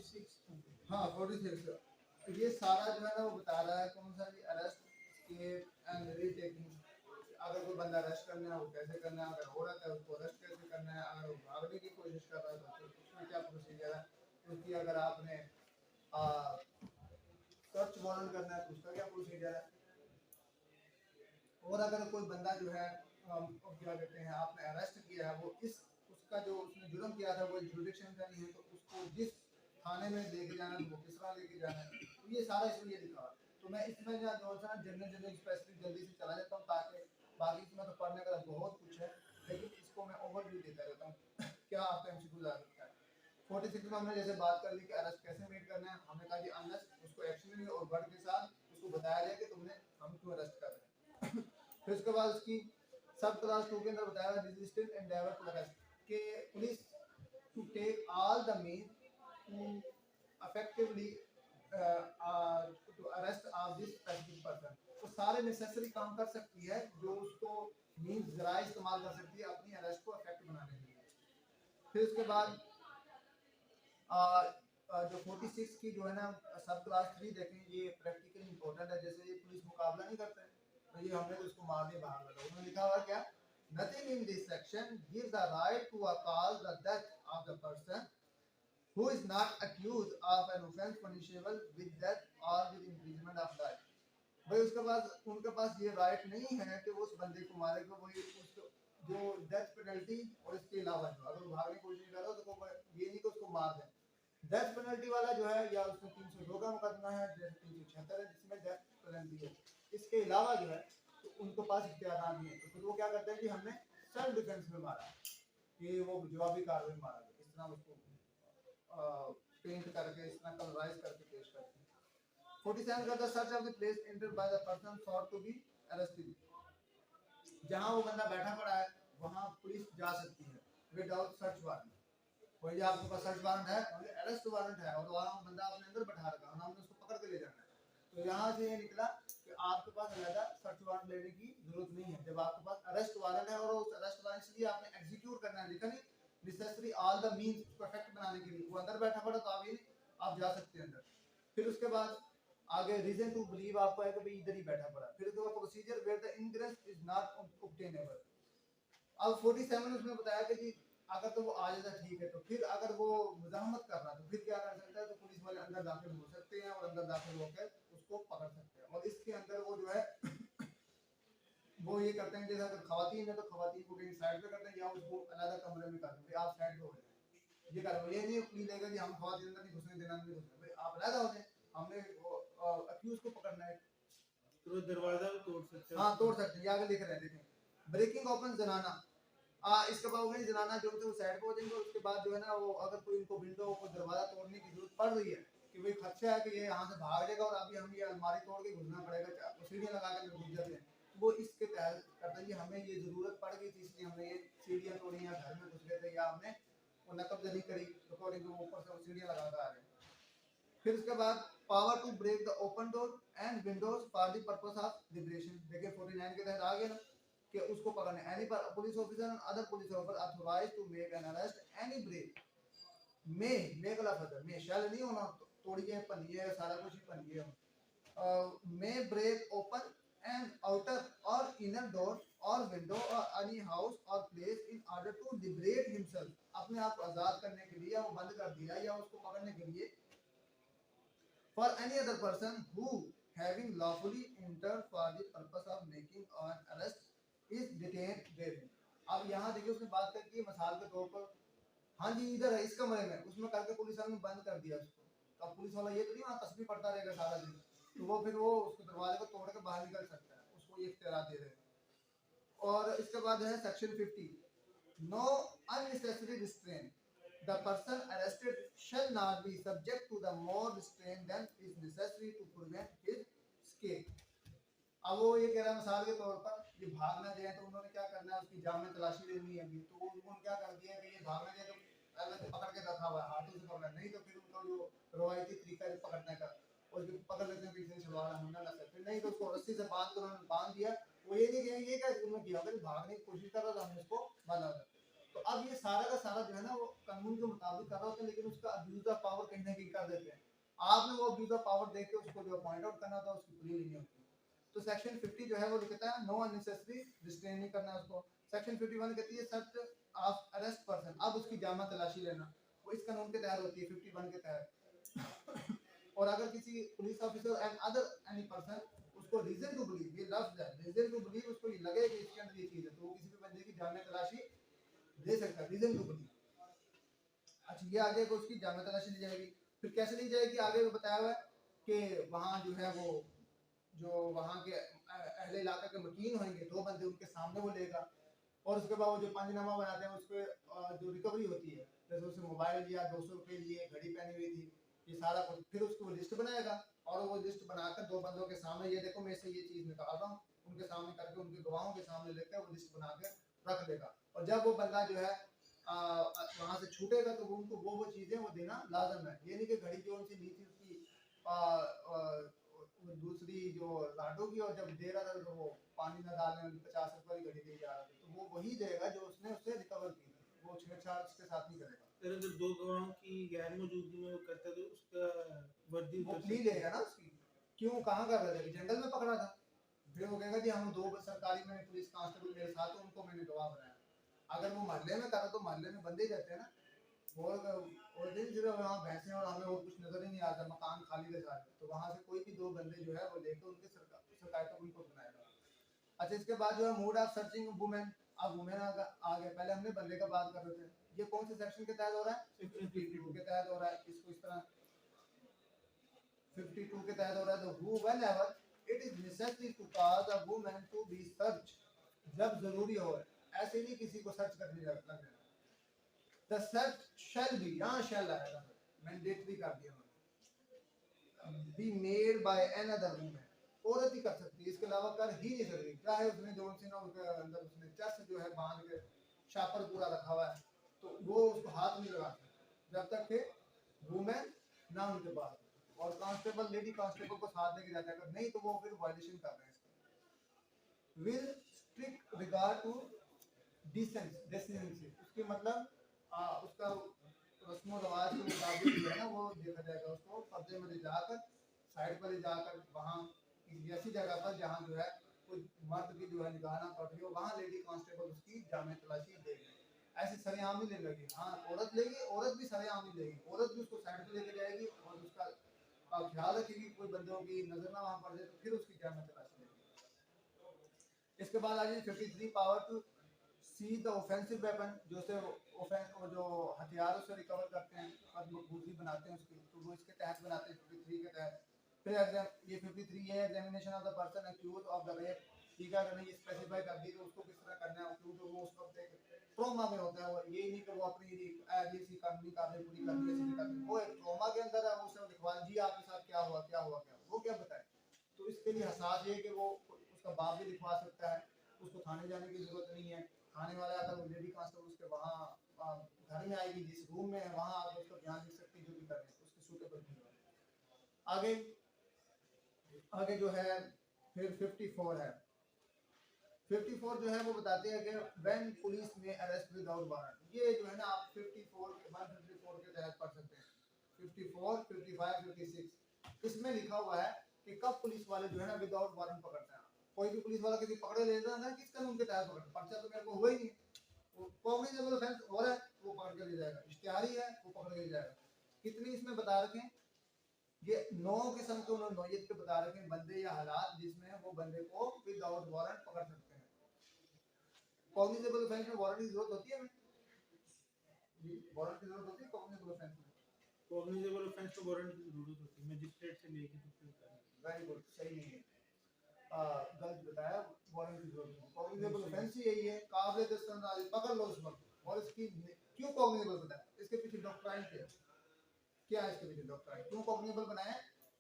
हाँ 46 ये सारा जो है ना वो बता रहा है कौन सा भी अरेस्ट एस्केप एंड रीटेकिंग। अगर कोई बंदा अरेस्ट करना है वो कैसे करना है, अगर हो रहा है उसको अरेस्ट कैसे करना है, अगर वो भागने की कोशिश कर रहा है तो फिर उसमें क्या प्रोसीजर है, क्योंकि अगर आपने सर्च वारंट करना है तो उसका क्या प्रोसीजर है, और अगर कोई बंदा जो है क्या कहते हैं आपने अरेस्ट किया है वो इस उसका जो उसने जुर्म किया था वो जुरिडिक्शन का नहीं है तो उसको जिस थाने में लेके जाना है वो किस तरह लेके जाना है, तो ये सारा इसमें ये लिखा है। तो मैं इसमें जो है जनरल स्पेसिफिक जल्दी से चला जाता हूँ ताकि बाकी इसमें तो पढ़ने का बहुत कुछ है, लेकिन इसको मैं ओवरव्यू देता रहता हूँ क्या आपका एमसीक्यू आ सकता है। 46 में हमने जैसे बात कर ली कि अरेस्ट कैसे मेड करना है, हमने कहा कि अनलेस उसको एक्शन और वर्ड के साथ उसको बताया जाए कि तुमने हम क्यों अरेस्ट कर रहे हैं फिर उसके बाद उसकी सब क्लास 2 के अंदर बताया रेजिस्टेंस एंडेवर टू अरेस्ट के police to take all the mean to effectively to arrest of this specific person, तो सारे नेसेसरी काम कर सकती है जो उसको मीन जरा इस्तेमाल कर सकती है अपनी अरेस्ट को इफेक्ट बनाने के लिए। फिर उसके बाद जो 46 की जो है ना सब क्लास 3 देखें, ये प्रैक्टिकली इंपॉर्टेंट है। जैसे ये पुलिस मुकाबला नहीं करते तो ये हमने तो उसको मारने भाग लगा, उन्होंने लिखा हुआ क्या, nothing in this section gives the right to a cause the death of the person who is not accused of an offense punishable with death or with imprisonment of life। भाई उसके पास उनके पास ये राइट नहीं है कि वो उस बंदे को मारेगा, वही उसको जो डेथ पेनल्टी और इसके अलावा जो अगर भागने की कोशिश कर रहा हो तो ये नहीं कि उसको मार दें। डेथ पेनल्टी वाला जो है या उसमें 302 का मुकदमा है, जैसे 376 है जिसमें डेथ पेनल्टी है, इसके अलावा जो है तो उनके पास इख्तियार नहीं है, तो फिर वो क्या करते हैं कि हमने सेल्फ डिफेंस में मारा कि वो जवाबी कार्रवाई मारा, इस तरह उसको पेंट करके इस तरह कलराइज करके पेश करते हैं। 47 का the search of the place entered by the person sought to be arrested, जहां वो बंदा बैठा पड़ा है वहां पुलिस जा सकती है विदाउट सर्च वारंट। कोई आपके पास सर्च वारंट है, अरेस्ट वारंट है और वहां बंदा आपने अंदर बैठा रखा है, हमने उसको पकड़ के ले जाना है, तो यहाँ से ये निकला कि आपके पास ज्यादा सर्च वारंट लेने की जरूरत नहीं है। जब आपके पास अरेस्ट वारंट है और उस अरेस्ट वारंट से आपने एग्जीक्यूट करना है, लिखा नहीं necessary all the means perfect बनाने के लिए, वो अंदर बैठा पड़ा तो आप जा सकते हैं अंदर। फिर उसके बाद आगे रीजन टू बिलीव आपको है कि भाई इधर ही बैठा पड़ा। फिर उसके बाद procedure where the ingress is not obtainable. अब 47 उसमें बताया कि जी अगर तो वो आ जाता ठीक है, तो फिर अगर वो मुजाहमत कर रहा तो फिर क्या कर सकता है, तो पुलिस वाले अंदर दाखिल हो सकते हैं और अंदर दाखिल होकर उसको पकड़ सकते हैं। और इसके अंदर वो जो है वो ये करते हैं जैसे अगर खवातीन है तो खवातीन को कहीं साइड पे करते हैं या उसको अलग कमरे में कर देते हैं, आप साइड पे हो जाए, ये कर ये नहीं पुलिस लेगा कि हम खवातीन अंदर नहीं घुसने देना, नहीं घुसने भाई आप अलग हो जाए, हमने अक्यूज को पकड़ना है तो दरवाजा तोड़ सकते हैं। हाँ तोड़ सकते हैं, ये आगे लिख रहे हैं देखें ब्रेकिंग ओपन जनाना। इसके बाद वही जनाना जो थे वो साइड पे हो जाएंगे, उसके बाद जो है ना वो अगर कोई इनको विंडो को दरवाजा तोड़ने की जरूरत पड़ रही है कि भाई खर्चा है कि ये यहाँ से भाग जाएगा और अभी हम ये अलमारी तोड़ के घुसना पड़ेगा, सीढ़ियाँ लगा के घुस जाते हैं, वो इसके तहत करता है कि हमें ये जरूरत पड़ गई थी इसलिए हमने ये सीढ़ियाँ तोड़ी या घर में घुस गए थे या हमने वो नकब नहीं करी अकॉर्डिंग टू ऊपर से सीढ़ियाँ लगा कर आ रहे हैं। फिर उसके बाद power to break the open door and windows for the purpose of liberation, देखिए 49 के तहत आ गया ना कि उसको पकड़ने any police officer and other police officer authorised to make an arrest any break में मेक ला फदर में शैल नहीं होना, तोड़िए पनिए सारा कुछ ही पनिए may break open an outer or inner door or window or any house or place in order to liberate himself, अपने आप को आजाद करने के लिए, वो बंद कर दिया या उसको पकड़ने के लिए, for any other person who having lawfully entered for the purpose of making an arrest is detained therein। अब यहाँ देखिए उसने बात करके मिसाल के तौर पर हाँ जी इधर है इस कमरे में, उसमें करके पुलिस वाले ने बंद कर दिया उसको, तो अब पुलिस वाला ये तो नहीं वहाँ तस्वीर पड़ता रहेगा सारा दिन, तो वो फिर वो उसके दरवाजे को तोड़ के बाहर निकल सकता है, उसको ये इख्तियार दे रहे हैं। और इसके बाद है section 50 know unnecessary restraint, the person arrested shall not be subject to the more restraint than is necessary to prevent his escape। अब वो ये कह रहा है मिसाल के तौर पर ये भागना जाए तो उन्होंने क्या करना है उसकी जान में तलाशी लेनी है, तो उन्होंने क्या कर दिया कि ये भागना जाए तो पहले तो पकड़ के रखा हुआ है हाथों से पकड़ना नहीं, तो फिर उनका जो रवायती तरीका है पकड़ने का और पकड़ लेते हैं पीछे छुड़वाना हमला ना सकते नहीं, तो उसको रस्सी से बांध कर उन्होंने बांध दिया। वो ये नहीं किया ये क्या उन्होंने किया अगर भागने की कोशिश कर रहा था हमने उसको बांधा था। तो अब ये सारा का सारा जो है ना वो कानून के मुताबिक कर रहा होता है, लेकिन उसका अब्यूज ऑफ पावर कहीं ना कहीं कर देते हैं। आपने वो अब्यूज ऑफ पावर देख के उसको जो पॉइंट आउट करना था उसकी प्ली लेनी होती है। तो सेक्शन 50 जो है वो लिखता है नो अननेसेसरी रिस्ट्रेन नहीं करना है उसको। सेक्शन 51 कहती है सर्च ऑफ अरेस्ट पर्सन, अब उसकी जामा तलाशी लेना वो इस कानून के तहत होती है 51 के तहत। और अगर किसी police officer and other any person उसको रीजन टू बिलीव, ये लफ्ज है रीजन टू बिलीव, उसको ये लगे कि इसके अंदर ये चीज है, तो वो किसी भी बंदे की जामा तलाशी ले सकता है, रीजन टू बिलीव। अच्छा ये आगे को उसकी जामा तलाशी ली जाएगी। फिर कैसे ली जाएगी आगे बताया हुआ है कि वहाँ जो है वो जो वहाँ के अहले इलाका के मकीन होंगे, दो बंदे उनके सामने वो लेगा, और उसके बाद वो जो पंचनामा बनाते हैं उस पर जो रिकवरी होती है, जैसे उससे मोबाइल लिया, 200 रुपये लिए, घड़ी पहनी हुई थी, ये सारा कुछ, फिर उसको लिस्ट बनाएगा और वो लिस्ट बनाकर दो बंदों के सामने, ये देखो मैं से ये चीज़ निकाल रहा हूँ, उनके सामने करके उनके गवाहों के सामने लेकर वो लिस्ट बना के रख देगा। और जब वो बंदा जो है वहाँ से छूटेगा तो वो उनको वो चीज़ें वो देना लाजम है। ये नहीं कि घड़ी जो उनसे ली थी उसकी दूसरी जो लाडो की, और जब दे रहा था तो वो पानी न डालने में 50 रुपए की घड़ी दे जा रहा था, तो वो वही देगा जो उसने उससे रिकवर की थी, वो छेड़छाड़ उसके साथ नहीं करेगा। फिर अगर दो गवाहों की गैर मौजूदगी में वो करता है तो उसका वर्दी वो उतर प्ली सकती है। लेगा ना उसकी, क्यों कहाँ कर रहे थे, जंगल में पकड़ा था, फिर वो कहेगा जी हम दो सरकारी में पुलिस कांस्टेबल मेरे साथ, उनको मैंने गवाह बनाया। अगर वो मोहल्ले में करा तो मोहल्ले में बंदे रहते हैं ना, और दिन सिर्फ वहाँ भैंसे और हमें और कुछ नजर ही नहीं आता, मकान खाली के साथ, तो वहाँ से कोई भी दो बंदे जो है वो लेकर उनके शिकायतों को उनको बनाएगा। अच्छा इसके बाद जो है मोड ऑफ सर्चिंग वुमेन, अब वुमेन आ गया, पहले हमने बंदे का बात कर रहे थे, ये कौन से सेक्शन के तहत हो रहा है, 52 के तहत हो रहा है। इसको इस तरह 52 के तहत हो रहा है, तो who whenever it is necessary to cause a woman to be searched, जब जरूरी हो, ऐसे नहीं किसी को सर्च करने लग जाना। The search shall be, यहाँ shall आएगा, मैंडेटरी कर दिया मैंने, be made by another woman, औरत ही कर सकती है, इसके अलावा कर ही नहीं सकती, चाहे उसने जो सी ना उसके अंदर उसने चर्च जो है बांध के शापर पूरा रखा हुआ है, तो वो उसको हाथ नहीं लगा सकता जब तक के वुमेन ना उनके पास, और कांस्टेबल लेडी कांस्टेबल को साथ लेके जाता है, अगर नहीं तो वो फिर वायलेशन कर रहे हैं। Will strict regard to decency, उसकी मतलब उसका रस्म रवाज के मुताबिक जो है ना वो देखा जाएगा, उसको पर्दे में ले जाकर साइड पर ले जाकर वहाँ किसी ऐसी जगह पर जहाँ जो है कोई मर्द की जो है निगाह ना पड़ रही हो, वहाँ लेडी कांस्टेबल उसकी जामे तलाशी देगी। ऐसे सरेआम नहीं ले लेगी, हाँ औरत लेगी, औरत भी सरेआम नहीं लेगी, औरत भी उसको साइड पर लेके जाएगी और उसका ख्याल रखेगी कोई बंदों की नजर ना वहाँ पड़ जाए, तो फिर उसकी जामे तलाशी लेगी। इसके बाद आ जाए 53 power to see the offensive weapon, जो से जो हथियारों से रिकवर करते हैं और मजबूती बनाते हैं उसकी, तो वो इसके तहत बनाते हैं 53 के तहत। फिर ये 53 है examination of the person accuse of the rape, ठीक है, अगर ये स्पेसिफाई कर दी तो उसको किस तरह करना है, क्योंकि वो उस वक्त एक ट्रॉमा में होता है, वो ये नहीं कि वो अपनी जैसी कानूनी कार्रवाई पूरी करनी है सीधी करनी, वो एक ट्रॉमा के अंदर है, वो उसे लिखवा जी आपके साथ क्या हुआ क्या हुआ क्या, वो क्या बताए। तो इसके लिए हसास ये कि वो उसका बाप भी लिखवा सकता है, उसको थाने जाने की जरूरत नहीं है, थाने वाला अगर वो लेडी कांस्टेबल उसके वहाँ घर में आएगी, जिस रूम में है वहाँ आकर उसका ध्यान लिख सकती है, जो भी करें उसके सूटेबल नहीं है। आगे आगे जो है फिर 54 है, 54 जो है वो बताते हैं कि व्हेन पुलिस में अरेस्ट विदाउट वारंट, ये जो है ना आप 54 के 154 के तहत पढ़ सकते हैं, 54 55 56 इसमें लिखा हुआ है कि कब पुलिस वाले जो है ना विदाउट वारंट पकड़ते हैं। कोई भी पुलिस वाला किसी पकड़े लेता है ना, किस कानून के तहत पकड़ता, पर्चा तो मेरे को हुआ ही नहीं, वो कॉग्निजेबल ऑफेंस हो रहा है वो पकड़ के ले जाएगा, इश्तिहारी है वो पकड़ के ले जाएगा। कितनी इसमें बता रखे, ये 9 किस्म के उन्होंने नौयत के बता रखे बंदे या हालात जिसमें वो बंदे को विदाउट वारंट पकड़ सकते हैं। कॉग्निजेबल ऑफेंस में वारंट की जरूरत होती है हमें जी, वारंट की जरूरत होती है कॉग्निजेबल ऑफेंस में, कॉग्निजेबल ऑफेंस को वारंट की जरूरत होती है, मजिस्ट्रेट से लेके तो फिर करना। वेरी गुड, सही नहीं है, गलत बताया, वारंट की जरूरत है, कॉग्निजेबल ऑफेंस ही यही है, काबिल दस्तंदाजी पकड़ लो उस वक्त, और इसकी क्यों कॉग्निजेबल बताया, इसके पीछे डॉक्ट्राइन क्या है, इसके पीछे डॉक्ट्राइन क्यों कॉग्निजेबल बनाया,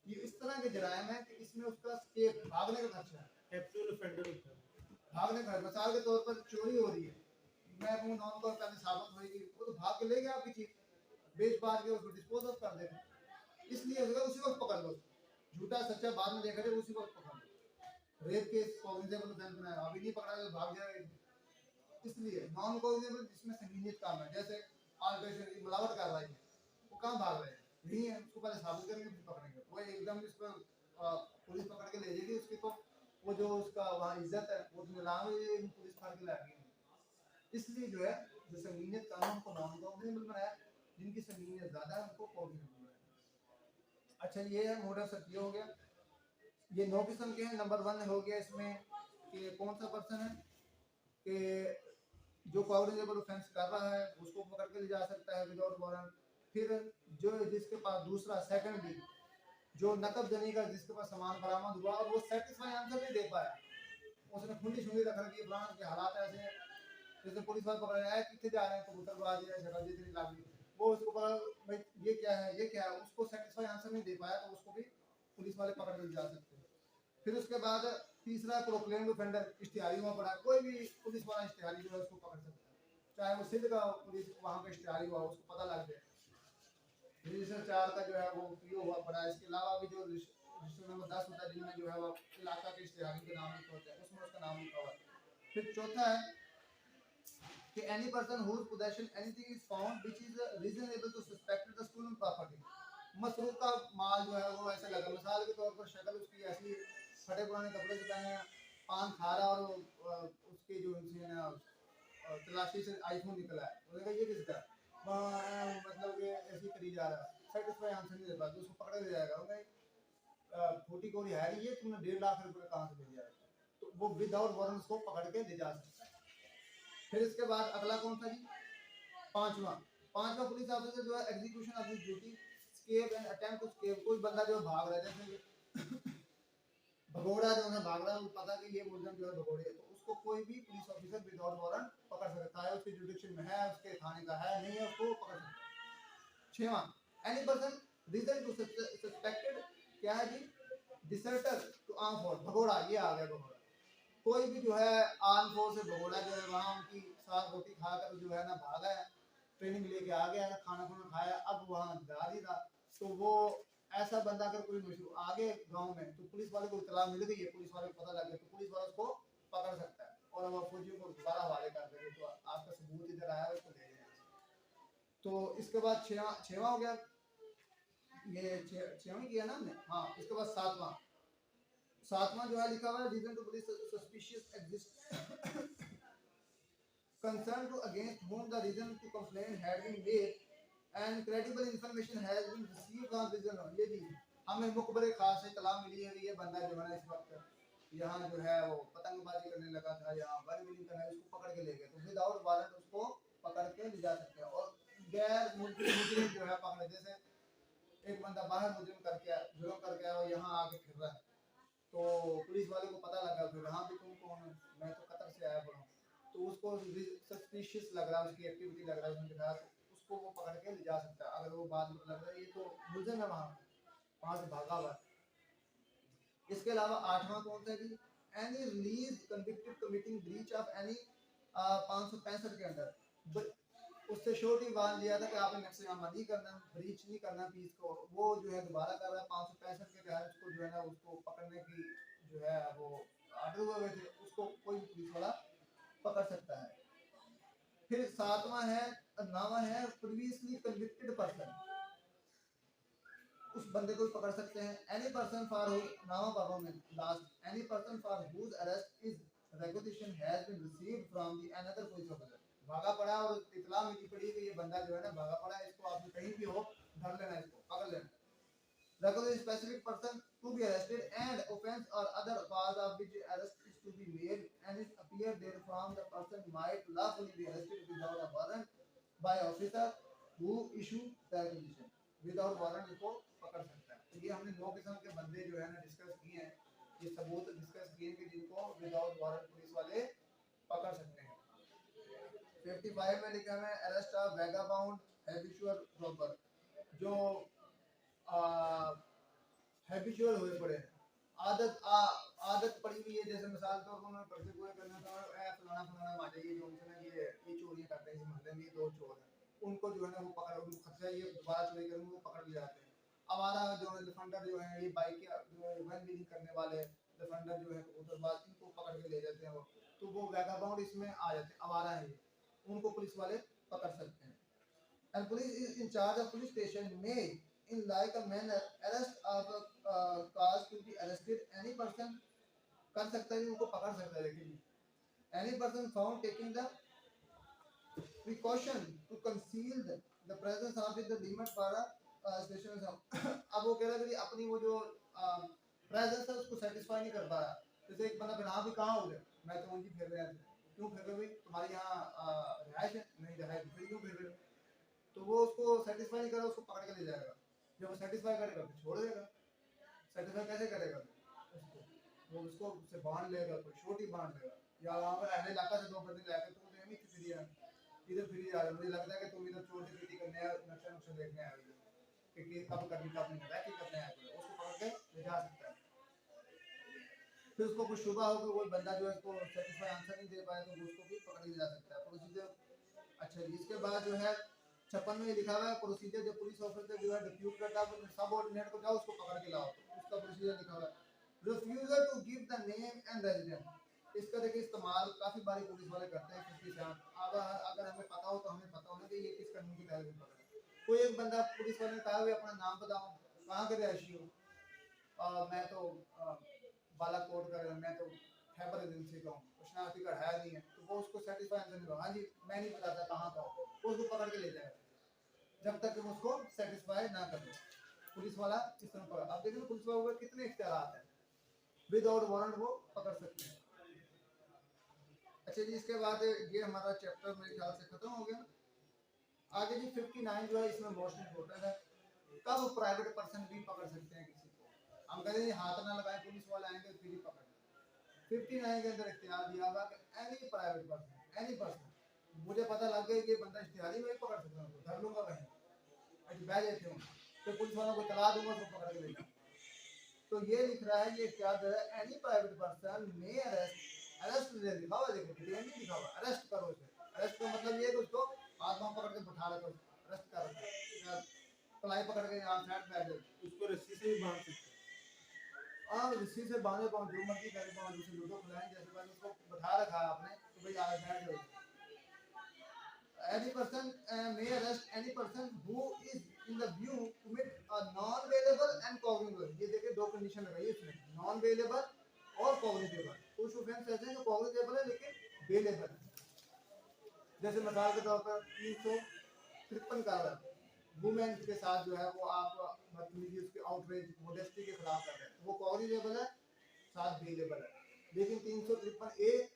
ये इस तरह के जराइम है कि इसमें उसका स्केप भागने का खर्चा है, कैपिटल ऑफेंडर होता है, भागने का, मिसाल के तौर पर चोरी हो रही है, मैं अपने नॉन को पहले साबित होगी, वो तो भाग के ले गया आपकी चीज, बेच बाज के उसको डिस्पोज ऑफ कर देगा, इसलिए उसी वक्त पकड़ लो, झूठा सच्चा बाद में देखा जाए, उसी वक्त पकड़ लो। रेप केस कॉग्निजेबल ऑफेंस बनाया, अभी नहीं पकड़ा तो भाग जाएगा, इसलिए नॉन कॉग्निजेबल जिसमें संगीनियत काम है, जैसे अल्ट्रेशन मिलावट कर रही है, वो कहाँ भाग रहे हैं, नहीं है, उसको पहले साबित करेंगे फिर पकड़ेंगे। वो एकदम इस पर पुलिस पकड़ के ले जाएगी उसकी, तो वो जो उसका वहाँ इज्जत है वो तो नीलाम है, पुलिस पकड़ के लाएगी। इसलिए जो है जो संगीनियत काम है उनको नॉन कॉग्निजेबल बनाया, जिनकी संगीनियत ज्यादा है उनको कॉग्निजेबल बनाया। अच्छा ये है मोड ऑफ सर्च, ये हो गया। ये 9 किस्म के हैं। नंबर 1 हो गया इसमें कि कौन सा पर्सन है कि जो कॉग्निजेबल ऑफेंस कर रहा है उसको पकड़ के ले जा सकता है विदाउट वारंट। फिर जो जिसके पास दूसरा सेकंडली जो नकब जनी का जिसके पास सामान बरामद हुआ और वो सेटिस्फाई आंसर नहीं दे पाया, उसने खुंडी शुंडी रख रखी है, फलाना के हालात ऐसे हैं, जैसे पुलिस वाले पकड़ रहे हैं कितने जा रहे हैं, कबूतरबाज है, शक्ल जितनी लागू, वो उसको पकड़ भाई ये क्या है ये क्या है, उसको सेटिस्फाई आंसर नहीं दे पाया तो उसको भी पुलिस वाले पकड़ के ले जा सकते हैं। फिर उसके बाद तीसरा प्रोक्लेम्ड ऑफेंडर, इश्तिहारी हुआ पड़ा, कोई भी पुलिस वाला इश्तिहारी जो है उसको पकड़ सकता है, चाहे वो सिंध का पुलिस वहाँ का इश्तिहारी हुआ उसको पता लग जाए। रजिस्टर 4 का जो है वो पीओ हुआ पड़ा है। इसके अलावा भी जो रजिस्टर नंबर 10 होता है जिनमें जो है वो इलाका के इश्तिहारी के नाम लिखा होता है, उसमें उसका नाम लिखा हुआ है। फिर चौथा है कि any person whose possession anything is found which is reasonable to suspect the stolen property, मसरूक का माल जो है वो ऐसा लगा, मिसाल के तौर पर शक्ल उसकी ऐसी, फटे पुराने कपड़े से पहने, पान खा रहा और उसके जो है तलाशी से आईफोन निकला है, उसने कहा ये किसका है? मतलब कि ऐसे ही करी जा रहा है, सेटिस्फाई आंसर नहीं दे पाता, उसको पकड़ा ले जाएगा, उन्हें खोटी कोरी है ये तुमने 1.5 लाख रुपए कहाँ से ले जाएगा, तो वो विदाउट वारंट उसको पकड़ के ले जा सकता है। फिर इसके बाद अगला कौन सा जी, पांचवा पुलिस ऑफिसर जो है execution of his duty escape and attempt to escape, कोई बंदा जो भाग रहा है, जैसे भगोड़ा जो है भाग रहा है, पता कि ये मुलजिम जो है भगोड़े है, तो उसको कोई भी पुलिस ऑफिसर विदाउट वारंट पकड़ सकता है, उसके जुडिक्शन में है, उसके थाने का है, नहीं है, उसको पकड़ सकता है। छठवां, any person reason to suspected, क्या है जी, डिसर्टर टू आर्म फोर्स, भगोड़ा, ये आ गया भगोड़ा, कोई भी जो है आर्म फोर्स से भगोड़ा जो है वहाँ उनकी साथ रोटी खाकर जो है ना भागा है, ट्रेनिंग लेके आ गया है, खाना खुना खाया, अब वहाँ जा ही था, तो वो ऐसा बंदा अगर कोई मशहूर आगे गांव में, तो पुलिस वाले को इतला मिल गई है, पुलिस वाले को पता लग गया, तो पुलिस वाला उसको पकड़ सकता है और अब फौजियों को दोबारा हवाले कर देंगे, तो आपका सबूत इधर आया है उसको ले जाए। तो इसके बाद छेवा हो गया, ये छेवा किया ना हमने, हाँ। इसके बाद सातवां जो है लिखा हुआ है reason to police suspicious exist concerned to against whom the reason to complain had been made and credible information has been received from reason, ये भी हमें मुखबरे खास से इत्तला मिली है कि ये बंदा जो है ना इस वक्त यहाँ जो है वो पतंगबाजी करने लगा था, यहाँ बर्गिंग करने, उसको पकड़ के ले गए, तो विदाउट वारंट उसको पकड़ के ले जा सकते हैं। और गैर मुजरिम जो है पकड़े, जैसे एक बंदा बाहर मुजरिम करके जुर्म करके आया और यहाँ आके फिर रहा है, तो पुलिस वाले को पता लगा फिर, हाँ भी तुम कौन हो, मैं तो कतर से आया हूँ, तो उसको सस्पिशियस लग रहा है, उसकी एक्टिविटी लग रहा है उसने कहा, उसको वो पकड़ के ले जा सकता है, अगर वो बाद में लग रहा है ये तो मुलजिम है वहाँ से भागा हुआ। इसके अलावा आठवां कौन सा है, any release convicted committing breach of any 565 के अंदर, उससे श्योरिटी बांध दिया था कि आपने नक्शेनामा नहीं करना, ब्रीच नहीं करना पीस को, वो जो है दोबारा कर रहा है 565 के तहत, उसको जो है ना उसको पकड़ने की जो है वो आर्डर हुए थे, उसको कोई पुलिस वाला पकड़ सकता है। फिर सातवां है, नावा है प्रीवियसली कन्विक्टेड पर्सन, उस बंदे को भी पकड़ सकते हैं। एनी पर्सन फॉर नावा पापा में last, any person for whose arrest is regulation has been received from the another police officer, भागा पड़ा और इत्तला मिली पड़ी कि ये बंदा जो है ना भागा पड़ा है, इसको आपने कहीं भी हो धर लेना, इसको पकड़ लेना। Regular specific person to be arrested and offense or other cause of which arrest is to be made and it appear therefrom the person might lawfully be arrested without a warrant by officer who issue the requisition, without warrant इसको पकड़ सकता है। तो ये हमने 9 किस्म के बंदे जो है ना डिस्कस किए हैं, ये सबूत डिस्कस किए कि जिनको विदाउट वारंट पुलिस वाले पकड़ सकते हैं। 55 में लिखा है अरेस्ट ऑफ वैगाबाउंड हैबिचुअल रॉबर, जो हैबिचुअल हुए पड़े हैं, आदत पड़ी हुई है, जैसे मिसाल तौर पर उन्होंने पर्चे पूरे करना था, फलाना फलाना आ जाइए जो उनसे ना ये चोरियां करते हैं इस मोहल्ले में, 2 चोर हैं, उनको जो है ना वो पकड़, उनको खतरा ये दोबारा चोरी करेंगे वो पकड़ ले जाते हैं। हमारा जो है डिफेंडर जो है ये बाइक जो वन व्हीलिंग करने वाले डिफेंडर जो है कबूतरबाज, इनको पकड़ के ले जाते हैं वो, तो वो वैगाबाउंड इसमें आ जाते हैं, आवारा है ये, उनको पुलिस वाले पकड़ सकते हैं। And police is in charge of police station may in like a manner arrest of cause to be arrested any person, कर सकता है उनको पकड़ सकता है, लेकिन any person found taking the precaution to conceal the presence of the limit for a station अब वो कह रहा है कि अपनी वो जो प्रेजेंस है उसको सेटिस्फाई नहीं कर पा रहा। जैसे एक बंदा फिर भी कहाँ हो गए, मैं तो उनकी फिर रहा था, क्यों फिर रहे भाई, तुम्हारे यहाँ रिहाइश है, नहीं रिहाइश, फिर क्यों फिर रहे हो? तो वो उसको सेटिस्फाई नहीं कर रहा, उसको पकड़ के ले जाएगा। जब वो सेटिस्फाई करेगा तो छोड़ देगा। सेटिस्फाई कैसे करेगा उसको, वो उसको से बांध लेगा, कोई छोटी बांध लेगा, या वहाँ पर अहले इलाका से दो बंदे लाके तो नहीं फिर इधर फिर आ रहा, मुझे लगता है कि तुम इधर चोर चोरी करने आए, नक्शा नुक्शा देखने आए हो, कि कब करनी कब नहीं करना है, कि करने आए हो, उसको पकड़ के ले जा सकता है। फिर उसको कुछ शुबा हो कि कोई बंदा जो है इसको सेटिस्फाई आंसर नहीं दे पाया तो उसको भी पकड़ लिया जा सकता है। प्रोसीजर अच्छा जी, इसके बाद जो है 56 में लिखा हुआ है प्रोसीजर, जब पुलिस ऑफिसर जो है डिप्यूट करता है सब ऑर्डिनेट को जाओ उसको पकड़ के लाओ, उसका प्रोसीजर लिखा हुआ है। Refusal to give the name and resident, इसका देखिए इस्तेमाल काफी बारी पुलिस वाले करते हैं, क्योंकि अब अगर हमें पता हो तो हमें पता होना कि ये किस कानून की तहत पकड़ा है। कोई एक बंदा पुलिस वाले ने कहा हुआ अपना नाम बताओ, कहाँ के रहायशी हो, मैं तो बालाकोट का, मैं तो खैबर एजेंसी का हूँ, शनाख्ती कार्ड है नहीं है, तो वो उसको सेटिस्फाई आंसर नहीं होगा, हाँ जी मैं नहीं बताता कहाँ का, वो उसको पकड़ के ले जाएगा जब तक कि वो उसको सेटिस्फाई ना कर ले। पुलिस वाला इस तरह पकड़, अब देखिए पुलिस वालों के कितने इख्तियारात हैं, विदाउट वारंट वो पकड़ सकते हैं। अच्छा जी, इसके बाद ये हमारा चैप्टर मेरे ख्याल से खत्म हो गया। आगे जी 59 जो है इसमें मोस्ट इम्पोर्टेंट है, कब प्राइवेट पर्सन भी पकड़ सकते हैं किसी को। हम कहते हैं हाथ ना लगाए, पुलिस वाले आएंगे फिर ही पकड़। 59 के अंदर इख्तियार दिया हुआ कि any private person, any person, मुझे पता लग गया कि बंदा इश्तिहारी में ही पकड़ सकता हूँ, धर लूंगा कहीं, अच्छा बैठ जाते हूँ, फिर पुलिस वालों को तला दूंगा तो पकड़ के ले जाऊँ। तो ये लिख रहा है, ये इख्तियार दे रहा है, any private person may arrest, arrest लिखा हुआ, देखो डिटेन नहीं लिखा हुआ, अरेस्ट करो इसे। अरेस्ट का मतलब ये है कि उसको हाथ पांव पकड़ के बिठा रखो, अरेस्ट कर रखो, कलाई पकड़ के यहाँ साइड बैठ जाओ, उसको रस्सी से भी बांध सकते हाँ रस्सी से बांधे पाँव, जो मर्जी करे पाँव, जैसे लूडो खिलाएं, जैसे बात उसको बिठा रखा है आपने तो भाई आज बैठ जाओ। Any person may arrest any person who is in the view to meet a non-bailable and cognizable, ये देखिए दो कंडीशन लगाई इसमें, non-bailable और cognizable। कुछ ऑफेंस ऐसे हैं जो cognizable है लेकिन bailable है, जैसे मिसाल के तौर पर 353 का वुमेन के साथ जो है वो आप बदतमीजी, उसके आउटरेज, मोडेस्टी के खिलाफ कर रहे हैं, वो cognizable है, साथ bailable है। लेकिन 353 ए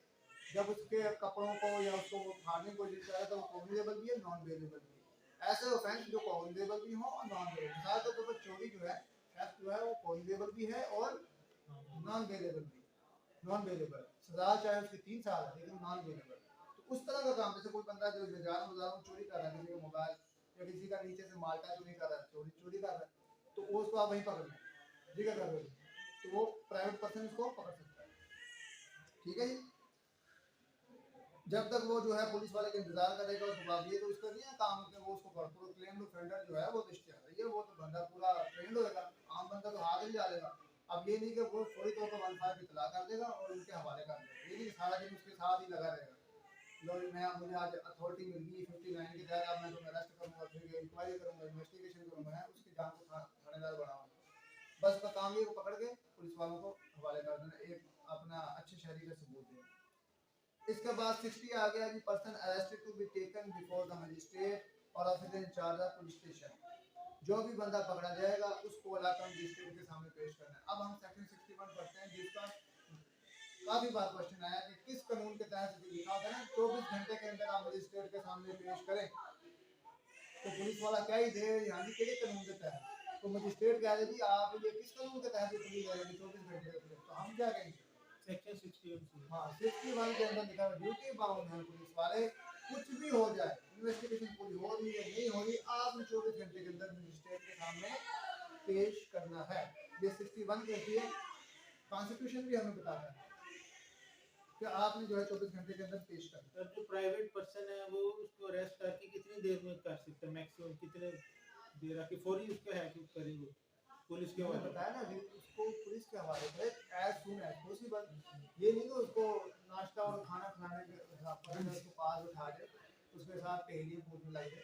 जब उसके कपड़ों को या उसको वो फाड़ने की कोशिश कर रहा है तो वो कॉग्निजेबल भी है, नॉन वेलेबल भी है। ऐसे ऑफेंस जो कॉग्निजेबल भी हो और नॉन वेलेबल, मिसाल के तौर पर चोरी जो है, थेफ्ट जो है वो कॉग्निजेबल भी है और नॉन वेलेबल भी, नॉन वेलेबल सजा चाहे उसकी 3 साल है लेकिन नॉन वेलेबल। तो उस तरह का काम, जैसे कोई बंदा जो बाजारों चोरी कर रहा है, किसी का मोबाइल या किसी का नीचे से माल का चोरी कर रहा है, चोरी कर रहा है, तो वो उसको आप वहीं पकड़ लें, ठीक है, कर रहे तो वो प्राइवेट पर्सन उसको पकड़ सकता है, ठीक है जी। जब तक वो जो है पुलिस वाले का इंतजार करेगा, तो आप ये तो इसका नहीं है काम कि वो उसको पूरा क्लेम ऑफेंडर जो है वो तो इश्तिहार है, वो तो बंदा पूरा ट्रेंड होएगा, आम बंदा तो हाथ ही डाल लेगा। अब ये नहीं कि वो फौरी तौर पर 15 की इतला कर देगा और उनके हवाले कर देगा, ये नहीं सारा दिन उसके साथ ही लगा रहेगा, लो मैं मुझे आज अथॉरिटी मिल गई 59 के तहत, अब मैं तुम्हें अरेस्ट करूंगा, फिर इंक्वायरी करूंगा, इन्वेस्टिगेशन करूंगा, मैं उसकी जान को थानेदार बनाऊंगा। बस उसका काम ये, वो पकड़ के पुलिस वालों को हवाले कर देना, एक अपना अच्छे शहरी का सबूत देना। इसके बाद 60 आ गया जी, person arrested to be taken before the magistrate और officer in charge of police station, जो भी बंदा पकड़ा जाएगा उसको इलाका मजिस्ट्रेट के सामने पेश करना है। अब हम सेक्शन 61 पढ़ते हैं, जिसका काफी बार क्वेश्चन आया कि किस कानून के तहत लिखा होता है ना 24 घंटे के अंदर आप मजिस्ट्रेट के सामने पेश करें, तो पुलिस वाला क्या ही दे यहाँ की किस कानून के तहत, तो मजिस्ट्रेट कह दे जी आप ये किस कानून के तहत पुलिस जाएगी 24 घंटे के अंदर, तो हम क्या कहेंगे सेक्शन 61 हाँ 61 के अंदर लिखा है, ड्यूटी बाउंड है पुलिस वाले, कुछ भी हो जाए, इन्वेस्टिगेशन पूरी हो रही है नहीं हो रही, आपने 24 घंटे के अंदर मजिस्ट्रेट के सामने पेश करना है। ये 61 कहती है, कॉन्स्टिट्यूशन भी हमें बताता है कि आपने जो है 24 घंटे के अंदर पेश करना। सर जो प्राइवेट पर्सन है वो उसको अरेस्ट करके कितनी देर में कर सकते हैं, मैक्सिमम कितने देर आके फौरी उसको है कि करेंगे पुलिस के मैंने हवाले? बताया ना, उसको पुलिस के हवाले करें एज सून एज पॉसिबल, ये नहीं कि उसको नाश्ता और खाना खिलाने के हिसाब पर उसको पास उठा दे, उसके साथ पहेली पूछने लग जाए,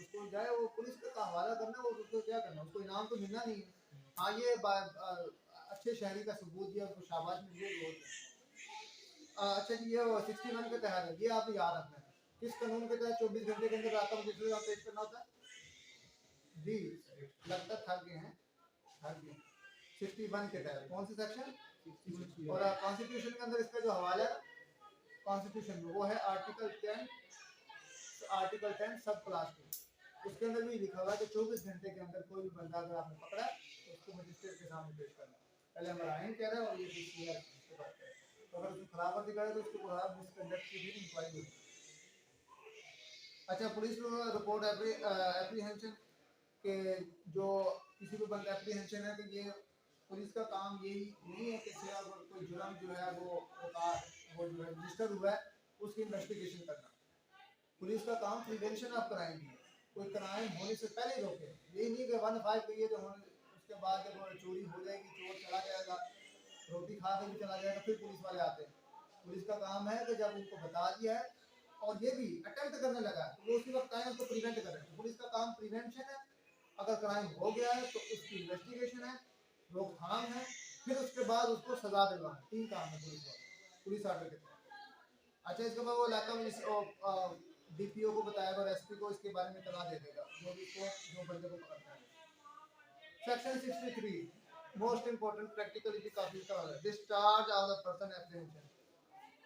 उसको जाए वो पुलिस का हवाला करना, वो उसको क्या करना, उसको इनाम तो मिलना नहीं है। हाँ ये अच्छे शहरी का सबूत दिया, उसको शाबाश मिल गई बहुत है। अच्छा जी, ये 61 के तहत है, ये आप याद रखना है। किस कानून के तहत 24 घंटे के अंदर आता मुझे पेश करना होता है जी? लगता थक गए हैं, थक गए। 61 के तहत कौन सा सेक्शन? और कॉन्स्टिट्यूशन के अंदर इसका जो हवाला है कॉन्स्टिट्यूशन में, वो है आर्टिकल 10 सब क्लास 2। उसके अंदर भी लिखा हुआ है कि 24 घंटे के अंदर कोई भी बंदा अगर आपने पकड़ा तो उसको मजिस्ट्रेट के सामने पेश करना। पहले हमारा आइन कह रहा है और ये DCR इसके बाद कह रहा है। तो अगर उसको खराब दिखा है तो उसके खिलाफ मिसकंडक्ट की भी इंक्वायरी होगी। अच्छा, पुलिस रिपोर्ट एप्रीहेंशन के जो किसी को बंदा एप्रीहेंशन है कि ये पुलिस का काम यही नहीं है कि सिर्फ कोई जुर्म जो है वो जो है रजिस्टर हुआ है उसकी इन्वेस्टिगेशन करना। पुलिस का काम प्रिवेंशन ऑफ क्राइम भी है, कोई क्राइम होने से पहले रोके। यही नहीं कि 1-5 कहिए तो उसके बाद जब चोरी हो जाएगी, चोर चला जाएगा, रोटी खा के भी चला जाएगा, फिर पुलिस वाले आते हैं। पुलिस का काम है कि जब उनको बता दिया है और ये भी अटेम्प्ट करने लगा है तो वो उसी वक्त आए उसको प्रिवेंट करें। तो पुलिस का काम प्रिवेंशन है, अगर क्राइम हो गया है तो उसकी इन्वेस्टिगेशन है, रोकथाम है, फिर उसके बाद उसको सजा दिलवाना। 3 काम है पुलिस ऑर्डर के तहत। अच्छा, इसके बाद वो इलाका में DPO को बताएगा और SP को इसके बारे में इत्तला दे देगा जो बंदे को पकड़ना है। सेक्शन 63 मोस्ट इंपोर्टेंट प्रैक्टिकल भी काफी का है, discharge of the person apprehension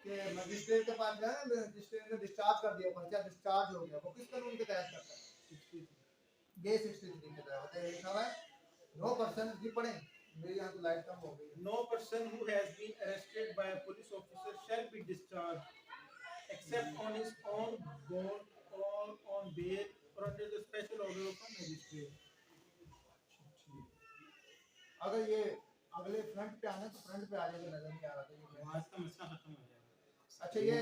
के मजिस्ट्रेट के पास गया, मजिस्ट्रेट ने डिस्चार्ज कर दिया, पर्चा डिस्चार्ज हो गया, वो किस कानून के तहत करता है? ये 63 के तहत है। लिखा हुआ है नो पर्सन भी पढ़े, मेरे यहाँ तो लाइट कम हो गई है। No person who has been arrested by a police officer shall be discharged except on his own bond or on bail or under the special order of a magistrate. अगर ये अगले फ्रंट पे आना तो front पे आ जाएगा, नजर नहीं आ रहा था ये। आवाज का मसला खत्म हो जाएगा। अच्छा, ये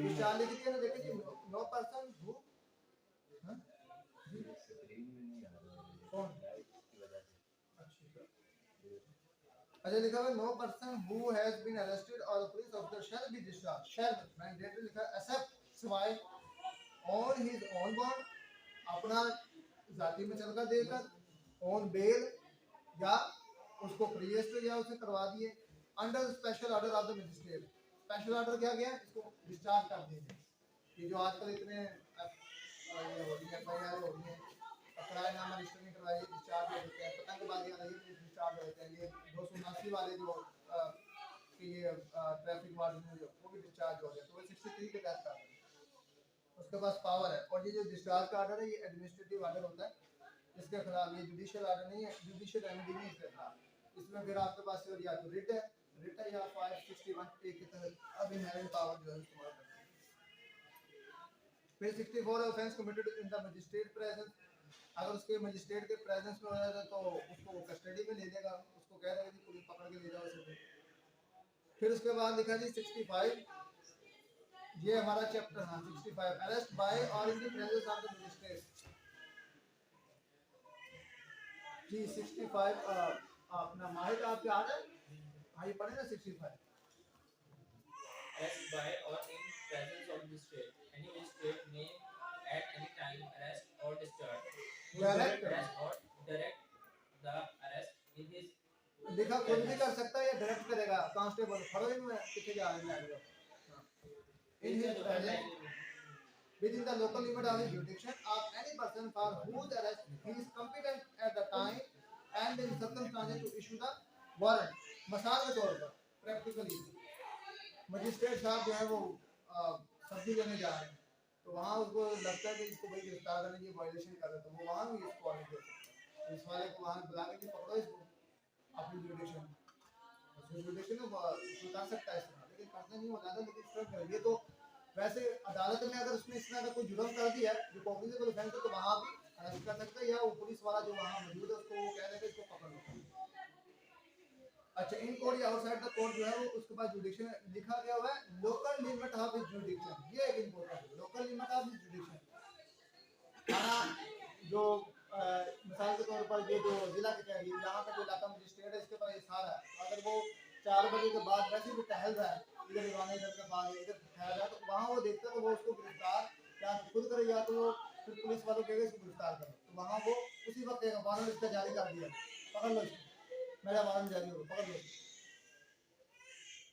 विचार लिख दिया ना, देखिए नो पर्सन हु कौन? अच्छा, लिखा हुआ no person who has been arrested और police officer shall be discharge, shall mandatory लिखा है एक्सेप्ट सिवाय ऑन हिज ऑन बॉन्ड, अपना जाति में चलकर देकर, ऑन बेल या उसको प्रीएस्ट या उसे करवा दिए, under special order of the magistrate. Special order क्या गया, इसको डिस्चार्ज कर दीजिए। ये जो आजकल इतने ये हो रही है, FIR हो रही है, पकड़ाए नामा रजिस्टर नहीं करवाए, डिस्चार्ज हो जाते हैं, पतंगबाजी वाले ये डिस्चार्ज हो जाते हैं, ये 279 वाले जो कि ये ट्रैफिक वार्डन है वो भी डिस्चार्ज हो गया, तो वो 63 के तहत कर उसके पास पावर है। और ये जो डिस्चार्ज का ऑर्डर है ये एडमिनिस्ट्रेटिव ऑर्डर होता है, इसके खिलाफ ये जुडिशियल ऑर्डर नहीं है, जुडिशियल रेमेडी नहीं इसके खिलाफ। इसमें फिर आपके पास या तो रिट है या 561A के तहत अब इनहेरेंट पावर जो है इस्तेमाल करते हैं। फिर 64 offence committed in the magistrate presence, अगर उसके मजिस्ट्रेट के प्रेजेंस में हो जाता है तो उसको कस्टडी में ले लेगा, उसको कह देगा कि पुलिस पकड़ के ले जाओ उसे। फिर उसके बाद लिखा जी 65, ये हमारा चैप्टर हाँ 65 अरेस्ट बाय और in the presence of the magistrate जी। 65 अपना माहिर आपके आ रहा है, हाँ ये पढ़े ना 65। Arrest by or in presence of magistrate. Any magistrate may at any time arrest or discharge. Direct Arrest or direct the arrest in his लिखा खुद भी कर सकता है या डायरेक्ट करेगा कांस्टेबल, पढ़ो इनमें कितने जा रहे हैं in his presence within the local limit of his jurisdiction of any person for whose arrest he is competent at the time and in circumstances to issue the warrant। मिसाल के तौर पर प्रैक्टिकली मजिस्ट्रेट साहब जो है वो सब्जी लेने जा रहे हैं, तो वहाँ उसको लगता है कि इसको भाई गिरफ्तार करने की वायलेशन कर रहे हैं, तो वो वहाँ भी इसको ऑर्डर दे सकते हैं। इस वाले को वहाँ बुला के पकड़ो इसको अपनी जुडिशन में कर सकता है इस तरह, लेकिन करना नहीं होता था। लेकिन इस तरह ये तो वैसे अदालत में अगर उसने इस तरह का कोई जुर्म कर दिया जो कॉग्निजेबल ऑफेंस है तो वहाँ भी अरेस्ट कर सकता है, या वो पुलिस वाला जो वहाँ मौजूद है उसको वो कह देगा इसको पकड़ लो। अच्छा, इन कोर्ट या आउटसाइड द कोर्ट जो है वो उसके बाद जुडिक्शन लिखा गया हुआ है लोकल लिमिट ऑफ हिज जुडिक्शन, ये एक इंपॉर्टेंट है लोकल लिमिट ऑफ हिज जुडिक्शन। जो मिसाल के तौर पर ये जो जिला के यहाँ का जो इलाका मजिस्ट्रेट है इसके पास इशारा है, अगर वो 4 बजे के बाद वैसे भी टहल रहा है इधर लगाना, इधर के पास इधर ठहरा जाए, तो वहाँ वो देखता है तो वो उसको गिरफ्तार या तो खुद करे या तो वो फिर पुलिस वालों कहेगा इसको गिरफ्तार करो, तो वहाँ वो उसी वक्त कहेगा वारंट इसका जारी कर दिया, पकड़ लो इसको, मेरा वारंट जारी हो, पकड़ लो।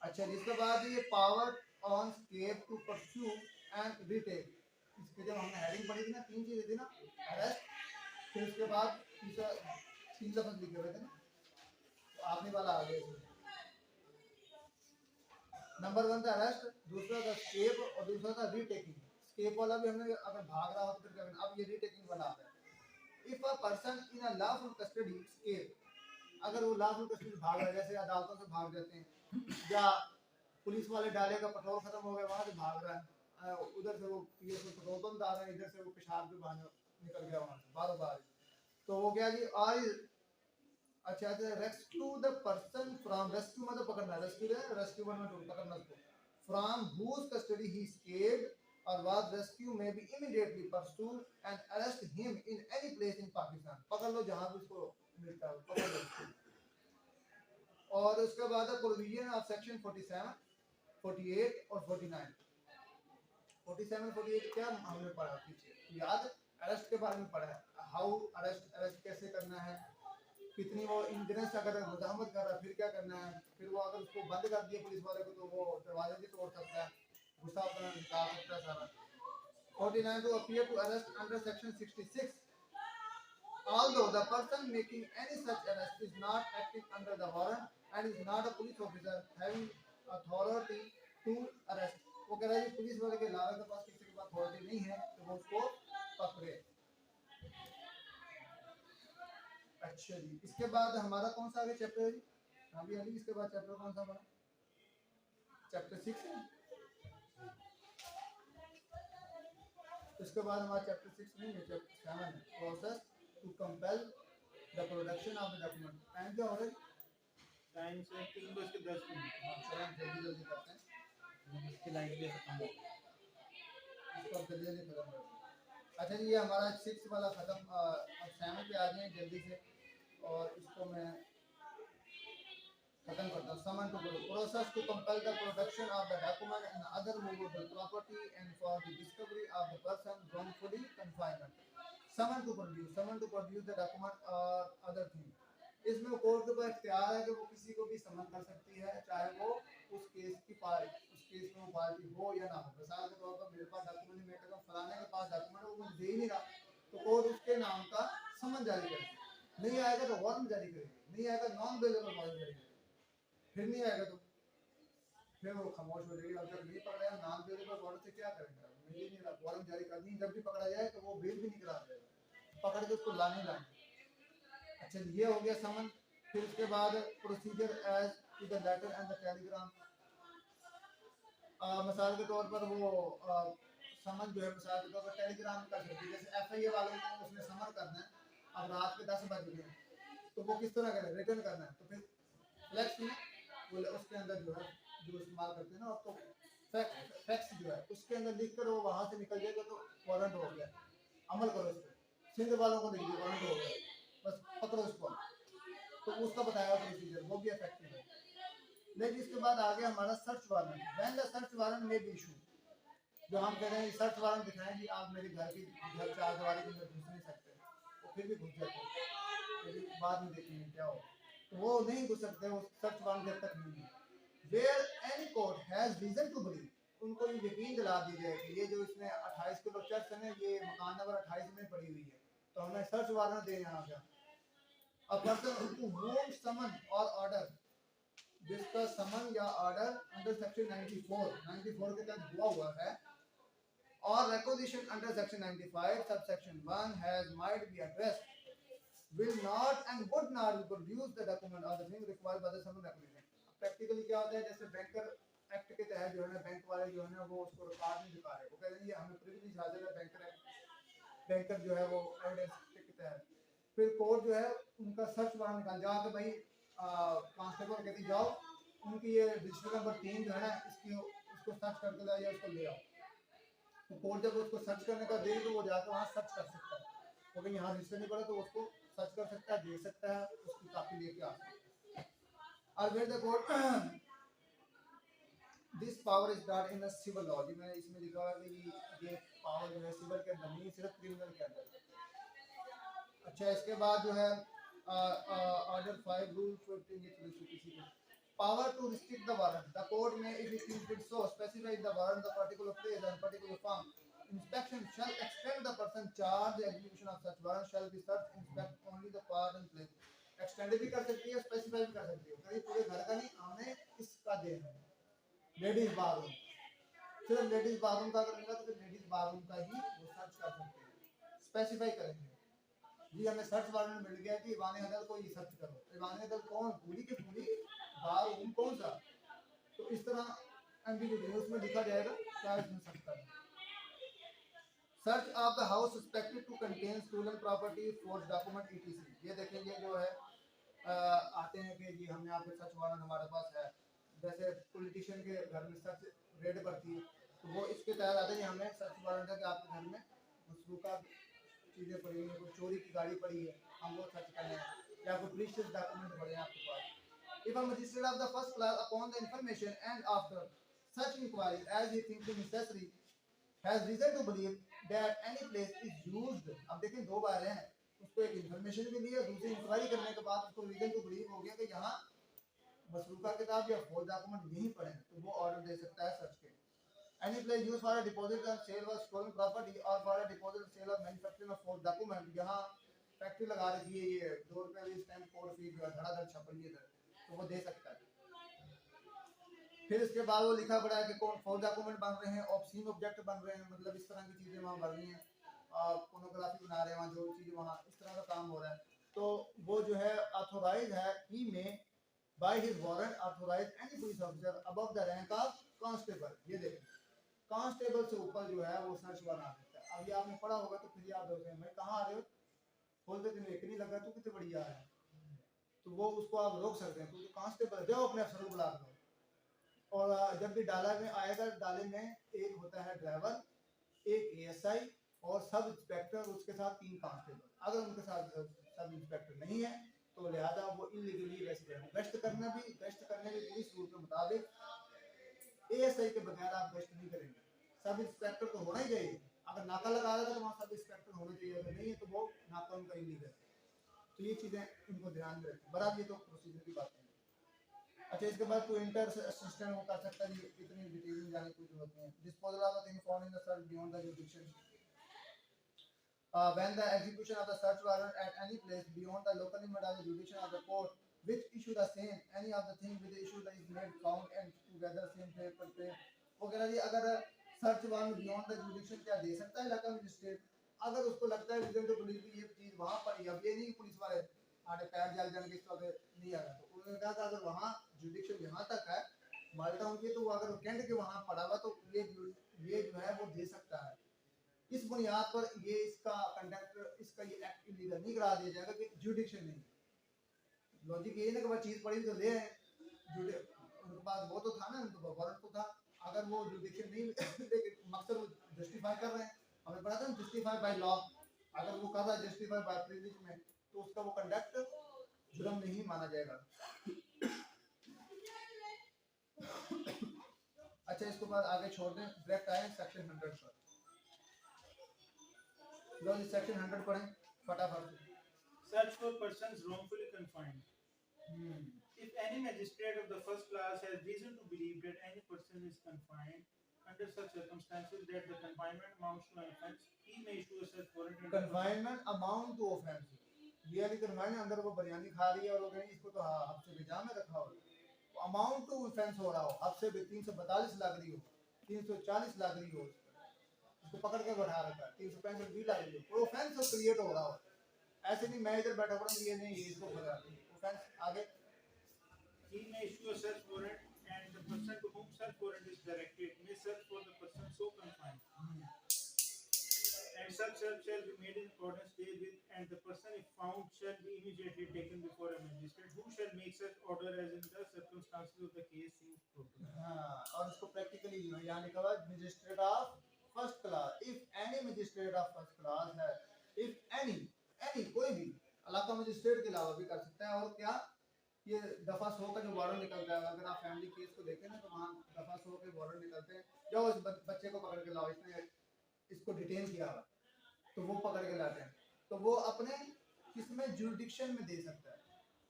अच्छा, जिसके बाद ये power on escape to pursue and retake, इसके जब हमने हेडिंग पढ़ी थी ना, 3 चीजें थी ना, अरेस्ट, फिर उसके बाद तीसरा 3 लफ्ज लिखे हुए थे ना, तो आखिरी वाला आ गया इसमें। नंबर 1 था अरेस्ट, दूसरा था स्केप और दूसरा था रीटेकिंग। स्केप वाला भी हमने अगर भाग रहा हो तो फिर क्या करना, अब ये रीटेकिंग वाला आता है। If a person in a lawful custody escape, अगर वो लॉफुल कस्टडी भाग रहा है, जैसे अदालतों से भाग जाते हैं या पुलिस वाले डाले का पेट्रोल खत्म हो गया वहां से भाग रहा है, उधर से वो पीएस में पेट्रोल पंप आ रहा है, इधर से वो पेशाब भी बाहर निकल गया वहां से बार बार, तो वो क्या जी और अच्छा rescue the person from, rescue मतलब पकड़ना, रेस्क्यू रेस्क्यू में पकड़ना उसको, from whose custody he escaped और वाज रेस्क्यू में be immediately pursue and arrest him in any place in Pakistan, पकड़ लो जहां भी उसको मिलता है पकड़ लो। और उसके बाद प्रोविजन ऑफ सेक्शन 47, 48 और 49। 47 48 क्या हमने पढ़ा पीछे याद, अरेस्ट के बारे में पढ़ा है, हाउ अरेस्ट, अरेस्ट कैसे करना है, कितनी वो इंजरेंस अगर मजामत कर रहा है फिर क्या करना है, फिर वो अगर उसको बंद कर दिया पुलिस वाले को तो वो दरवाजे भी तोड़ सकता है, गुस्सा अपना निकाल सकता है सारा। 49 to appear to arrest under section 66, although the person making any such arrest is not acting under the warrant and is not a police officer having authority to arrest, वो कह रहा है पुलिस वाले के अलावा के पास किसी के पास अथॉरिटी नहीं है तो वो उसको पकड़े। अच्छा जी, इसके बाद हमारा कौन सा आगे चैप्टर है जी, अभी अली इसके बाद चैप्टर कौन सा बना, चैप्टर 6 है। इसके बाद हमारा चैप्टर 6 नहीं है, चैप्टर 7 है, process to compel the production of the document. Time क्या हो रहा है, टाइम से 3:10। हाँ चलो जल्दी जल्दी करते हैं, इसकी लाइट भी खत्म हो, इसको जल्दी जल्दी खत्म करते हैं। अच्छा जी, ये हमारा 6 वाला खत्म, अब 7 पे आ जाए जल्दी से, और इसको मैं खत्म करता हूँ। Summon to process to compel the production of the document and other movable property and for the discovery of the person wrongfully confinement। Summon to produce the document और अदर थिंग। इसमें कोर्ट के पास इख्तियार है कि वो किसी को भी समन कर सकती है, चाहे वो उस केस की पार्टी, उस केस में वो पार्टी हो या ना हो। मिसाल के तौर पर मेरे पास डॉक्यूमेंट, मैं कहता हूँ फलाने के पास डॉक्यूमेंट है वो मुझे दे ही नहीं रहा, तो कोर्ट उसके नाम का समन जारी करेगी, नहीं आएगा तो वारंट जारी करेगी, नहीं आएगा नॉन बेलेबल वारंट जारी करेगी, फिर नहीं आएगा तो फिर वो खामोश हो जाएगी, अब तक नहीं पकड़ा नॉन बेलेबल वारंट से क्या करेंगे, मिल ही नहीं रहा, वारंट जारी कर दी, जब भी पकड़ा जाए तो वो बेल भी नहीं करा देगा, पकड़ के उसको लाने लाएंगे। अच्छा ये हो गया समन। फिर उसके बाद procedure as to the letter and the telegram, मिसाल के तौर पर वो समन जो है मिसाल के तौर पर टेलीग्राम कर सकती है, जैसे एफआईए वालों को उसने समन करना है, अब रात के 10 बज गए तो वो किस तरह करें, रिटर्न करना है, तो फिर फ्लैक्स में वो उसके अंदर जो है जो इस्तेमाल करते हैं ना, तो फैक्स जो है उसके अंदर लिख कर वो वहाँ से निकल जाएगा तो वारंट हो गया, अमल करो इस पर। सिंध वालों को लिख दिया वारंट हो गया, बस पकड़ो इसको, तो उसका बताया प्रोसीजर, वो भी इफेक्टिव है। लेकिन इसके बाद आ गया हमारा search warrant. When the search warrant में बी इशू, जो हम कह रहे हैं सर्च वारंट दिखाएं कि आप मेरे घर की घर 4 दीवारी के अंदर घुस नहीं सकते, वो फिर भी घुस जाते हैं, लेकिन बाद में देखेंगे क्या हो, तो वो नहीं घुस सकते, वो सर्च वारंट जब तक नहीं है। Where any court has reason to believe, उनको ये यकीन दिला दी जाए कि ये जो इसमें 28 किलो चर्च है ये मकान नंबर 28 में पड़ी हुई है, तो हमें सर्च वारंट दे यहाँ का। A person who whom summon or order, जिसका समन या ऑर्डर अंडर सेक्शन 94 के तहत हुआ है, और requisition under section 95 subsection 1 has might be addressed, will not and would not produce the document or the thing required by the summon requisition। Practically क्या होता है, जैसे बैंकर एक्ट के तहत जो है ना बैंक वाले जो है ना वो उसको रिकॉर्ड नहीं दिखा रहे, वो कह रहे हैं ये हमें प्रिविलेज हासिल है बैंकर एक्ट, बैंकर जो है वो एविडेंस के तहत, फिर कोर्ट जो है उनका सर्च वारंट निकाल जाओ कि भाई कांस्टेबल कहती जाओ उनकी ये रजिस्टर नंबर 3 जो है ना इसको सर्च करके लाओ या उसको ले आओ, तो कोर्ट जब उसको सर्च करने का दे तो वो जाकर वहाँ सर्च कर सकता है, तो भाई यहाँ रजिस्टर नहीं पड़ा तो उसको सर्च कर सकता है, देख सकता है, उसकी कापी लेके आ सकता है। और फिर the court this power is not in the civil law. जी मैंने इसमें लिखा हुआ है कि ये पावर जो है सिविल के अंदर नहीं, सिर्फ क्रिमिनल के अंदर। अच्छा, इसके बाद जो है order 5 rule 15 power to restrict the warrant the court में if it is it so specify the warrant the particular place and particular form inspection shall extend the person charged the execution of such warrant shall be searched inspect only the part and place। Extend भी कर सकती है, specify भी कर सकती है, कहीं पूरे घर का नहीं, हमने इसका देना है लेडीज बाथरूम, सिर्फ लेडीज बाथरूम का अगर मिला तो फिर लेडीज बाथरूम का ही वो सर्च कर सकते हैं, स्पेसिफाई करेंगे। जी हमें सर्च वारंट मिल गया कि ईवान अदल को ये सर्च करो, ईवान अदल कौन, पूरी की पूरी बाथरूम कौन सा, तो इस तरह एम्बिग्यूटी उसमें लिखा जाएगा क्या इसमें सर्च करना। Search of the house suspected to contain stolen property force document etc. ये देखेंगे जो है आते हैं कि जी हमने आपके सर्च वारंट हमारे पास है, जैसे पॉलिटिशियन के घर में सर्च रेड पड़ती है तो वो इसके तहत आते हैं हमें सर्च वारंट है कि आपके घर में मसरूका चीज़ें पड़ी हुई हैं, कोई चोरी की गाड़ी पड़ी है, हम वो सर्च करना है, या कोई प्रीशियस डॉक्यूमेंट पड़े हैं आपके पास। If a magistrate of the first class upon the information and after such inquiry as he thinks necessary has reason to believe that any place is used। अब देखें दो बार हैं, उसको एक इंफॉर्मेशन के लिए, दूसरी इंक्वायरी करने के बाद उसको रीजन टू बिलीव हो गया कि यहाँ मसरूका किताब या फॉर डॉक्यूमेंट यहीं पड़े हैं, तो वो ऑर्डर दे सकता है सर्च के। Any place used for a deposit and sale of stolen property or for a deposit and sale of manufacturing of false document, यहाँ फैक्ट्री लगा रखी है, ये 2 रुपए भी स्टैम्प कोड फी जो है धड़ाधड़ छप रही है, तो वो दे सकता है। फिर इसके बाद वो लिखा पड़ा है कि कौन फॉर डॉक्यूमेंट बन रहे हैं, ऑब्सीन ऑब्जेक्ट बन रहे हैं, मतलब इस तरह की चीजें वहाँ बन रही हैं, पोर्नोग्राफी बना रहे हैं वहाँ, जो चीज़ वहाँ इस तरह का काम हो रहा है, तो वो जो है ऑथोराइज है, ही में by his warrant authorise any police officer above the rank of constable. ये देखें कांस्टेबल से ऊपर जो है वो सर्च वारंट आ सकता है। अभी आपने पढ़ा होगा तो फिर याद होगा भाई कहाँ आ रहे हो, बोलते तुम्हें एक नहीं लगा, तू कितने बढ़िया है, तो वो उसको आप रोक सकते हैं, क्योंकि कांस्टेबल जाओ अपने अफसर को बुला लो। और जब भी डाला में आएगा, डाले में एक होता है ड्राइवर, एक एएसआई और सब इंस्पेक्टर, उसके साथ 3 कांस्टेबल। अगर उनके साथ सब इंस्पेक्टर नहीं है तो लिहाजा वो इलीगली गश्त करेंगे। गश्त करने के पुलिस रूल के मुताबिक एएसआई के बगैर आप गश्त नहीं करेंगे, सब इंस्पेक्टर तो होना ही चाहिए। अगर नाका लगा रहा था तो वहाँ सब इंस्पेक्टर होना चाहिए, अगर नहीं है तो वो नाका उनका इलीगल। तो ये चीज़ें इनको ध्यान में रखें, बराबर ये तो प्रोसीजर की बात है। अच्छा, इसके बाद टू इंटर असिस्टेंट वो कर सकता है, ये इतनी डिटेल में जाने की कोई जरूरत नहीं है। Disposal of the thing found in the search beyond the जुडिक्शन when the execution of the search warrant at any place beyond the local limit of the jurisdiction of the court which issue the same any of the thing with the issue that is made found and together same paper पे वगैरह। ये अगर search warrant beyond the जुडिक्शन क्या दे सकता है इलाका magistrate, अगर उसको लगता है रीजन टू बिलीव ये चीज वहां पर, अब ये नहीं पुलिस वाले आगे पैर जल जाने के इसके नहीं आ रहा, तो उन्होंने कहा था अगर वहां जुडिक्शन यहाँ तक है माल्टा उनकी, तो वो अगर कैंट के वहां पड़ा हुआ तो ये जो है वो दे सकता है। इस बुनियाद पर ये इसका कंडक्ट इसका ये एक्ट इलीगल नहीं करा दिया जाएगा कि जुडिक्शन नहीं। लॉजिक ये ना कि वो चीज पड़ी तो ले आए, उनके पास वो तो था ना, उनके वारंट तो था, अगर वो जुडिक्शन नहीं लेकिन मकसद वो जस्टिफाई कर रहे हैं, हमें पता था जस्टिफाई बाय लॉ, अगर वो कर रहा है जस्टिफाई बाय प्रिविलेज में तो उसका वो कंडक्ट जुर्म नहीं माना जाएगा। अच्छा, इसके बाद आगे छोड़ दें, डायरेक्ट आए सेक्शन 100 पर। लो सेक्शन 100 पढ़ें फटाफट। Search for persons wrongfully confined. If any magistrate of the first class has reason to believe that any person is confined under such circumstances that the confinement amounts to an offence, he may issue a search warrant. Confinement amount to offence, ये वाली confinement अंदर वो बिरयानी खा रही है और वो कहीं इसको तो हद से बेजा में रखा हो, अमाउंट टू ऑफेंस हो रहा हो, हद से 342 लग रही हो, 340 लग रही हो, इसको पकड़ के बैठा रखा है, 365 भी लग रही हो, ऑफेंस तो क्रिएट हो रहा हो, ऐसे नहीं मैं इधर बैठा पड़ा ये नहीं, ये इसको बता ऑफेंस। आगे he may issue a search warrant and the person to whom search warrant is directed may search for the person so confined, and such search shall be made in accordance therewith, and the person if found shall be immediately taken before a magistrate who shall make such order as in the circumstances of the case seems proper। हाँ, और इसको practically यहाँ लिखा हुआ है magistrate of first class, if any magistrate of first class है, if any कोई भी इलाका मजिस्ट्रेट के अलावा भी कर सकता है, और क्या ये दफ़ा 100 का जो वारंट निकलता है, अगर आप फैमिली केस को देखें ना तो वहाँ दफ़ा 100 के वारंट निकलते हैं। जाओ इस बच्चे को पकड़ के लाओ, इसने इसको डिटेन किया हुआ, तो वो पकड़ के लाते हैं। तो वो अपने किसमें जुरिडिक्शन में दे सकता है,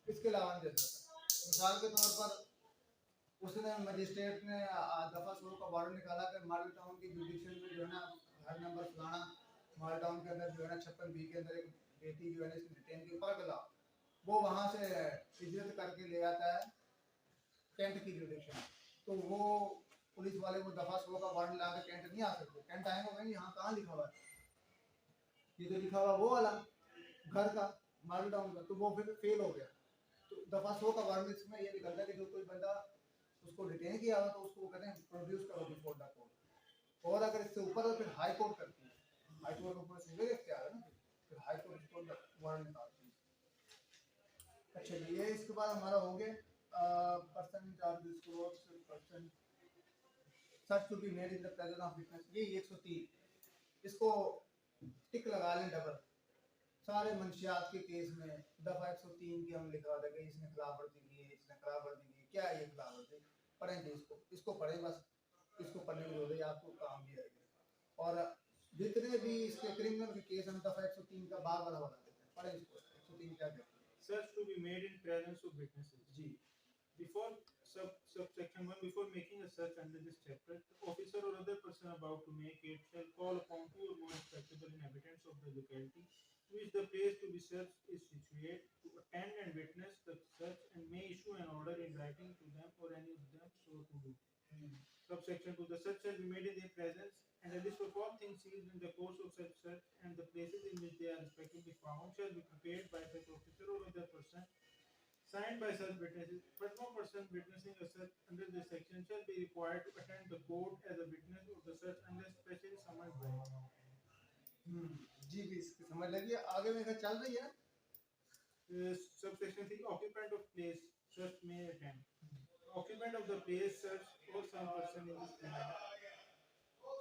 इसके अलावा नहीं दे सकता। मिसाल के तौर पर उसने मजिस्ट्रेट ने दफ़ा 100 का वारंट निकाला कि मॉडल टाउन की जुरिडिक्शन में जो है ना घर नंबर फलाना मॉडल टाउन के अंदर जो है ना 56 बी के अंदर एक बेटी जो है ना इसकी डिटेन की, पकड़ के लाओ। वो वहाँ से हिजरत करके ले आता है कैंट की जुरिडिक्शन। तो वो पुलिस वाले वो दफ़ा 100 का वारंट ला के कैंट नहीं आ सकते। कैंट आएंगे कहेंगे यहाँ कहाँ लिखा हुआ है, ये तो लिखा हुआ वो वाला घर का मॉडल टाउन का, तो वो फिर फेल हो गया। तो दफ़ा 100 का वारंट इसमें ये निकलता है कि जो कोई बंदा उसको डिटेन किया हुआ तो उसको वो कहते हैं प्रोड्यूस करो बिफोर द कोर्ट। और अगर इससे ऊपर हो फिर हाई कोर्ट करती है, हाई कोर्ट को पूरा सीधे इख्तियार है ना, फिर हाई कोर्ट इसको वारंट निकालती है। अच्छा जी, ये इसके बाद हमारा हो गया person charge disclose person search to be made in the presence of witness. ये 103 इसको टिक लगा लें डबल। सारे मंशियात के केस में दफ़ा 103 की हम लिखा था कि इसने खिलाफवर्जी की है, इसने खिलाफवर्जी की, क्या है ये खिलाफवर्जी, पढ़ें जी इसको पढ़ें बस, इसको पढ़ने की जरूरत है, आपको काम भी आएगी। और जितने भी इसके क्रिमिनल के केस हम दफ़ा 103 का बार बार हवाला देते हैं, पढ़ें इसको 103 क्या कहते हैं। Search to be made in presence of witnesses. Ji Before subsection 1, before making a search under this chapter, the officer or other person about to make it shall call upon two or more respectable inhabitants of the locality which the place to be searched is situated to attend and witness the search and may issue an order in writing to them or any of them so to do. Subsection 2, the search shall be made in their presence and a list of all things seized in the course of such search and the places in which they are respectively found shall be prepared by such officer or other person signed by such witnesses, but no person witnessing a search under this section shall be required to attend the court as a witness of the search unless specially summoned by it. जी भी इसकी समझ लगी। आगे में चल रही है। Subsection 3, occupant of place search may attend. Occupant of the place search or some person in this manner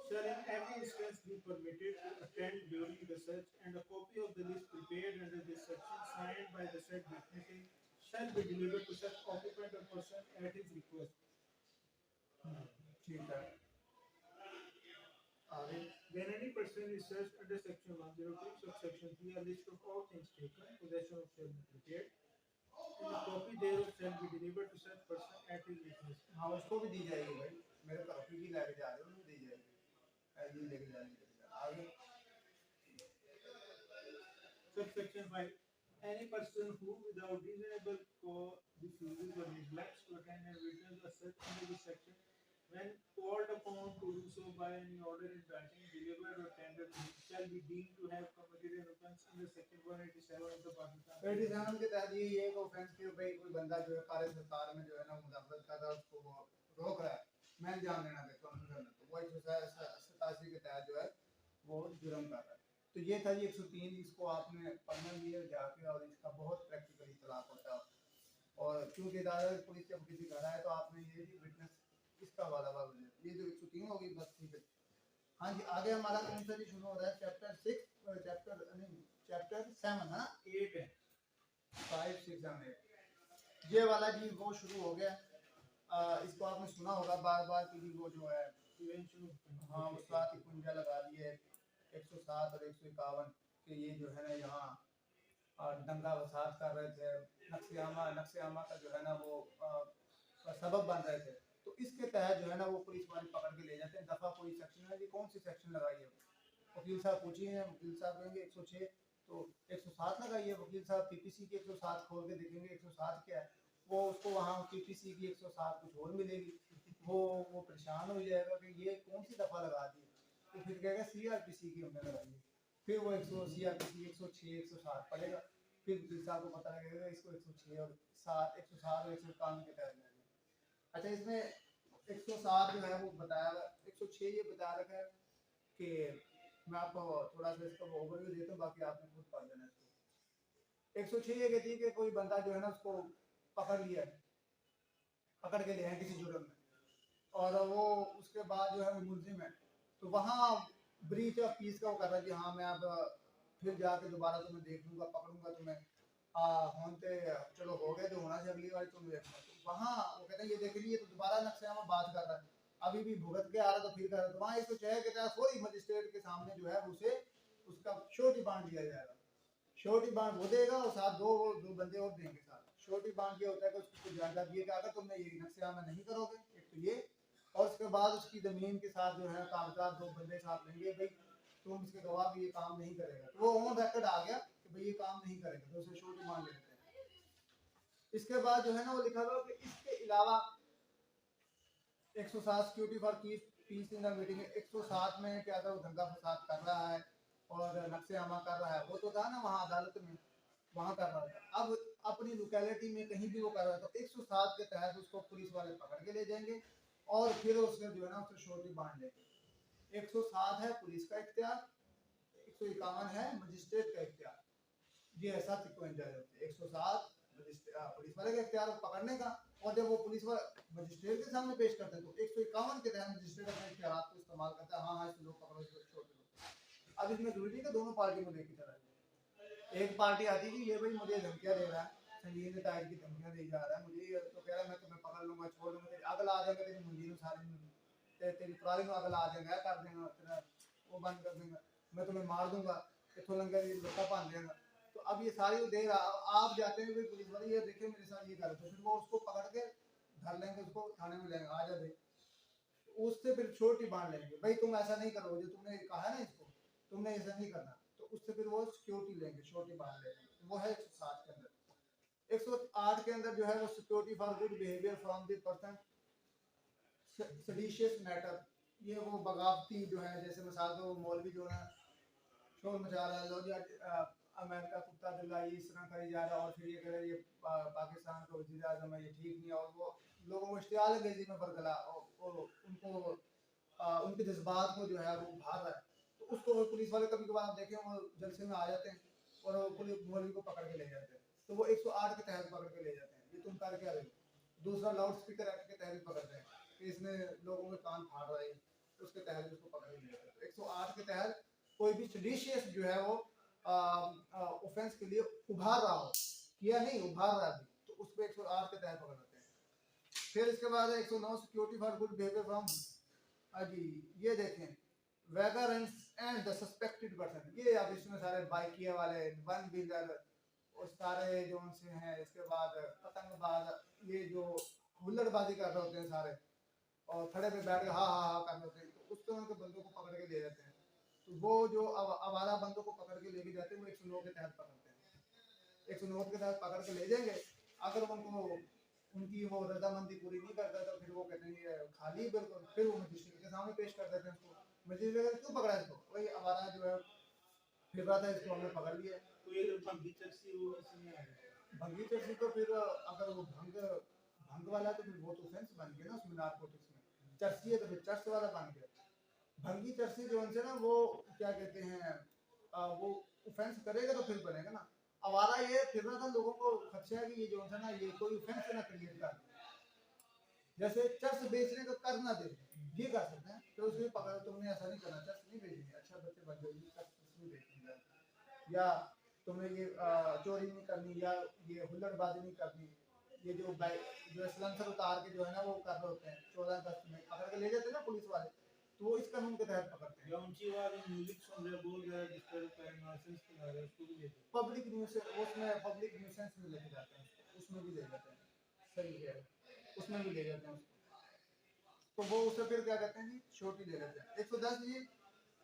shall in every instance be permitted to attend during the search and a copy of the list prepared under this section signed by the said witnesses shall be delivered to such occupant or person at his request. ठीक है आगे। When any person is searched under section 102, subsection 3, a list of all things taken, possession of shall be prepared, and a copy thereof shall be delivered to such person at his request. हाँ उसको भी दी जाएगी भाई, मेरे copy भी लेके जा रहे हो, दी जाएगी, ये लेके जाएंगे आगे। Subsection 5, any person who without reasonable cause refuses or neglects to attend and witness a search under this section when called upon to do so by any order in writing delivered or tendered to him shall be deemed to have committed an offence under section 187 of the Pakistan 87 के तहत ये एक offence के भाई कोई बंदा जो है कार्य सरकार में जो है ना मुदाखलत कर रहा है उसको वो रोक रहा है, मैं जान लेना देता हूँ करना, तो वो 187 के तहत जो है वो जुर्म कर रहा है। तो ये था जी 103, इसको आपने पढ़ना भी है जाके और इसका बहुत प्रैक्टिकली इतलाक होता है। और क्योंकि अदालत पुलिस जब किसी घर आए तो आपने ये विटनेस इसका वाला वाला ये जो 103 होगी बस ठीक है। हाँ जी आगे हमारा कौन सा जी शुरू हो रहा है चैप्टर 6 चैप्टर 7 है 8 है 5 6 7 8 ये वाला जी वो शुरू हो गया। इसको आपने सुना होगा बार बार कि जी वो जो है prevention of हाँ उस बात की कुंजा लगा दी है 107 और 151 कि ये जो है ना यहाँ दंगा फसाद कर रहे थे, नक्सियामा का जो है ना वो सबब बन रहे थे। तो इसके तहत जो है ना वो पुलिस वाले पकड़ के ले जाते हैं। दफ़ा कोई सेक्शन है जी कौन सी सेक्शन लगाई है, वकील साहब पूछिए, वकील साहब कहेंगे 106 तो 107 लगाइए, वकील साहब पीपीसी की 107 खोल के देखेंगे 107 क्या है, वो उसको वहाँ पीपीसी की 107 कुछ और मिलेगी, वो परेशान हो जाएगा कि ये कौन सी दफ़ा लगा दी, तो फिर कहेगा सीआरपीसी की हमने लगाई है, फिर वो 100 सीआरपीसी 106 107 पड़ेगा, फिर वकील साहब को पता लगेगा इसको 106 और 107 और 151 के तहत। अच्छा इसमें 107 जो है वो बताया, 106 ये बता रखा है कि मैं आपको थोड़ा सा इसका ओवरव्यू देता हूँ, बाकी आपने खुद पढ़ लेना इसको। 106 ये कहती है कि कोई बंदा जो है ना उसको पकड़ लिया है, पकड़ के ले हैं किसी जुर्म में और वो उसके बाद जो है वो मुलजिम है, तो वहाँ ब्रीच ऑफ पीस का वो कर रहा है कि हाँ मैं अब फिर जाके दोबारा तुम्हें देख लूँगा, पकड़ूंगा तुम्हें, होते चलो हो गए जो होना आज अगली बार तुम देखना। तो वहाँ वो कहते हैं ये देख लिए तो दोबारा नक्शेनामा बात कर रहा है, अभी भी भुगत के आ रहा तो फिर कर रहा है। तो वहाँ 106 के तहत कोई मजिस्ट्रेट के सामने जो है उसे उसका श्योरिटी बांड दिया जाएगा। श्योरिटी बांड वो देगा और साथ दो बंदे और देंगे साथ। श्योरिटी बांड ये होता है कि उसको जानकारी दिए कि अगर तुमने ये नक्शेनामा नहीं करोगे, एक तो ये, और उसके बाद उसकी जमीन के साथ जो है कागजात 2 बंदे साथ लेंगे, भाई तुम इसके गवाह भी ये काम नहीं करेगा, तो वो ऑन रिकॉर्ड आ गया कि भाई ये काम नहीं करेगा, तो उसे श्योरिटी बांड लेते हैं। इसके बाद जो है ना वो लिखा हुआ कि इसके अलावा 107 security for piece in the meeting, 107 में क्या था वो दंगा फसाद कर रहा है और नक्शेनामा कर रहा है, वो तो था ना वहाँ अदालत में, वहाँ कर रहा था। अब अपनी लोकेलिटी में कहीं भी वो कर रहा है तो 107 के तहत उसको पुलिस वाले पकड़ के ले जाएंगे और फिर उसमें जो है ना उससे श्योरिटी बांध लेंगे। 107 है पुलिस का इख्तियार, 151 है मजिस्ट्रेट का इख्तियार, ये ऐसा सीक्वेंस है। 107 पुलिस वाले का इख्तियार पकड़ने का, और जब वो पुलिस वाले मजिस्ट्रेट के सामने पेश करते हैं तो 151 के तहत मजिस्ट्रेट अपने इख्तियार को इस्तेमाल करता है, हाँ इसको लोग पकड़ो, इसको छोड़ दो। अब इसमें जरूरी है कि दोनों पार्टी को देखी तरह एक पार्टी आती है कि ये भाई मुझे धमकियां दे रहा है, संगीन टाइप की धमकियां दे जा रहा है, मुझे ये तो कह रहा है मैं तुम्हें पकड़ लूंगा, छोड़ दूंगा, तेरी अगल आ जाएगा, तेरी मंजिल सारी तेरी पुरानी में अगल आ जाएगा, कर देगा तेरा वो बंद कर देगा, मैं तुम्हें मार दूंगा, इथों लंगर ये लोटा बांध देगा। तो अब ये सारी दे रहा, आप जाते हैं पुलिस वाले ये देखे मेरे साथ ये कर, तो फिर वो उसको पकड़ के धर लेंगे, उसको थाने में लेंगे, आ जा दे, उससे फिर छोटी बांध लेंगे, भाई तुम ऐसा नहीं करोगे जो तुमने कहा ना इसको, तुमने ऐसा नहीं करना, तो उससे फिर वो सिक्योरिटी लेंगे, श्योरिटी बांध लेंगे। वो है 107 के अंदर। 108 के अंदर जो है वो security for good behaviour from the person seditious matter, ये वो बगावती जो है, जैसे मिसाल को मौलवी जो है शोर मचा रहा है, लोग अमेरिका कुत्ता दिल्लाई इस तरह करी जा रहा है, और फिर ये कह रहे ये पाकिस्तान का वज़ीर आज़म है, ये ठीक नहीं है, और वो लोगों को इश्तियाल अंगेजी में बरगला और उनको उनके जज्बात को जो है वो भार रहा है, तो उसको वो पुलिस वाले कभी कभार देखें वो जलसे में आ जाते हैं और वो पुलिस मौलवी को पकड़ के ले जाते हैं, तो वो 108 के तहत पकड़ के ले जाते हैं, ये तुम कर क्या रहे हो। दूसरा लाउड स्पीकर एक्ट के तहत पकड़ते हैं कि इसने लोगों के कान फाड़ रहा है, तो उसके तहत उसको पकड़ के ले जाते हैं। 108 के तहत कोई भी सेडिशियस जो है वो ऑफेंस के लिए उभार रहा हो, किया नहीं उभार रहा है, तो उसको 108 के तहत पकड़ लेते हैं। फिर इसके बाद 109 security for good behaviour from, जी ये देखें whether and the suspected person, ये अब इसमें सारे बाइकिया वाले, वन व्हीलर और सारे जो उनसे हैं, इसके बाद पतंगबाज, ये जो हुल्लड़बाजी कर रहे होते हैं सारे और खड़े पे बैठ के हाँ हाँ हाँ कर रहे होते हैं, तो उस तरह के बंदों को पकड़ के ले जाते हैं। तो वो जो आवारा बंदों को पकड़ के लेके जाते हैं वो 109 के तहत पकड़ते हैं। 109 के तहत पकड़ के ले जाएंगे, अगर उनको उनकी वो रजामंदी पूरी नहीं करता तो फिर वो कहते हैं खाली बिल्कुल, फिर वो मजिस्ट्रेट के सामने पेश कर देते हैं उसको, मजिस्ट्रेट क्यों पकड़ा इसको, वही आवारा जो है फिर रहा था, इसको हमने पकड़ लिया। तो ये जो भंगी चर्सी वो इसमें आ गया, भंगी चर्सी तो फिर अगर वो भंग वाला तो फिर वो तो ऑफेंस बन गया ना उसमें, नारकोटिक्स में चर्सी है तो फिर चर्च वाला बन गया। भंगी चर्सी जो उनसे ना वो क्या कहते हैं वो ऑफेंस करेगा तो फिर बनेगा ना। आवारा ये फिर रहा था, लोगों को खदशा है कि ये जो है ना ये कोई ऑफेंस ना क्रिएट कर, जैसे चर्च बेचने का कर ना दे, ये कर सकते हैं, तो उसमें पकड़ तुमने ऐसा नहीं करना, चर्च नहीं बेचनी, अच्छा बच्चे बन जाओगे, चर्च नहीं बेचनी, या तुमने ये चोरी नहीं करनी, या ये हुल्लड़बाजी नहीं करनी, ये जो जो सिलेंसर उतार के जो है ना वो कर रहे होते हैं 14 अगस्त में पकड़ के ले जाते हैं ना पुलिस वाले, तो वो इस कानून के तहत पकड़ते हैं। या ऊंची आवाज में म्यूजिक सुन रहे बोल रहा है जिस पर नॉइसेंस के आ रहा है उसको भी ले जाते पब्लिक न्यूसेंस, उसमें पब्लिक न्यूसेंस में लेके जाते हैं, उसमें भी ले जाते हैं, सही है, उसमें भी ले जाते हैं उसको, तो वो उससे फिर क्या कहते हैं जी श्योरिटी ले लेते हैं। 110 जी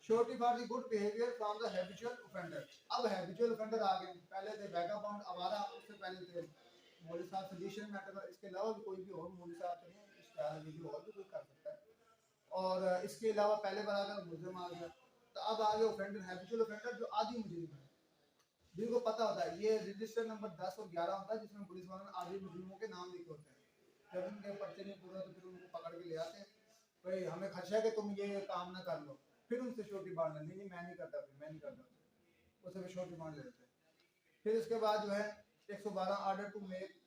surety for the good behaviour from the habitual offender. अब हैबिचुअल ऑफेंडर आ गए, पहले थे वैगाबॉन्ड आवारा, उससे पहले थे मौलवी साहब सेडिशन मैटर, इसके अलावा भी कोई भी और मौलवी साहब तो नहीं, इश्तिहार वीडियो और भी कोई कर सकता है, और इसके अलावा पहले बराबर मुजरिम आ गया, तो अब आ गए ऑफेंडर, हैबिचुअल ऑफेंडर जो आदि मुजरिम है, जिनको पता होता है ये रजिस्टर नंबर 10 और 11 होता है जिसमें पुलिस वालों ने आदि मुजरिमों के नाम लिखे होते हैं, जब उनके पर्चे नहीं पूरा तो फिर उनको पकड़ के ले आते हैं, भाई हमें खदशा है कि तुम ये काम ना कर लो, फिर उनसे श्योरिटी बांध लें, नहीं मैं नहीं करता, फिर मैं नहीं करता, उससे फिर श्योरिटी बांध लेते हैं। फिर इसके बाद जो है 112 ऑर्डर टू मेक,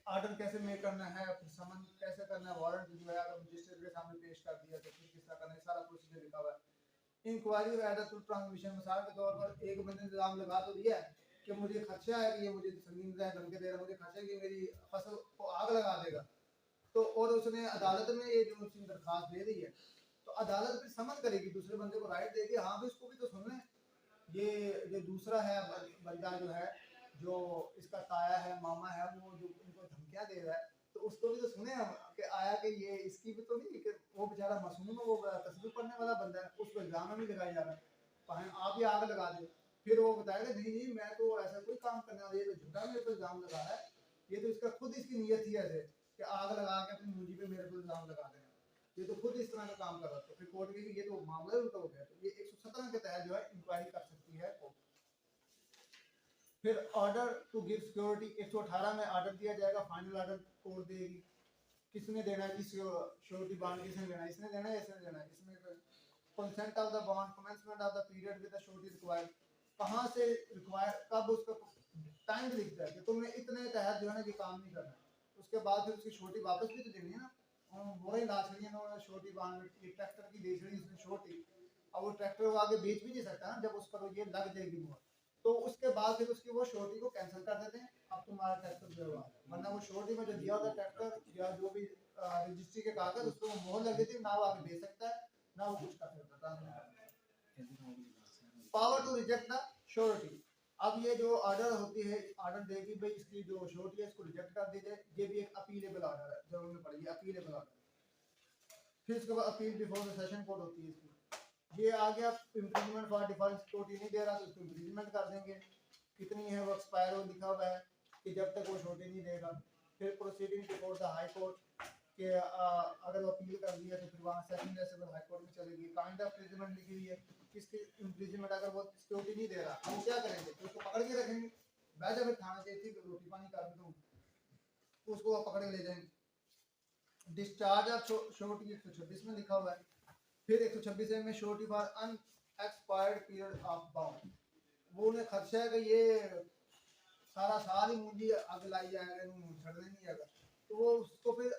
ऑर्डर कैसे मेक करना है, फिर समन कैसे करना है, वारंट जो है अगर मजिस्ट्रेट के सामने पेश कर दिया तो फिर किस तरह करना है, सारा प्रोसीजर लिखा हुआ है। इंक्वायरी एट द ट्रांसमिशन, मिसाल के तौर पर एक बंदे ने इल्जाम लगा तो दिया है कि मुझे खदशा है कि ये मुझे संगीन धमकी दे रहा है, मुझे खदशा है कि मेरी फसल को आग लगा देगा, तो और उसने अदालत में ये जो उसकी दरखास्त दे दी है, तो अदालत फिर समन करेगी, दूसरे बंदे को राइट देगी, हाँ भी इसको भी तो सुन लें, ये जो दूसरा है बंदा जो है, जो इसका ताया है, मामा है, वो जो इनको धमकियां दे रहा है, तो उसको भी तो सुने हम कि आया कि ये इसकी भी तो नहीं, कि वो बेचारा मासूम है, वो तस्वीर पढ़ने वाला बंदा है, उसको इल्जाम नहीं लगाया जा रहा, भाई आप ही आग लगा दो, फिर वो बताएगा नहीं नहीं मैं तो ऐसा कोई काम करने वाला, ये तो झूठा मेरे को इल्जाम लगा रहा है, ये तो इसका खुद इसकी नीयत थी ऐसे कि आग लगा के अपनी मुंजी पे मेरे को इल्जाम लगा देना, ये तो खुद इस तरह का काम कर रहा था, फिर कोर्ट की ये तो मामला ही उल्टा हो गया, तो ये 117 के तहत जो है इंक्वायरी कर सकती है कोर्ट। फिर ऑर्डर टू गिव सिक्योरिटी 118 में ऑर्डर दिया जाएगा, फाइनल ऑर्डर कोर्ट देगी, किसने देना है, श्योरिटी बॉन्ड किसने देना है, इसने देना है, इसने देना है, इसमें consent of the bond, commencement of the period with the surety required, कहां से रिक्वायर, कब उसका टाइम लिखता है कि तुमने इतने तहत जो है ना ये काम नहीं करना, उसके बाद फिर उसकी श्योरिटी वापस भी तो देनी है ना, वही लास्ट में उन्होंने श्योरिटी बॉन्ड ये ट्रैक्टर की बेच रही इसमें श्योरिटी, अब वो ट्रैक्टर वो आगे बेच भी नहीं सकता ना जब उस पर ये लग जाएगी मोहर, तो उसके बाद फिर उसकी वो श्योरिटी को कैंसिल कर देते हैं, अब तुम्हारा ट्रैक्टर जो है, वरना वो श्योरिटी में जो दिया होता ट्रैक्टर या जो भी रजिस्ट्री के कागज उस पर मोहर लग देती है, ना वो आगे बेच सकता है ना वो कुछ कर सकता है। Power to reject the surety, अब ये जो ऑर्डर होती है, ऑर्डर देगी भाई इसकी जो श्योरिटी है इसको रिजेक्ट कर दीजिए, ये भी एक अपीलेबल ऑर्डर है, जो हमने पढ़ी है अपीलेबल ऑर्डर। फिर इसके बाद appeal before the session court होती है इसकी, ये आ गया इम्प्रिजमेंट फॉर डिफॉल्ट सिक्योरिटी नहीं दे रहा तो उसको इम्प्रिजमेंट कर देंगे, कितनी है वो एक्सपायर हो लिखा हुआ है कि जब तक वो श्योरिटी नहीं देगा। फिर proceeding before the high court के अगर वो अपील कर दिया तो फिर वहाँ सेकंड लेवल हाई कोर्ट में चलेगी, काइंड ऑफ इम्प्रिजमेंट लिखी हुई है, किसकी इम्प्रिजमेंट, अगर वो सिक्योरिटी नहीं दे रहा हम क्या करेंगे, तो उसको पकड़ के रखेंगे, बैठ फिर थाने से थी रोटी पानी कर दूँ, उसको पकड़ के ले जाएंगे। डिस्चार्ज ऑफ श्योरिटी 126 में लिखा हुआ है, फिर 126 में surety for unexpired period of bound, वो उन्हें खदशा है कि ये सारा साल ही मुंजी आग लाई जाएगा, इन्होंने छड़ने नहीं आएगा, तो वो उसको फिर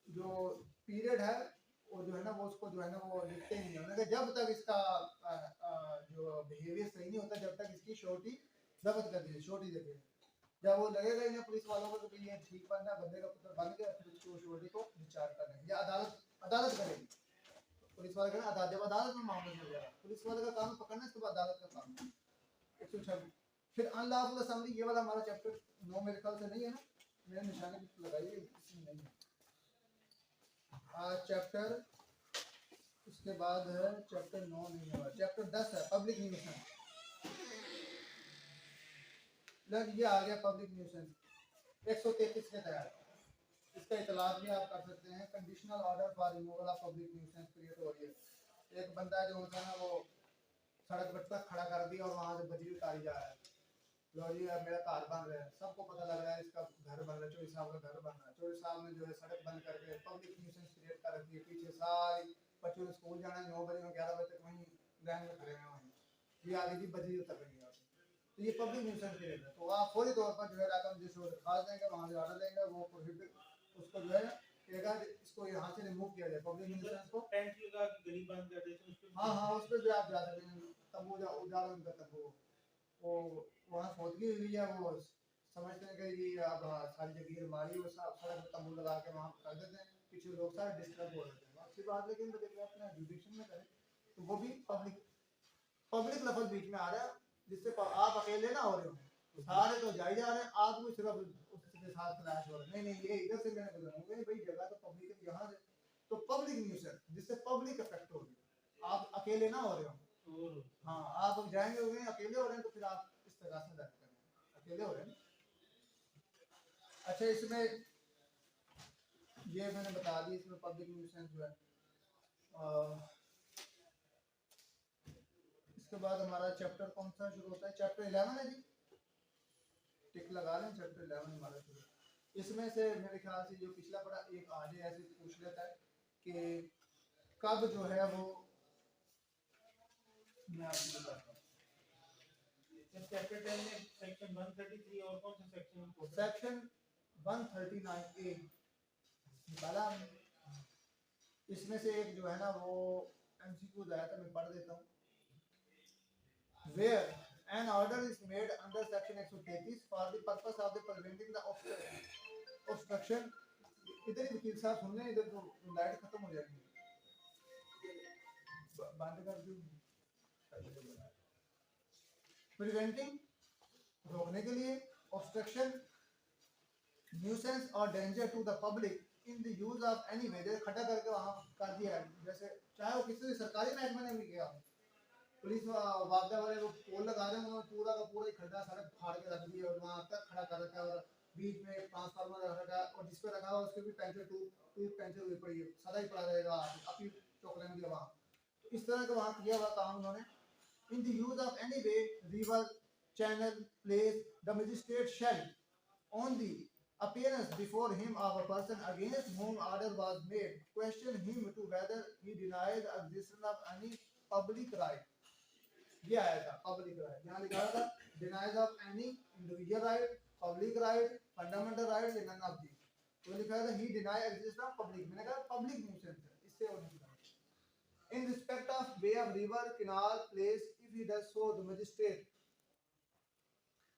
जो पीरियड है वो जो है ना वो उसको जो है ना वो लिखते नहीं है, कि जब तक इसका जो बिहेवियर सही नहीं होता जब तक इसकी श्योरिटी जब्त कर दी, श्योरिटी देखें, जब वो लगेगा इन्हें पुलिस वालों को तो ये ठीक बंदा बंदे का पुत्र बन गया, फिर उसको श्योरिटी को डिस्चार्ज कर देंगे या अदालत करेगी, पुलिस वाले का अदालत, जब अदालत में मामला हो जाएगा पुलिस वाले का काम पकड़ना, इसके बाद अदालत का काम। 126 फिर अनलॉफुल असेंबली, ये वाला हमारा चैप्टर 9 मेरे ख्याल से नहीं है ना, मैंने निशानी लगाई है इसमें नहीं है, चैप्टर उसके बाद है चैप्टर 9 नहीं है, चैप्टर 10 है पब्लिक न्यूसेंस, ये आ गया पब्लिक न्यूसेंस 133 के तहत, इसका इतलाक भी आप कर सकते हैं, conditional order for removal of public nuisance create हो रही है, एक बंदा जो होता है ना वो सड़क पर तक खड़ा कर दिया और वहाँ से बजरी उतारी जा रहा है, लो जी मेरा घर बन रहा है, सबको पता लग रहा है इसका घर बन रहा है, चौधरी साहब का घर बन रहा है, चौधरी साहब ने जो है सड़क बंद करके पब्लिक न्यूसेंस क्रिएट कर रखी है, पीछे सारी बच्चों ने स्कूल जाना है 9 बजे में 11 बजे तक वहीं लाइन में खड़े हैं, वहीं ये आगे भी बजरी उतर रही है, तो ये पब्लिक न्यूसेंस क्रिएट है, तो आप फौरी तौर पर जो है रकम जिसको दरखास्त देंगे वहाँ से ऑर्डर लेंगे, वो प्रोहिबिट उसको जो है कहेगा इसको यहाँ से रिमूव किया जाए पब्लिक न्यूसेंस को, टेंट लगा के गली बंद कर देते हैं, हाँ हाँ उस पर भी आप जा सकते हैं, तब उजाला उनका तब वो वहाँ फौजगी हुई है, वो समझते हैं कि ये अब सारी जगह हमारी, वो सड़क तंबू लगा के वहाँ कर देते हैं, पीछे लोग सारे डिस्टर्ब हो जाते हैं, अच्छी बात, लेकिन अपना जुडिक्शन में करें तो वो भी पब्लिक लफज बीच में आ रहा है, जिससे आप अकेले ना हो रहे हो, सारे तो जाए जा रहे हैं, आप भी सिर्फ उसके साथ क्लैश हो रहे हैं, नहीं ये इधर से मैंने बोला भाई जगह तो पब्लिक है यहाँ से, तो पब्लिक न्यूसेंस जिससे पब्लिक इफेक्ट हो रही है, आप अकेले ना हो रहे हो, हाँ आप जाएंगे हो अकेले हो रहे हैं तो फिर आप इस तरह से बैठ करें, अकेले हो रहे हैं। अच्छा इसमें ये मैंने बता दी, इसमें पब्लिक न्यूसेंस जो है, इसके बाद हमारा चैप्टर कौन सा शुरू होता है, चैप्टर 11 है जी, टिक लगा लें, चैप्टर 11 हमारा शुरू, इसमें से मेरे ख्याल से जो पिछला पढ़ा एक आज ऐसे पूछ लेता है कि कब जो है वो, मैं आपको बताता हूँ चैप्टर 10 में सेक्शन 133 और कौन सा सेक्शन, सेक्शन 139A निकाला, इसमें से एक जो है ना वो एमसीक्यू आया था, मैं पढ़ देता हूँ, where An order is made under section 133 for the purpose of the preventing the obstruction. इधर ही वकील साहब सुन रहे हैं, इधर तो लाइट खत्म हो जाएगी, बंद कर दूं। Preventing रोकने के लिए, obstruction nuisance or danger to the public in the use of any way, जैसे खड़ा करके वहाँ कर दिया है, जैसे चाहे वो किसी भी सरकारी महकमे ने भी किया, पुलिस वापदा वाले वो पोल लगा रहे हैं, उन्होंने पूरा का पूरा ही खड्डा सड़क फाड़ के रख दिया और वहाँ तक खड़ा कर रखा है और बीच में एक ट्रांसफार्मर रख रखा है और जिस पे रखा हुआ उसके भी पंचर टूट पंचर हुई पड़ी है, सदा ही पड़ा रहेगा, अपनी टोकरे में वहाँ। तो इस तरह का वहाँ किया हुआ काम उन्होंने। In the use of any way, river, channel, place, the magistrate shall, on the appearance before him of a person against whom order was made, question him to whether he denies the existence of any public right. ये आया था public right, यहाँ लिखा था denies of any individual right, public right, fundamental right, none of these. तो लिखा था he denies existence of public, मैंने कहा public nuisance है, इससे और नहीं। In respect of way of river, canal, place, if he does so, the magistrate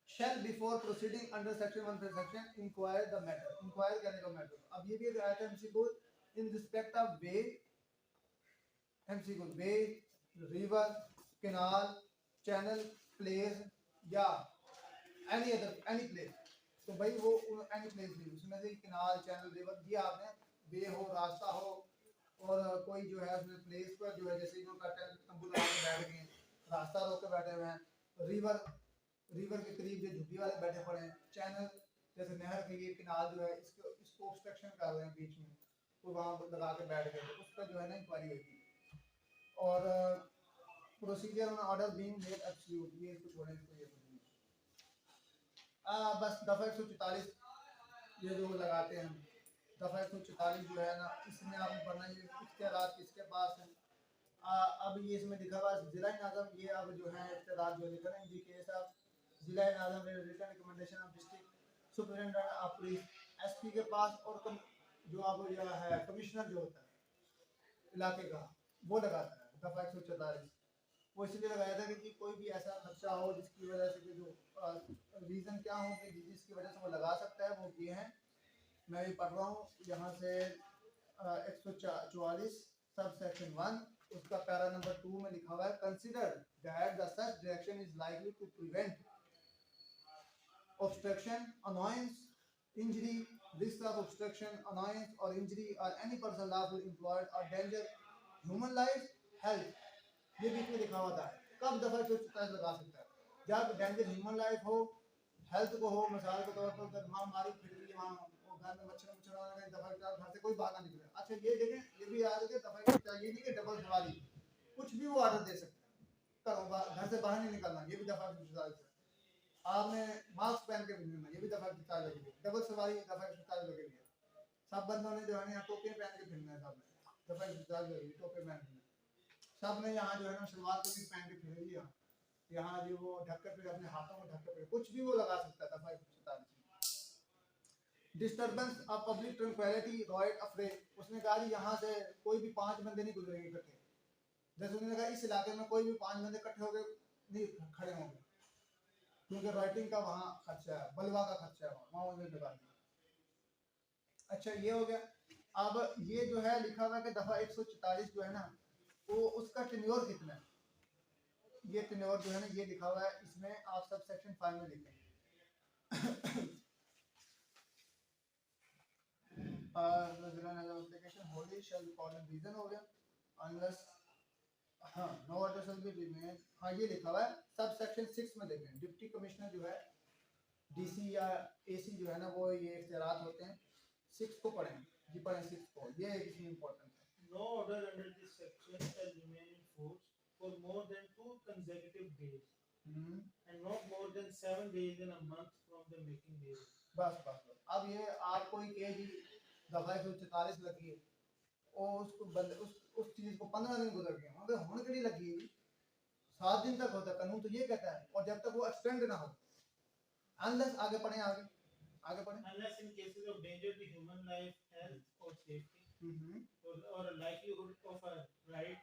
shall before proceeding under section 1 section inquire the matter. Inquire करने का matter. अब ये भी एक आया था MCQ in respect of way, MCQ way, river, canal, channel, place या any place. तो भाई वो any place भी उसमें से canal, channel, river ये आपने way हो, रास्ता हो और कोई जो है उसमें प्लेस पर जो है जैसे इन्होंने करते हैं तंबू लगा के बैठ गए, रास्ता रोक के बैठे हुए हैं, रिवर के करीब जो झुग्गी वाले बैठे पड़े हैं, चैनल जैसे नहर के ये किनार जो है इसको ऑब्स्ट्रक्शन कर रहे हैं बीच में, तो वहाँ लगा के बैठ गए, तो उस पर जो है ना इंक्वायरी होगी। और procedure on order being made absolute, ये इसको छोड़ने की कोई जरूरत नहीं। बस दफा 144 ये जो लगाते हैं, दफा 144 जो है ना, इसमें आपने पढ़ना है इख्तियारात किसके पास है। अब ये इसमें लिखा हुआ जिला नाज़म, ये अब जो है इख्तियारात जो लिखा है इन दी केस ऑफ जिला नाज़म written recommendation of district superintendent of police, SP के पास, और जो अब जो है कमिश्नर जो होता है इलाके का वो लगाता है दफा 144। वो इसलिए लगाया था कि कोई भी ऐसा खर्चा हो जिसकी वजह से जो रीज़न क्या हो कि जिसकी वजह से वो लगा सकता है, वो ये है, मैं भी पढ़ रहा हूँ यहाँ से 144 सब सेक्शन 1 उसका पैरा नंबर 2 में लिखा हुआ है, consider that the such direction is likely to prevent obstruction, annoyance, injury, risk of obstruction, annoyance or injury or any person lawfully employed or danger human life, health, ये बीच में लिखा हुआ था। कब दफा 144 लगा सकता है? जब डेंजर ह्यूमन लाइफ हो, हेल्थ को हो, मिसाल के तौर पर अगर महामारी फिर रही है वहाँ, वो घर में मच्छर आने का, दफा 144 घर से कोई बाहर ना निकले। अच्छा ये देखें, ये भी याद रखें दफा 144 ये नहीं कि डबल सवारी, कुछ भी वो ऑर्डर दे सकते हैं, घर से बाहर नहीं निकलना, ये भी दफा 144 है। आपने मास्क पहन के घूमना, ये भी दफा 144 लगेगी। डबल सवारी दफा 144 लगेगी। सब बंदों ने जो है ना टोपियां पहन के फिरना है, सब ने दफा 144 लगेगी, टोपी पहन के सब ने यहाँ जो है ना सलवार कमीज पहन के फिर लिया, यहाँ जो वो ढक के फिर अपने हाथों में ढक के फिर, कुछ भी वो लगा सकता है दफा 144। Disturbance of public tranquillity riot affray, उसने कहा जी यहाँ से कोई भी 5 बंदे नहीं गुजरेंगे इकट्ठे, जैसे उन्होंने कहा इस इलाके में कोई भी 5 बंदे इकट्ठे हो गए नहीं खड़े होंगे, क्योंकि राइटिंग का वहाँ खर्चा है, बलवा का खर्चा है वहाँ उन्होंने लगा दिया। अच्छा ये हो गया। अब ये जो है लिखा हुआ है कि दफा 144 जो है ना वो उसका टेन्योर कितना है, ये टेन्योर जो है ना ये लिखा हुआ है इसमें, आप सब सेक्शन 5 में लिखें। Application wholly shall be called in reason हो गया, अनलेस हाँ no order shall be remain, हाँ ये लिखा हुआ है सब सेक्शन 6 में देखें। डिप्टी कमिश्नर जो है डीसी या एसी जो है ना वो ये इख्तियारात होते हैं, 6 को पढ़ें जी, पढ़ें 6 को, ये एक इसमें इंपॉर्टेंट है। No order under this section shall remain in force for more than 2 consecutive days and not more than 7 days in a month from the making date. बस। अब ये आप कोई कहे जी दफा 144 लगी है और उसको उस चीज को 15 दिन गुजर गए, मगर होने के लिए लगी है 7 दिन तक होता है, कानून तो ये कहता है, और जब तक वो एक्सटेंड ना हो, अनलेस आगे पढ़ें, आगे पढ़ें, unless in cases of danger to human life, health or safety or a likelihood of a right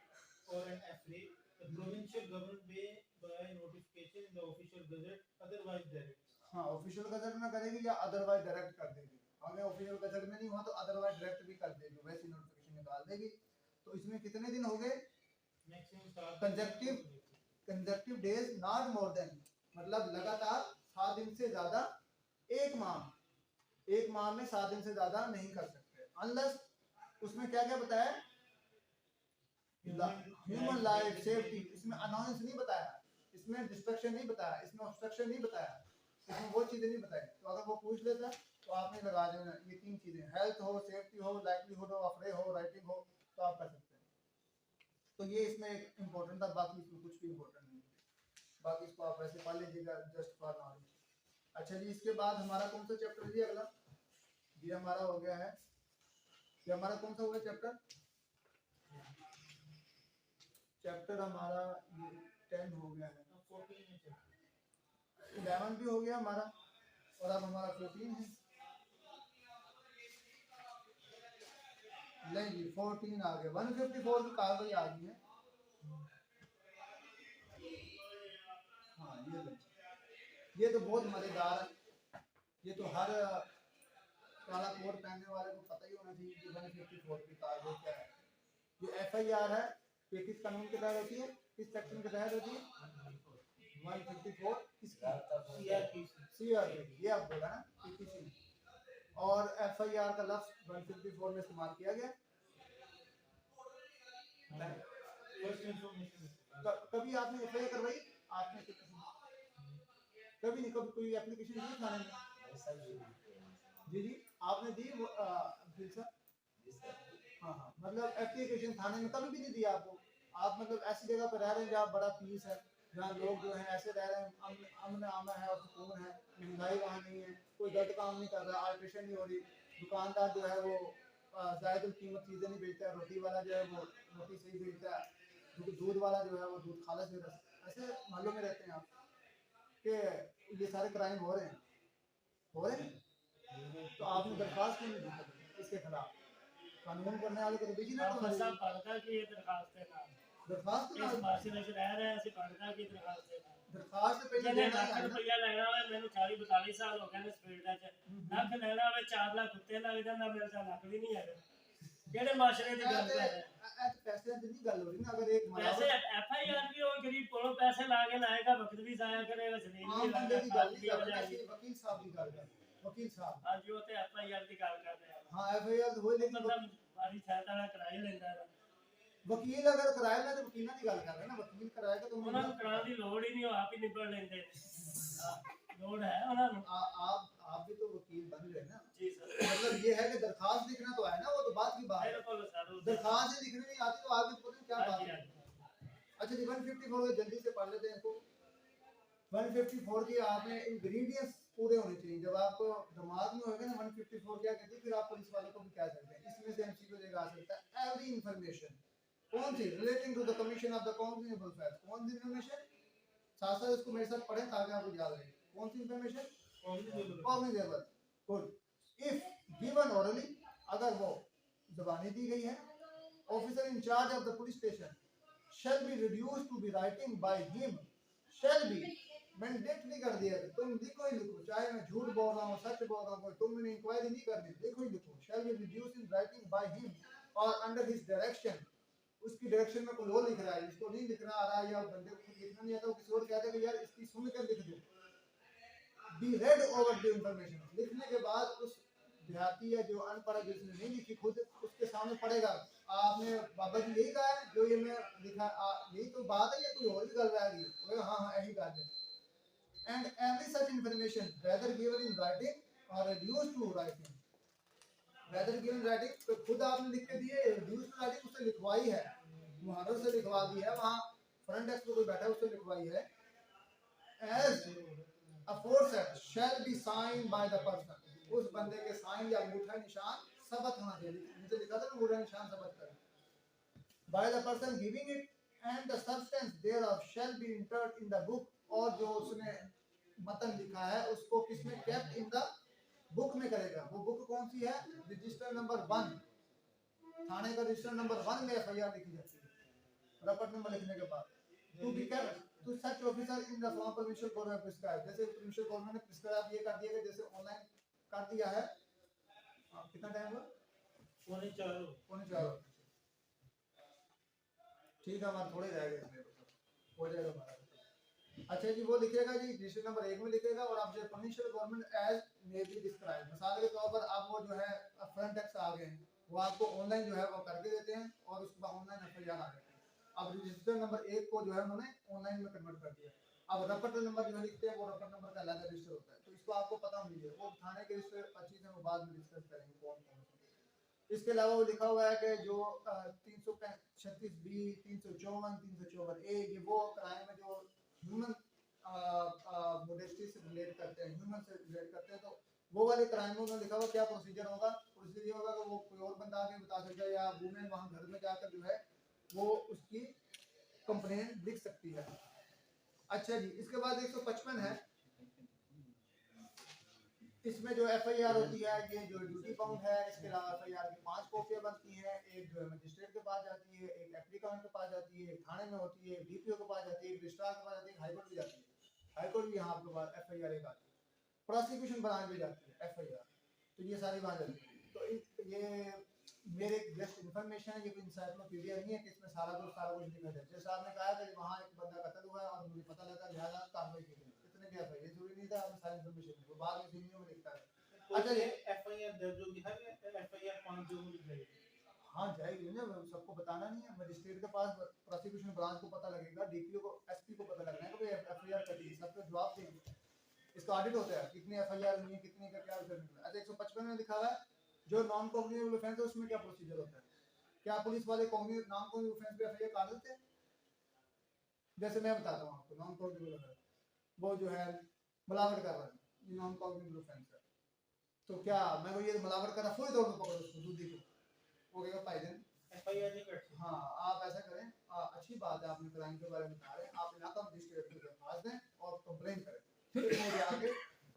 or an affray, the provincial government may by notification in the official gazette, otherwise direct. हाँ, official gazette में करेगी या otherwise direct कर देगी। अगर official gazette में नहीं हुआ तो अदरवाइज डायरेक्ट भी कर देगी, वैसी नोटिफिकेशन निकाल देगी। तो इसमें कितने दिन हो गए? Maximum 7 consecutive days not more than, मतलब लगातार 7 दिन से ज्यादा एक माह में 7 दिन से ज्यादा नहीं कर सकते। अनलेस उसमें क्या क्या बताया? ह्यूमन लाइफ सेफ्टी, इसमें अनाउंस नहीं बताया, इसमें डिस्ट्रक्शन नहीं बताया, इसमें ऑब्स्ट्रक्शन नहीं बताया, इसमें वो चीजें नहीं बताई। तो अगर वो पूछ लेता तो आपने लगा देना ये 3 चीजें, हेल्थ हो, सेफ्टी हो, लाइवलीहुड हो, अफरे हो, राइटिंग हो, तो आप कर सकते हैं। तो ये इसमें एक इम्पोर्टेंट था, बाकी इसमें कुछ भी इम्पोर्टेंट नहीं है, बाकी इसको आप वैसे पढ़ लीजिएगा जस्ट फॉर नॉलेज। अच्छा जी, इसके बाद हमारा कौन सा चैप्टर है जी अगला? ये हमारा हो गया है, ये हमारा कौन सा हुआ चैप्टर? चैप्टर हमारा ये 10 हो गया है, 11 भी हो गया हमारा, और अब हमारा 14 है। नहीं जी, 14 आ गया, 154 की कागज आ गई है। हाँ, ये तो बहुत मजेदार है, ये तो हर काला कोट पहनने वाले को पता ही होना चाहिए कि 154 की कागज क्या है। ये FIR है, ये किस कानून के तहत होती है, किस सेक्शन के तहत होती है? 154 किसकी? CRPC, ये आप बोला ना, PPC। और FIR का लफ्ज 154 में इस्तेमाल किया गया। कभी आपने FIR करवाई? आपने कभी नहीं, कभी कोई एप्लीकेशन दी थाने में? जी, आपने दी वो अब्दुल सर? हाँ, मतलब एप्लीकेशन थाने में कभी भी नहीं दिया आपको? आप मतलब ऐसी जगह पर रह रहे हैं जहाँ बड़ा पीस है, जहाँ लोग जो है ऐसे रह रहे हैं, अमन आमा है और सुकून है, महंगाई वहाँ नहीं है, कोई गलत काम नहीं कर रहा, अल्ट्रेशन नहीं हो रही, दुकानदार जो है वो ज़ायद कीमत चीज़ें नहीं बेचता है, रोटी वाला जो है वो रोटी सही बेचता है, दूध वाला जो है वो दूध खालस दे रहा है। ऐसे मालूम में रहते हैं आप कि ये सारे क्राइम हो रहे हैं। तो आपने दरख्वास्त क्यों नहीं दी इसके खिलाफ? कानून करने वाले को तो बिजी ना सब पढ़ता कि ये दरखास्त है ना दरखास्त इस माशरे च रह रहे हैं ਅਸੀਂ पढ़ता कि दरखास्त है ना दरखास्त से पहले ਜਿਹਨੇ देना ਲੱਖ है ना। ਰੁਪਇਆ ਲੈਣਾ ਹੋਵੇ ਮੈਨੂੰ 40 42 ਸਾਲ ਹੋ ਗਏ ਨੇ ਸਪੀਡ ਦਾ ਚ ਲੱਖ ਲੈਣਾ ਹੋਵੇ 4 ਲੱਖ ਉੱਤੇ ਲੱਗ ਜਾਂਦਾ ਮੇਰੇ ਤਾਂ ਲੱਖ ਵੀ ਨਹੀਂ ਹੈਗਾ ਕਿਹੜੇ ਮਾਸ਼ਰੇ ਦੀ ਗੱਲ ਕਰ ਰਹੇ पैसे की नहीं गल हो रही ना, अगर एक पैसे FIR भी हो गरीब कोलों पैसे ला के लाएगा वक्त भी जाया करेगा जमीन आम भी बंदे की लाएगा गल नहीं कर रहा, ऐसे वकील साहब की गल कर, वकील साहब। आज जो ते FIR ਦੀ ਗੱਲ ਕਰ ਰਹੇ ਆ हाँ, FIR तो होई, लेकिन मतलब बारी छाता वाला कराई लेंदा है वकील अगर कराए ना तो वकील की गल कर रहे हैं ना, वकील कराएगा तो ਉਹਨਾਂ ਨੂੰ ਕਰਾਉਣ ਦੀ ਲੋੜ ਹੀ ਨਹੀਂ ਉਹ ਆਪ ਹੀ ਨਿਬੜ ਲੈਂਦੇ लोड है ਉਹਨਾਂ ਨੂੰ आप भी तो वकील बन गए ना। जी सर मतलब ये है कि दरखास्त लिखना तो है ना, वो तो बात की बात है। बिल्कुल सर दरखास्त ही लिखने नहीं आती तो आगे तो पता नहीं क्या बात है। अच्छा जी, 154 को जल्दी से पढ़ लेते हैं इसको। 154 की आपने इंग्रेडिएंट्स पूरे होने चाहिए। जब आपको दिमाग में होगा ना 154 क्या कहती है, फिर आप पुलिस वालों को भी कह सकते हैं। इसमें से MCQ देगा आ सकता है एवरी इंफॉर्मेशन, कौन सी relating to the commission of the cognizable fact, कौन सी इंफॉर्मेशन, साथ साथ इसको मेरे साथ पढ़ें ताकि आपको याद रहे। कौन सी information? Cognizable. Good. If given orally, अगर वो जुबानी दी गई है, officer in charge of the police station shall be reduced to be writing by him, shall be mandatory कर दिया कि तुम लिखो ही लिखो, चाहे मैं झूठ बोल रहा हूँ सच बोल रहा हूँ, तुमने इंक्वायरी नहीं करनी, लिखो ही लिखो। shall be reduced in writing by him और under his direction, उसकी डायरेक्शन में कोई और लिख रहा है, इसको नहीं लिखना आ रहा है या बंदे को लिखना नहीं आता, वो किसी और कहता है कि यार इसकी सुन कर लिख दो। be read over the information, लिखने के बाद उस देहाती या जो अनपढ़ है जिसने नहीं लिखी खुद उसके सामने पढ़ेगा। आपने बाबा जी यही कहा है जो ये मैं लिखा, यही तो बात है या कोई और भी गल रह गई? हाँ हाँ यही बात है। and every such information whether given in writing or reduced to writing, whether given in writing तो खुद आपने लिख के दिए, reduced to writing उससे लिखवाई है, मुहावरों से लिखवा दी है, वहाँ फ्रंट डेस्क पे कोई बैठा है उससे लिखवाई है। as aforesaid shall be signed by the person, उस बंदे के साइन या अंगूठा निशान सबत होना चाहिए, नीचे लिखा था अंगूठा निशान सबत कर, by the person giving it and the substance thereof shall be entered in the book, और जो उसने मतन लिखा है उसको किसमें kept in the book में करेगा। वो बुक कौन सी है? रजिस्टर नंबर 1, थाने का रजिस्टर नंबर 1 में FIR लिखी जाती है रपट नंबर लिखने के बाद। To be kept to such officer in the form provincial government prescribed. जैसे provincial government ने prescribe ये कर दिया कि जैसे online कर दिया है, कितना टाइम हुआ? 4:45 ठीक है, हमारे थोड़े रह गए इसमें, हो जाएगा हमारा। अच्छा जी, वो लिखेगा जी डिस्ट्रिक्ट नंबर 1 में लिखेगा, और आप जो provincial government as may be describe, मिसाल के तौर पर आप वो जो है फ्रंट टैक्स आ गए हैं, वो आपको ऑनलाइन जो है वो करके देते हैं, और उसके बाद ऑनलाइन एफआईआर आ जाती है। अब रजिस्टर नंबर 1 को जो है उन्होंने ऑनलाइन में कन्वर्ट कर दिया। अब रपट नंबर जो है लिखते हैं, वो रपट नंबर का अलग रजिस्टर होता है, तो इसको आपको पता होनी चाहिए। वो थाने के रजिस्टर चीज़ है, वो बाद में डिस्कस करेंगे कौन कौन से। इसके अलावा वो लिखा हुआ है कि जो 336 बी, 354, 354 ए, ये वो क्राइम है जो ह्यूमन मोडेस्टी से रिलेट करते हैं, ह्यूमन से रिलेट करते हैं। तो वो वाले क्राइम में लिखा हुआ क्या प्रोसीजर होगा? प्रोसीजर होगा कि वो कोई और बंदा आके बता सकता है, या वुमेन वहाँ घर में जाकर जो है वो उसकी कंप्लेंट लिख सकती है। अच्छा जी, इसके बाद 155 है, इसमें जो एफआईआर होती है, ये जो ड्यूटी बाउंड है, इसके अलावा एफआईआर की 5 कॉपियां बनती हैं, एक जो मजिस्ट्रेट के पास जाती है, एक एप्लीकेंट के पास जाती है, एक थाने में होती है, एक डीपीओ के पास जाती है, एक रजिस्ट्रार के पास जाती है, एक हाईकोर्ट भी जाती है। हाईकोर्ट भी यहाँ आपके पास एफआईआर एक आती है, प्रोसिक्यूशन ब्रांच भी जाती है एफआईआर, तो ये सारी बात जाती है। तो ये मेरे जस्ट इन्फॉर्मेशन है, ये कोई इंसाइक्लोपीडिया नहीं है कि इसमें सारा कुछ लिखा है। जैसे आपने कहा कि वहाँ एक बंदा कत्ल हुआ है और मुझे पता लगा, लिहाजा कार्रवाई की गई, इतने भी एफआईआर जरूरी नहीं था, आपने सारी इन्फॉर्मेशन वो बाद में सीनियर में लिखता है। अच्छा जी, एफआईआर दर्ज होगी, हर एफआईआर 5 जो लिख जाएगी। हाँ जाएगी ना, सबको बताना नहीं है। मजिस्ट्रेट के पास प्रोसिक्यूशन ब्रांच को पता लगेगा, डीपीओ को, एसपी को पता लगना है कि एफआईआर कटी है, सबको जवाब देंगे। इसका ऑडिट होता है, कितनी एफआईआर हुई है, कितनी का क्या रिजल्ट निकला। अच्छा 155 में लिखा हुआ है जो नॉन कॉग्निटिव ऑफेंस है उसमें क्या प्रोसीजर होता है? क्या पुलिस वाले कॉग्निटिव नॉन कॉग्निटिव ऑफेंस पे एफआईआर कर देते हैं? जैसे मैं बताता हूँ आपको, नॉन कॉग्निटिव ऑफेंस वो जो है मिलावट कर रहा है, ये नॉन कॉग्निटिव ऑफेंस है। तो क्या मैं वो ये मिलावट कर रहा, फुल तौर पर पकड़ो उसको, दूधी को, वो कहेगा भाई दिन एफआईआर नहीं कटती। हाँ आप ऐसा करें, अच्छी बात है, आपने क्राइम के बारे में बता रहे हैं, आप इलाका मजिस्ट्रेट को दरखास्त दें और कंप्लेन करें, फिर वो जाके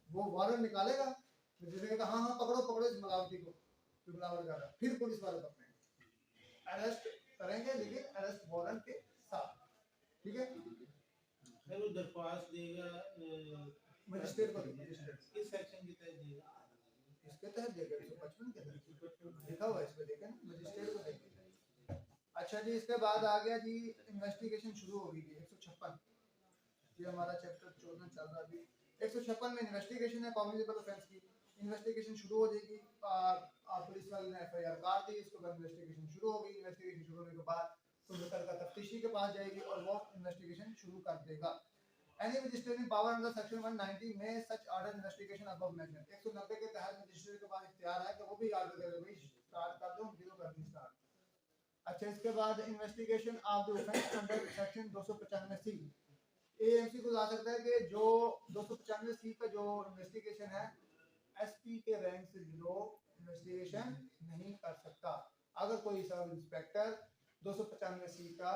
वो वारंट निकालेगा, तो जैसे कहेगा हाँ हाँ पकड़ो पकड़ो इस मिलावटी को, जो मिलावट कर रहा है, फिर पुलिस वाले पकड़ेंगे, अरेस्ट करेंगे, लेकिन अरेस्ट वारंट के साथ, ठीक है। फिर वो दरख्वास्त देगा मजिस्ट्रेट को, मजिस्ट्रेट किस सेक्शन के तहत देगा? इसके तहत देगा 155 के तहत लिखा हुआ है इसमें, देखें ना, मजिस्ट्रेट को देगा। अच्छा जी, इसके बाद आ गया जी इन्वेस्टिगेशन शुरू होगी जी 156, ये हमारा चैप्टर 14 चल रहा है अभी। 156 में इन्वेस्टिगेशन है कॉग्निटिव ऑफेंस की, इन्वेस्टिगेशन शुरू हो जाएगी। पुलिस वाले ने एफआईआर काट दी, इसके बाद इन्वेस्टिगेशन शुरू हो गई। इन्वेस्टिगेशन शुरू होने के बाद तो मुकल का तफ्तीशी के पास जाएगी और वो इन्वेस्टिगेशन शुरू कर देगा। Any magistrate power under section 190 में such order investigation above mentioned, 190 के तहत मजिस्ट्रेट के पास इख्तियार है कि वो भी ऑर्डर करे, भाई स्टार्ट कर दो, जीरो कर दी स्टार्ट। अच्छा, इसके बाद investigation of the offence under section 295C, AMC को जा सकता है कि जो 295C का जो इन्वेस्टिगेशन है, एसपी के रैंक से बिलो इन्वेस्टिगेशन नहीं कर सकता। अगर कोई सब इंस्पेक्टर 295C का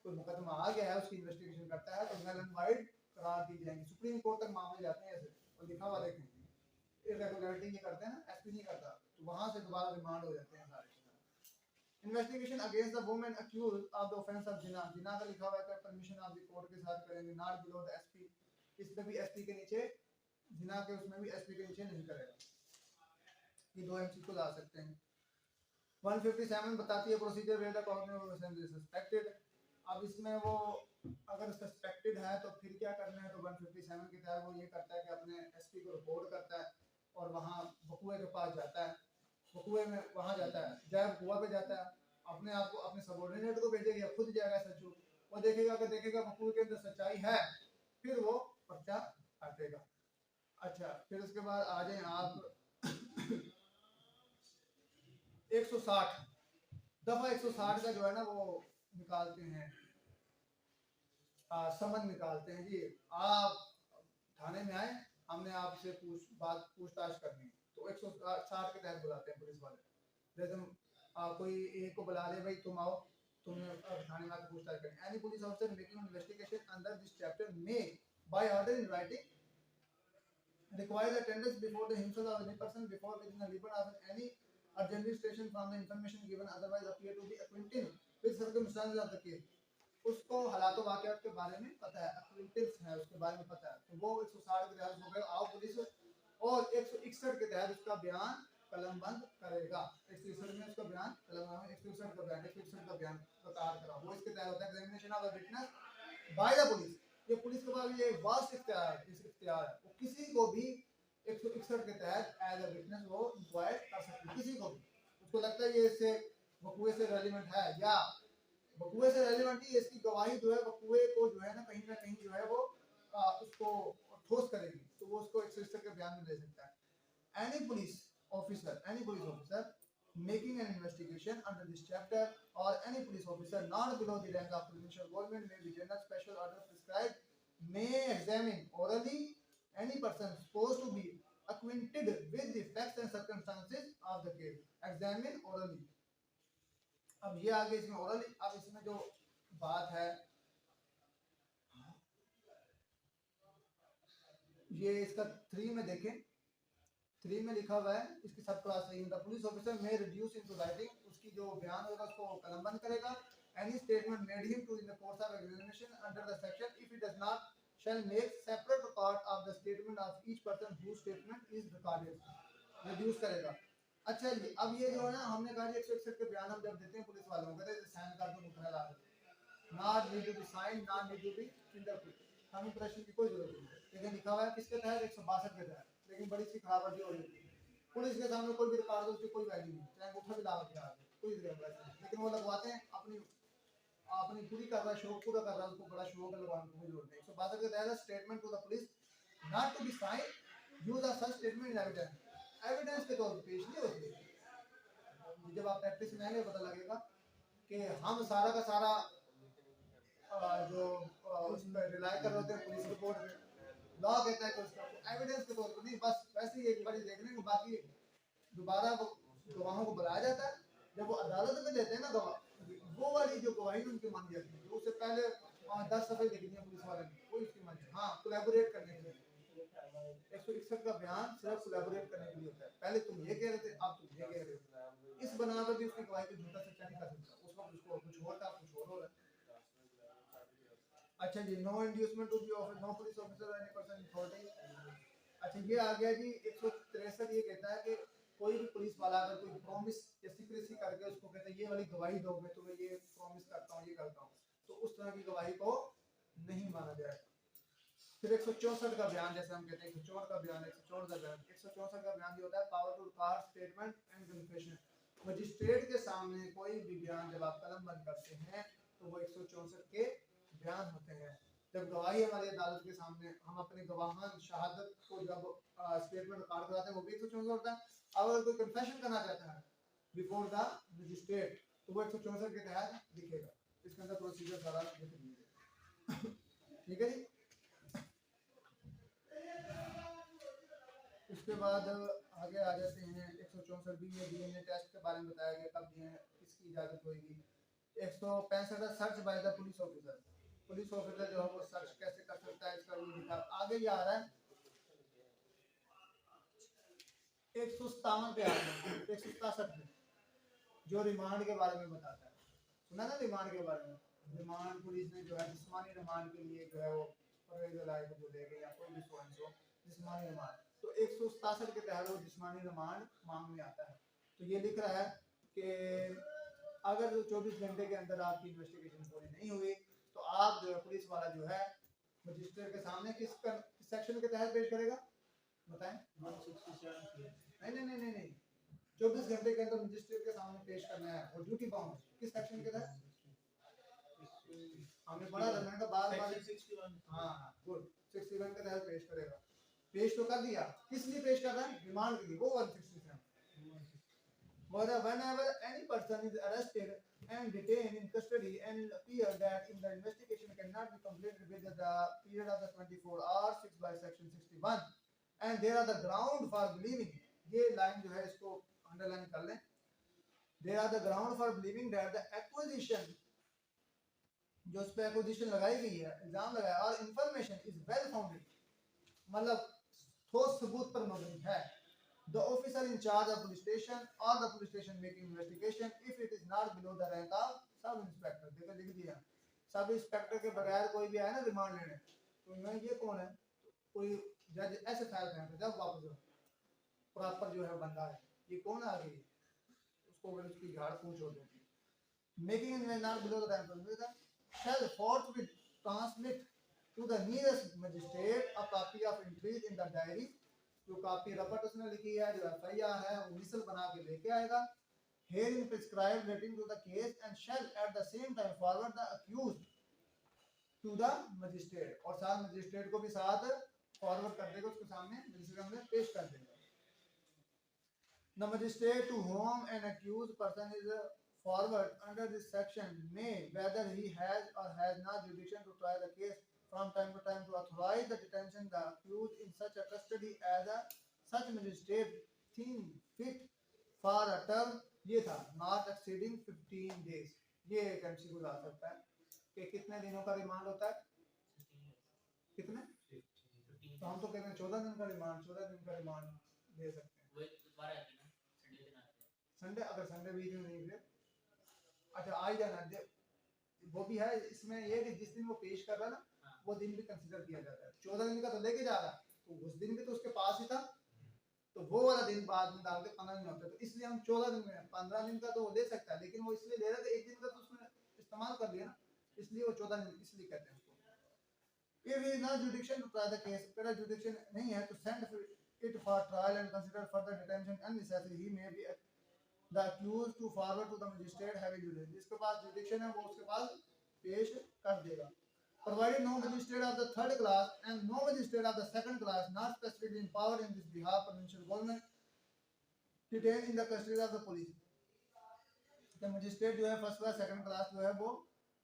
कोई मुकदमा आ गया है, उसकी इन्वेस्टिगेशन करता है, तो नल एंड वाइड करार दी जाएंगी। सुप्रीम कोर्ट तक मामले जाते हैं ऐसे, और लिखा हुआ देखें इरेगुलरिटी ये करते हैं ना, एसपी नहीं करता, तो वहां से दोबारा रिमांड हो जाते हैं सारे। Investigation against the women accused of the offence of जिना, जिना का लिखा हुआ है परमिशन ऑफ द कोर्ट के साथ करेंगे, नॉट बिलो द एसपी, इसमें भी एसपी के नीचे, जिना के उसमें भी एसपी के नीचे नहीं करेगा। ये दो एमसी को ला सकते हैं। 157 बताती है procedure where the cognitive offence is suspected. अब इसमें वो अगर सस्पेक्टेड है तो फिर क्या करना है, तो 157 के तहत वो ये करता है कि अपने एसपी को रिपोर्ट करता है और वहाँ बकुए के पास जाता है, बकुए में वहाँ जाता है, जब बकुआ पे जाता है, अपने आप को अपने सबऑर्डिनेट को भेजेगा, खुद जाएगा सचू, वो देखेगा कि देखेगा बकुए के अंदर सच्चाई है, फिर वो पर्चा काटेगा। अच्छा, फिर उसके बाद आ जाए आप 160 दफा 160 का जो है ना वो निकालते हैं, समन निकालते हैं जी। आप थाने में आए, हमने आपसे पूछताछ करनी है, तो 160 के तहत बुलाते हैं पुलिस वाले। जैसे कोई एक को बुला ले, भाई तुम आओ, तुमने थाने में आकर पूछताछ करनी। Any police officer making investigation under this chapter may by order in writing require attendance before the himself or any person before within a limit of any urgent station from the information given, otherwise appear to be acquainted with circumstances of the case. उसको हालात वाक़यात के बारे में पता है, activities है उसके बारे में पता है, तो वो 160 के तहत हो गए आओ पुलिस, और 161 के तहत उसका बयान कलमबंद करेगा। 161 में उसका बयान कलम 161 का बयान 161 का बयान प्रकार करा, वो इसके तहत होता है examination of the witness by the police. ये पुलिस के पास ये वास्ट इख्तियार है, वो किसी को भी 161 के तहत एज अ विटनेस वो इंक्वायर कर सकते हैं, किसी को भी उसको लगता है ये इससे वकूए से रेलिवेंट है, या वकूए से रेलिवेंट नहीं, इसकी गवाही जो है वकूए को जो है ना कहीं जो है वो उसको ठोस करेगी, तो वो उसको 161 के बयान में ले सकता है। Any police officer making an investigation under this chapter or any police officer not below the rank of provincial government may be given special order prescribed may examine orally any person supposed to be acquainted with the facts and circumstances of the case, examine orally। अब ये आगे इसमें orally, अब इसमें जो बात है ये इसका 3 में देखें, 3 में लिखा हुआ है, इसकी सब क्लास सही है। पुलिस ऑफिसर में रिड्यूस इनटू राइटिंग, उसकी जो बयान होगा उसको कलमबंद करेगा। Any statement made him to in the course of examination under the section if it does not shall make separate record of the statement of each person who statement is recorded, reduce करेगा। अच्छा जी, अब ये जो है ना हमने कहा 161 के बयान हम जब देते हैं पुलिस वालों को, कहते हैं साइन कर दो मुखरा ला दो, not need to be sign, not need to be fingerprint, हमें प्रश्न की कोई जरूरत नहीं है। लेकिन लिखा हुआ है किसके तहत 162 के तहत, लेकिन बड़ी सी खराबी हो रही है पुलिस के सामने कोई भी रिकॉर्ड उसकी कोई वैल्यू नहीं, चाहे अंगूठा भी लगा दिया कोई जरूरत नहीं, लेकिन वो लगवाते हैं अपनी पूरी कर रहा है, शौक पूरा कर रहा है, उसको बड़ा शौक है लगवाने की, कोई जरूरत नहीं। 162 के तहत statement to the police not to be sign use of such statement in evidence के तौर पर पेश नहीं होती। जब आप प्रैक्टिस में आएंगे पता लगेगा कि हम सारा का सारा जो उस पर रिलाई कर रहे होते हैं पुलिस रिपोर्ट में, लॉ कहता है कि उसका एविडेंस के तौर पर नहीं, बस वैसे ही एक बार देखने को, बाकी दोबारा गवाहों को बुलाया जाता है, जब वो अदालत में देते हैं ना गवाह, वो वाली जो गवाही उनकी मान जाती है, जो उससे पहले 10 सफे लिख दिया पुलिस वाले ने, वो इसकी मान जाती है। हाँ, कोलैबोरेट करने के लिए 161 का बयान सिर्फ कोलैबोरेट करने के लिए होता है, पहले तुम ये कह रहे थे अब तुम ये कह रहे हो, इस बना पर भी उसकी गवाही को झूठा सच्चा नहीं कर सकता, उस वक्त उसको कुछ और था कुछ और हो रहा है। अच्छा जी, no inducement to be offer no police officer any person in authority. अच्छा ये आ गया जी 163, ये कहता है कि कोई भी पुलिस वाला अगर कोई प्रॉमिस या सीक्रेसी करके उसको कहता है ये वाली गवाही दो, मैं तुम्हें ये प्रॉमिस करता हूँ ये करता हूँ, तो उस तरह की गवाही को नहीं माना जाएगा। फिर 164 का बयान, जैसे हम कहते हैं 164 का बयान 164 का बयान ये होता है power to record statement and confession. Magistrate के सामने कोई भी बयान जब आप कलम बंद करते हैं तो वो 164 के बयान होते हैं। जब गवाही हमारी अदालत के सामने हम अपने गवाहान शहादत को जब स्टेटमेंट रिकॉर्ड कराते हैं वो भी 164 होता है। अगर कोई कन्फेशन करना चाहता है बिफोर द मजिस्ट्रेट तो वो 164 के तहत लिखेगा, इसके अंदर प्रोसीजर सारा लिख दिया। ठीक है जी। उसके बाद आगे आ जाते हैं 164 बी में डीएनए टेस्ट के बारे में बताया गया, कब दिए किसकी इजाजत होगी। 165 search by the police officer, police officer जो है वो सर्च कैसे कर सकता है, इसका रूल लिखा आगे ये आ रहा है 157 पे आ रहा है 167 में जो रिमांड के बारे में बताता है। सुना ना रिमांड के बारे में, रिमांड पुलिस ने जो है जिस्मानी रिमांड के लिए जो है वो परवेज लाइफ को ले गए या कोई भी जिस्मानी रिमांड, तो 167 के तहत वो जिस्मानी रिमांड मांगने आता है। तो ये लिख रहा है कि अगर 24 घंटे के अंदर आपकी इन्वेस्टिगेशन पूरी नहीं हुई तो आप जो है पुलिस वाला जो है मजिस्ट्रेट के सामने किस सेक्शन के तहत पेश करेगा बताएं। 167 नहीं 24 घंटे के अंदर मजिस्ट्रेट के सामने पेश करना है और ड्यूटी बाउंड किस सेक्शन के तहत हमने पढ़ा था, मैंने कहा बार 61। हाँ गुड 61 के तहत पेश करेगा। पेश तो कर दिया, किस लिए पेश कर रहा है, रिमांड के लिए, वो 167। Whenever any person is arrested and detained in custody and appear that in the investigation cannot be completed within the period of the 24 hours fixed by section 61 and there are the ground for believing, ये line जो है इसको underline कर लें, there are the ground for believing that the acquisition, जो उस पर acquisition लगाई गई है, इल्जाम लगाया, और इंफॉर्मेशन इज वेल फाउंडेड, मतलब ठोस सबूत पर मबनी है, the officer in charge of police station or the police station making investigation if it is not below the rank of sub inspector, देखो लिख दिया सब इंस्पेक्टर के बगैर कोई भी आया ना रिमांड लेने, तो मैं ये कौन है, कोई जज ऐसे ख्याल करेंगे जब वापस प्रॉपर जो है बंदा है, ये कौन आ गई, उसको फिर उसकी झाड़ पूछ हो देती है। Making in not below the time shall forthwith transmit to the nearest magistrate a copy of entries in the diary, जो कॉपी रपट उसने लिखी है, जो एफआईआर है, वो मिसल बना के लेके आएगा। Herein prescribed relating to the case and shall at the same time forward the accused to the magistrate, और साथ मजिस्ट्रेट को भी साथ फॉरवर्ड कर देगा, उसके सामने मजिस्ट्रेट में पेश कर देगा। The magistrate to whom an accused person is forward under this section may, whether he has or has not jurisdiction to try the case, from time to time to authorize the detention the accused in such a custody as a such magistrate think fit for a term, ये था not exceeding 15 days। ये एक MCQ आ सकता है कि कितने दिनों का रिमांड होता है, कितने, तो हम तो कहते हैं 14 दिन का रिमांड, 14 दिन का रिमांड दे सकते हैं। वो दोबारा आती है ना, संडे दिन आते हैं। संडे, अगर संडे बीच में नहीं फिर अच्छा आ ही जाना, वो भी है इसमें ये कि जिस दिन वो पेश कर रहा है ना, वो दिन भी कंसीडर किया जाता है। 14 दिन का तो लेके जा रहा, तो उस दिन भी तो उसके पास ही था, तो वो वाला दिन बाद में डाल के 15 दिन होता है, तो इसलिए हम 14 दिन में 15 दिन का तो वो दे सकता है, लेकिन वो इसलिए ले रहा था एक दिन का तो उसने इस्तेमाल कर लिया ना, इसलिए वो 14 दिन इसलिए कहते हैं उसको। If he is not jurisdiction to try the case, अगर jurisdiction नहीं है तो send it for trial and consider further detention unnecessary, he may be the accused to forward to the magistrate having jurisdiction, जिसके पास jurisdiction है वो उसके पास पेश कर देगा। Provided no magistrate of the third class and no magistrate of the second class not specifically empowered in this behalf provincial government detained in the custody of the police, the magistrate जो है first class second class जो है वो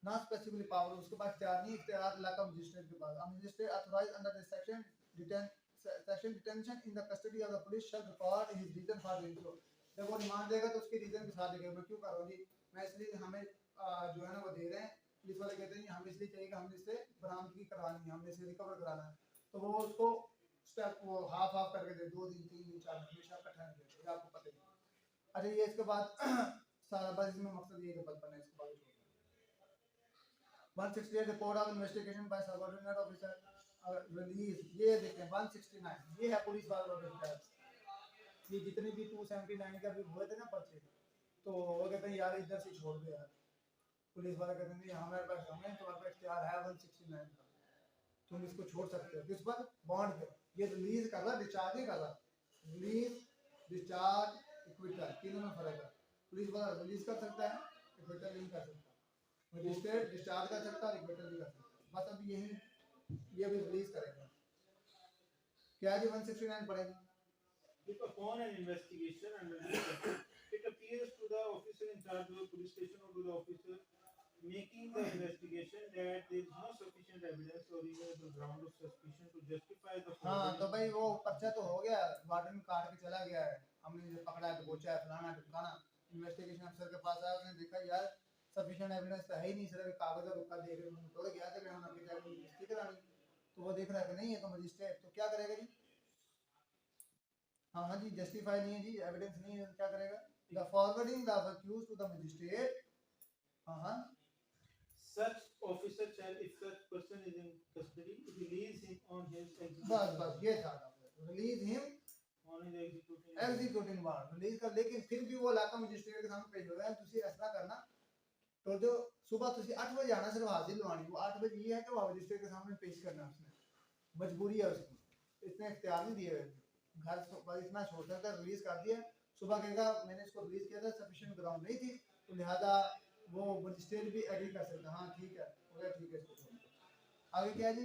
not specifically power, उसके पास इख्तियार नहीं, इख्तियार Laka magistrate के पास। A magistrate authorized under this section detention in the custody of the police shall record his reason for doing so, जब वो रिमांड देगा तो उसके रीजन के साथ देगा, मैं क्यों कर रहा हूँ जी, मैं इसलिए हमें जो है ना वो दे रहे हैं, पुलिस वाले कहते हैं हमें इसलिए चाहिए कि हमने इससे बरामदगी करवानी है, हमने इसे रिकवर कराना है, तो वो उसको स्टेप वो हाफ हाफ करके दे, 2 दिन 3 दिन 4 दिन हमेशा इकट्ठा नहीं देते, ये आपको पता ही है। अच्छा ये इसके बाद सारा बस इसमें मकसद ये है कि बस बने, इसके बाद 168 report of investigation by subordinate officer release, ये देखें 169 ये है पुलिस वालों, ये जितने भी 279 का भी हुए थे ना पर्चे, तो वो कहते हैं यार इधर से छोड़ दे यार, पुलिस वाले कहते हैं हमारे पास हमें तुम्हारे पास इख्तियार है 169 का, तुम इसको छोड़ सकते हो, किस पर, बॉन्ड पे, ये रिलीज कर रहा, डिस्चार्ज नहीं कर रहा, रिलीज डिस्चार्ज इक्विटल तीनों में फर्क है, पुलिस वाला रिलीज कर सकता है, इक्विटल नहीं कर सकता, मजिस्ट्रेट डिस्चार्ज कर सकता है, इक्विटल नहीं कर सकता, बस अभी यही ये भी रिलीज करेगा, क्या जी 169 पड़ेगा। If upon an investigation and review, it appears to the officer in charge of the police station or to the officer making the investigation that there is no sufficient evidence or reasonable ground of suspicion to justify the हाँ तो forwarding भाई वो पर्चा तो हो गया, warden काट के चला गया है, हमने जो पकड़ा है तो बोचा है फलाना ढिमकाना, इन्वेस्टिगेशन अफसर के पास आया, उसने देखा यार सफिशिएंट एविडेंस तो है ही नहीं, सिर्फ कागज और रुका दे रहे हैं, थोड़ा गया था हम अभी जाके इन्वेस्टिगेट करानी, तो वो देख रहा है कि नहीं है, तो मजिस्ट्रेट तो क्या करेगा जी, हाँ हाँ जी जस्टिफाई नहीं है जी, एविडेंस नहीं है, क्या करेगा, the forwarding the accuse to the magistrate, हाँ हाँ such officer shall, if such person is in custody, release him on his बस ये था, release him on his executing warrant release कर, लेकिन फिर भी वो इलाका मजिस्ट्रेट के सामने पेश हो रहा है, तुसी ऐसा करना, तो जो सुबह तुसी 8 बजे आना, सिर्फ हाजिर लवानी, वो 8 बजे ये है कि वो मजिस्ट्रेट के सामने पेश करना, उसने मजबूरी है उसकी, इतने इख्तियार नहीं दिए हुए, घर पर इतना छोड़ सकता, रिलीज कर दिया, सुबह कहेगा मैंने इसको रिलीज किया था, सफिशिएंट ग्राउंड नहीं थी, तो लिहाजा वो मजिस्ट्रेट भी एग्री कर सकता, हाँ ठीक है, हो गया ठीक है, इसको छोड़ दो। आगे क्या है जी,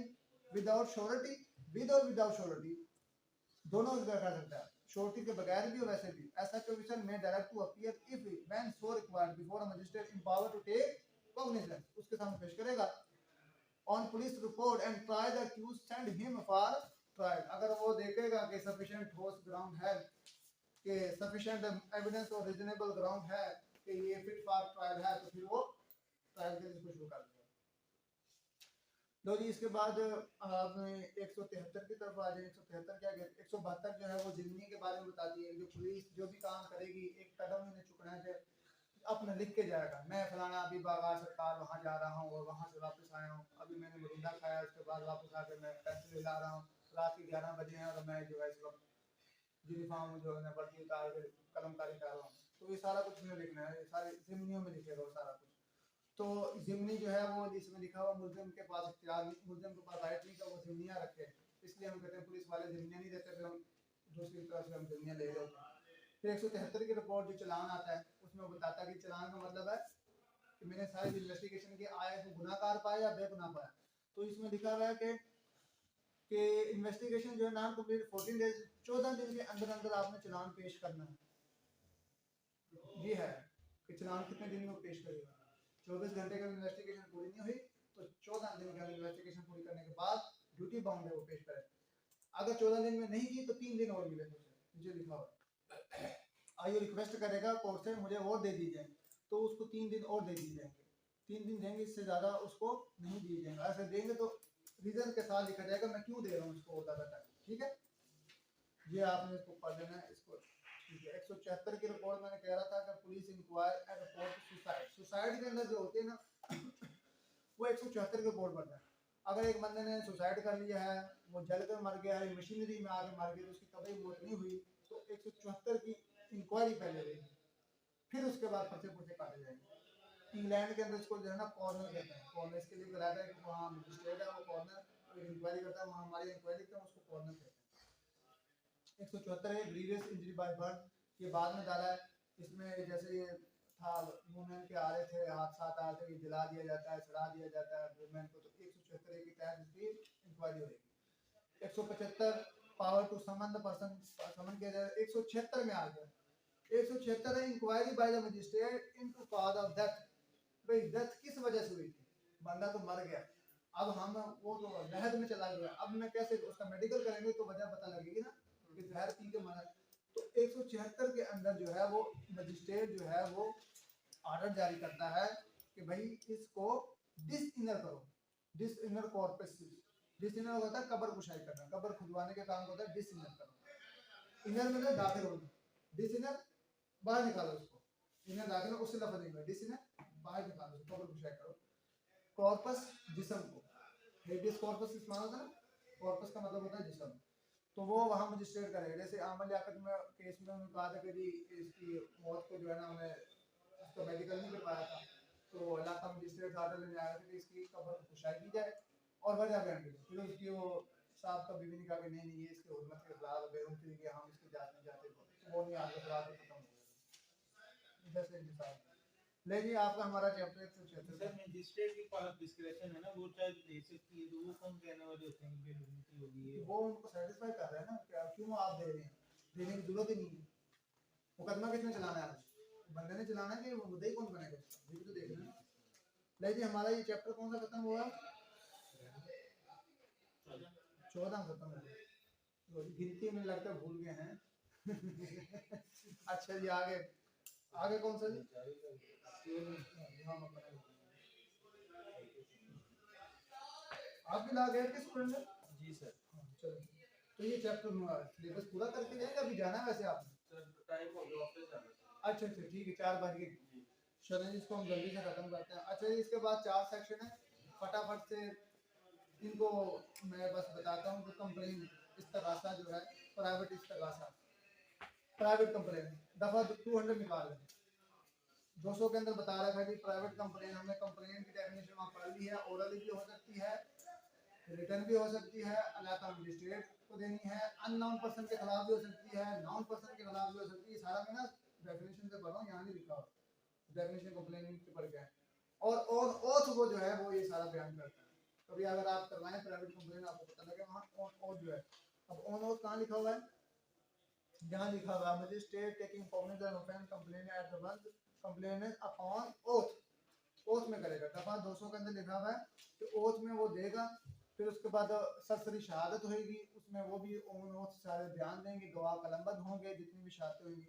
विदाउट श्योरिटी, विद और विदाउट श्योरिटी दोनों कर सकता है, श्योरिटी के बगैर भी और वैसे भी, ऐसा ऑफिसर में direct to appear if when so required before a magistrate empowered to take cognizance, उसके सामने पेश करेगा on police report and try the accuse send him for trial, अगर वो देखेगा कि सफिशिएंट ठोस ग्राउंड है, कि सफिशिएंट एविडेंस और रीजनेबल ग्राउंड है कि ये फिट फॉर ट्रायल है, तो फिर वो ट्रायल के लिए इसको शुरू कर देगा। लो जी इसके बाद आपने 173 की तरफ आ जाए, 173 क्या कहते, 172 जो है वो जिम्नी के बारे में बताती है, जो पुलिस जो भी काम करेगी एक कदम इन्हें चुकना है, अपना लिख के जाएगा, मैं फलाना अभी बागार सरकार वहाँ जा रहा हूँ और वहाँ से वापस आया हूँ, अभी मैंने मरुंदा खाया, उसके बाद वापस आकर मैं पेंसिल ला रहा हूँ, रात के 11 बजे हैं और मैं जो है इस वक्त यूनिफॉर्म जो है वर्दी उतार के कलमकारी कर रहा हूँ। तो ये सारा कुछ में लिखना है, ये सारे ज़िमनियों में लिखेगा वो सारा कुछ। तो ज़िमनी जो है वो इसमें लिखा हुआ मुल्ज़िम के पास इख्तियार नहीं, मुल्ज़िम के पास राइट नहीं का वो ज़िमनियाँ रखे, इसलिए हम कहते हैं पुलिस वाले ज़िमनियाँ नहीं देते, फिर हम दूसरी तरफ से हम ज़िमनियाँ ले लेते हैं। फिर 173 की रिपोर्ट जो चालान आता है उसमें वो बताता है कि चालान का मतलब है कि मैंने सारी इन्वेस्टिगेशन की आया को गुनाहगार पाया या बेगुनाह पाया। तो इसमें लिखा हुआ है कि इन्वेस्टिगेशन जो है नाम कंप्लीट 14 डेज 14 दिन के अंदर अंदर आपने चालान पेश करना है। ये है कि चालान कितने दिन में पेश करेगा। 24 घंटे का इन्वेस्टिगेशन पूरी नहीं हुई तो 14 दिन का इन्वेस्टिगेशन पूरी करने के बाद ड्यूटी बाउंड है वो पेश करे। अगर 14 दिन में नहीं की तो 3 दिन और मिले मुझे लिखा हुआ। आइए रिक्वेस्ट करेगा कोर्ट से मुझे और दे दीजिए, तो उसको 3 दिन और दे दिए जाएंगे, 3 दिन देंगे, इससे ज़्यादा उसको नहीं दिए जाएंगे। ऐसे देंगे तो रीज़न के साथ लिखा जाएगा मैं क्यों दे रहा हूँ इसको और ज़्यादा टाइम। ठीक है, ये आपने इसको पढ़ लेना है इसको। ठीक है, 174 की रिपोर्ट मैंने कह रहा था कि police inquire and report suicide. Suicide के अंदर जो होते हैं ना वो 174 की रिपोर्ट पढ़ता है। अगर एक बंदे ने सुसाइड कर लिया है, वो जलकर मर गया है, मशीनरी में आके मर गया, तो उसकी कभी मौत नहीं हुई, तो 174 की इंक्वायरी पहले होगी, फिर उसके बाद पर्चे पुर्चे काटे जाएंगे। इंग्लैंड के अंदर इसको जो है ना कॉर्नर कहते हैं, कॉर्नर इसके लिए कराया है कि वहाँ मजिस्ट्रेट है वो कॉर्नर इंक्वायरी करता है, वहाँ हमारी इंक्वायरी करते हैं उसको कॉर्नर कहते हैं। 174 है ग्रीवियस इंजरी बाय बर्न, ये बाद में डाला है। इसमें जैसे ये था वुमेन के आ रहे थे, हादसात आ रहे थे, जला दिया जाता है, सड़ा दिया जाता है वुमेन को, तो 174 के तहत इसकी इंक्वायरी होगी। 175 power to summon the person, summon किया जाए। 176 में आ गया, 176 है inquiry by the magistrate into cause of death. भाई डेथ किस वजह से हुई थी, बंदा तो मर गया, अब हम वो तो लहद में चला गया, अब मैं कैसे उसका मेडिकल करेंगे तो वजह पता लगेगी ना कि जहर पी के मरा। तो 176 के अंदर जो है वो मजिस्ट्रेट जो है वो ऑर्डर जारी करता है कि भाई इसको डिसइनर करो, डिसइनर कॉर्पस। डिसइनर होता है कब्र कुशाई करना, कब्र खुदवाने के काम होता है डिसइनर करो। इनर मतलब दाखिल होना, डिसइनर बाहर निकालो उसको, इनर दाखिल उससे लफज नहीं है, डिसइनर बाहर निकालो, कब्र कुशाई करो। कॉर्पस जिस्म को, हेबियस कॉर्पस किस माना होता है ना, कॉर्पस का मतलब होता है जिस्म, तो वो वहाँ मजिस्ट्रेट करेगा। जैसे आमल लियाकत में केस में उन्होंने कहा था कि जी इसकी मौत को जो है ना हमें उसका मेडिकल नहीं करवाया था, तो अल्लाह का मजिस्ट्रेट ऑर्डर लेने आया था कि इसकी कब्र खुशाई की जाए और वजह बयान की जाए। फिर उसकी वो साहब का बीवी ने कहा कि नहीं नहीं ये इसके हुर्मत के खिलाफ बेरुम के लिए हम इसकी जात नहीं जाते, तो वो नहीं आगे खिलाफ खत्म हो गया। जैसे मिसाल ले जी आपका हमारा चैप्टर 176 सर मजिस्ट्रेट के पास डिस्क्रिप्शन है ना, वो चाहे दे सकती है, तो वो कौन कहने वाले होते हैं कि बेहुरमती होगी है। वो उनको सेटिस्फाई कर रहे हैं ना, क्या क्यों आप दे रहे हैं, देने की जरूरत ही नहीं है। मुकदमा किसने चलाना है, बंदे ने चलाना है कि वो मुद्दई कौन बनेगा उसका, ये भी तो देखना है। ले जी हमारा ये चैप्टर कौन सा खत्म हुआ, 14 खत्म हो गया, तो गिनती में लगता है भूल गए हैं। अच्छा जी आगे, आगे कौन सा जी, आप भी ला गए किस स्टूडेंट ने जी सर। चलो, तो ये चैप्टर सिलेबस पूरा करके जाएंगे, अभी जाना है वैसे आपने? सर टाइम हो गया, ऑफिस जाना है। अच्छा अच्छा ठीक है, 4 बज गए, चलो इसको हम जल्दी से खत्म करते हैं। अच्छा जी इसके बाद 4 सेक्शन है, फटाफट से इनको मैं बस बताता हूँ कि कंप्लेन इस्तगासा जो है, प्राइवेट इस्तगासा, प्राइवेट कंप्लेन दफ़ा 200 निकाल लें। 200 के अंदर बता रखा है कि प्राइवेट कंप्लेन, हमने कंप्लेन की डेफिनेशन वहाँ पढ़ ली है, ओरली भी हो सकती है, रिटर्न भी हो सकती है, अलाका मजिस्ट्रेट को देनी है, अननोन पर्सन के खिलाफ भी हो सकती है, नॉन पर्सन के खिलाफ भी हो सकती है। सारा मैं ना डेफिनेशन से पढ़ रहा हूँ, यहाँ नहीं लिखा हुआ डेफिनेशन कंप्लेन से पढ़ गया। और ओथ वो जो है वो ये सारा बयान करता है। कभी अगर आप करवाएं प्राइवेट कंप्लेन आपको पता लगे वहाँ ऑन ओथ जो है। अब ऑन ओथ कहाँ लिखा हुआ है, यहाँ लिखा हुआ है magistrate taking cognizance of an complain at the once complainant upon oath, oath में करेगा। दफा 200 के अंदर लिखा हुआ है कि ओथ में वो देगा, फिर उसके बाद सरसरी शहादत होगी, उसमें वो भी ऑन ओथ सारे बयान देंगे, गवाह कलमबंद होंगे जितनी भी शहादतें होंगी।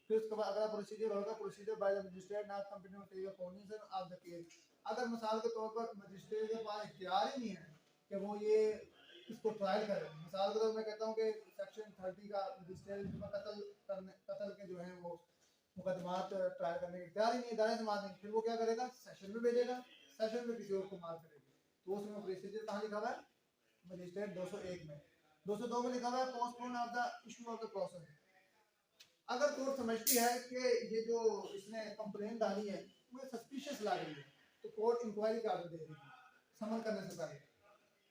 फिर उसके बाद अगला प्रोसीजर होगा, procedure bye the magistrate not complete with the cognizance of the case. अगर मिसाल के तौर पर मजिस्ट्रेट के पास इख्तियार ही नहीं है कि वो ये इसको ट्रायल करे, मिसाल के तौर मैं कहता हूँ कि सेक्शन 30 का मजिस्ट्रेट कत्ल के जो है वो मुकदमात ट्रायल करने की तैयार ही नहीं, दायरे समाज नहीं, फिर वो क्या करेगा, सेशन में भेजेगा, सेशन में किसी और को मार करेगी। तो उसमें प्रोसीजर कहाँ लिखा हुआ है, मजिस्ट्रेट 201 में। 202 में लिखा हुआ है postpone of the issue of the process. अगर कोर्ट समझती है कि ये जो इसने कंप्लेंट डाली है मुझे सस्पिशियस लग रही है, तो कोर्ट इंक्वायरी का ऑर्डर दे देगी समन करने से पहले।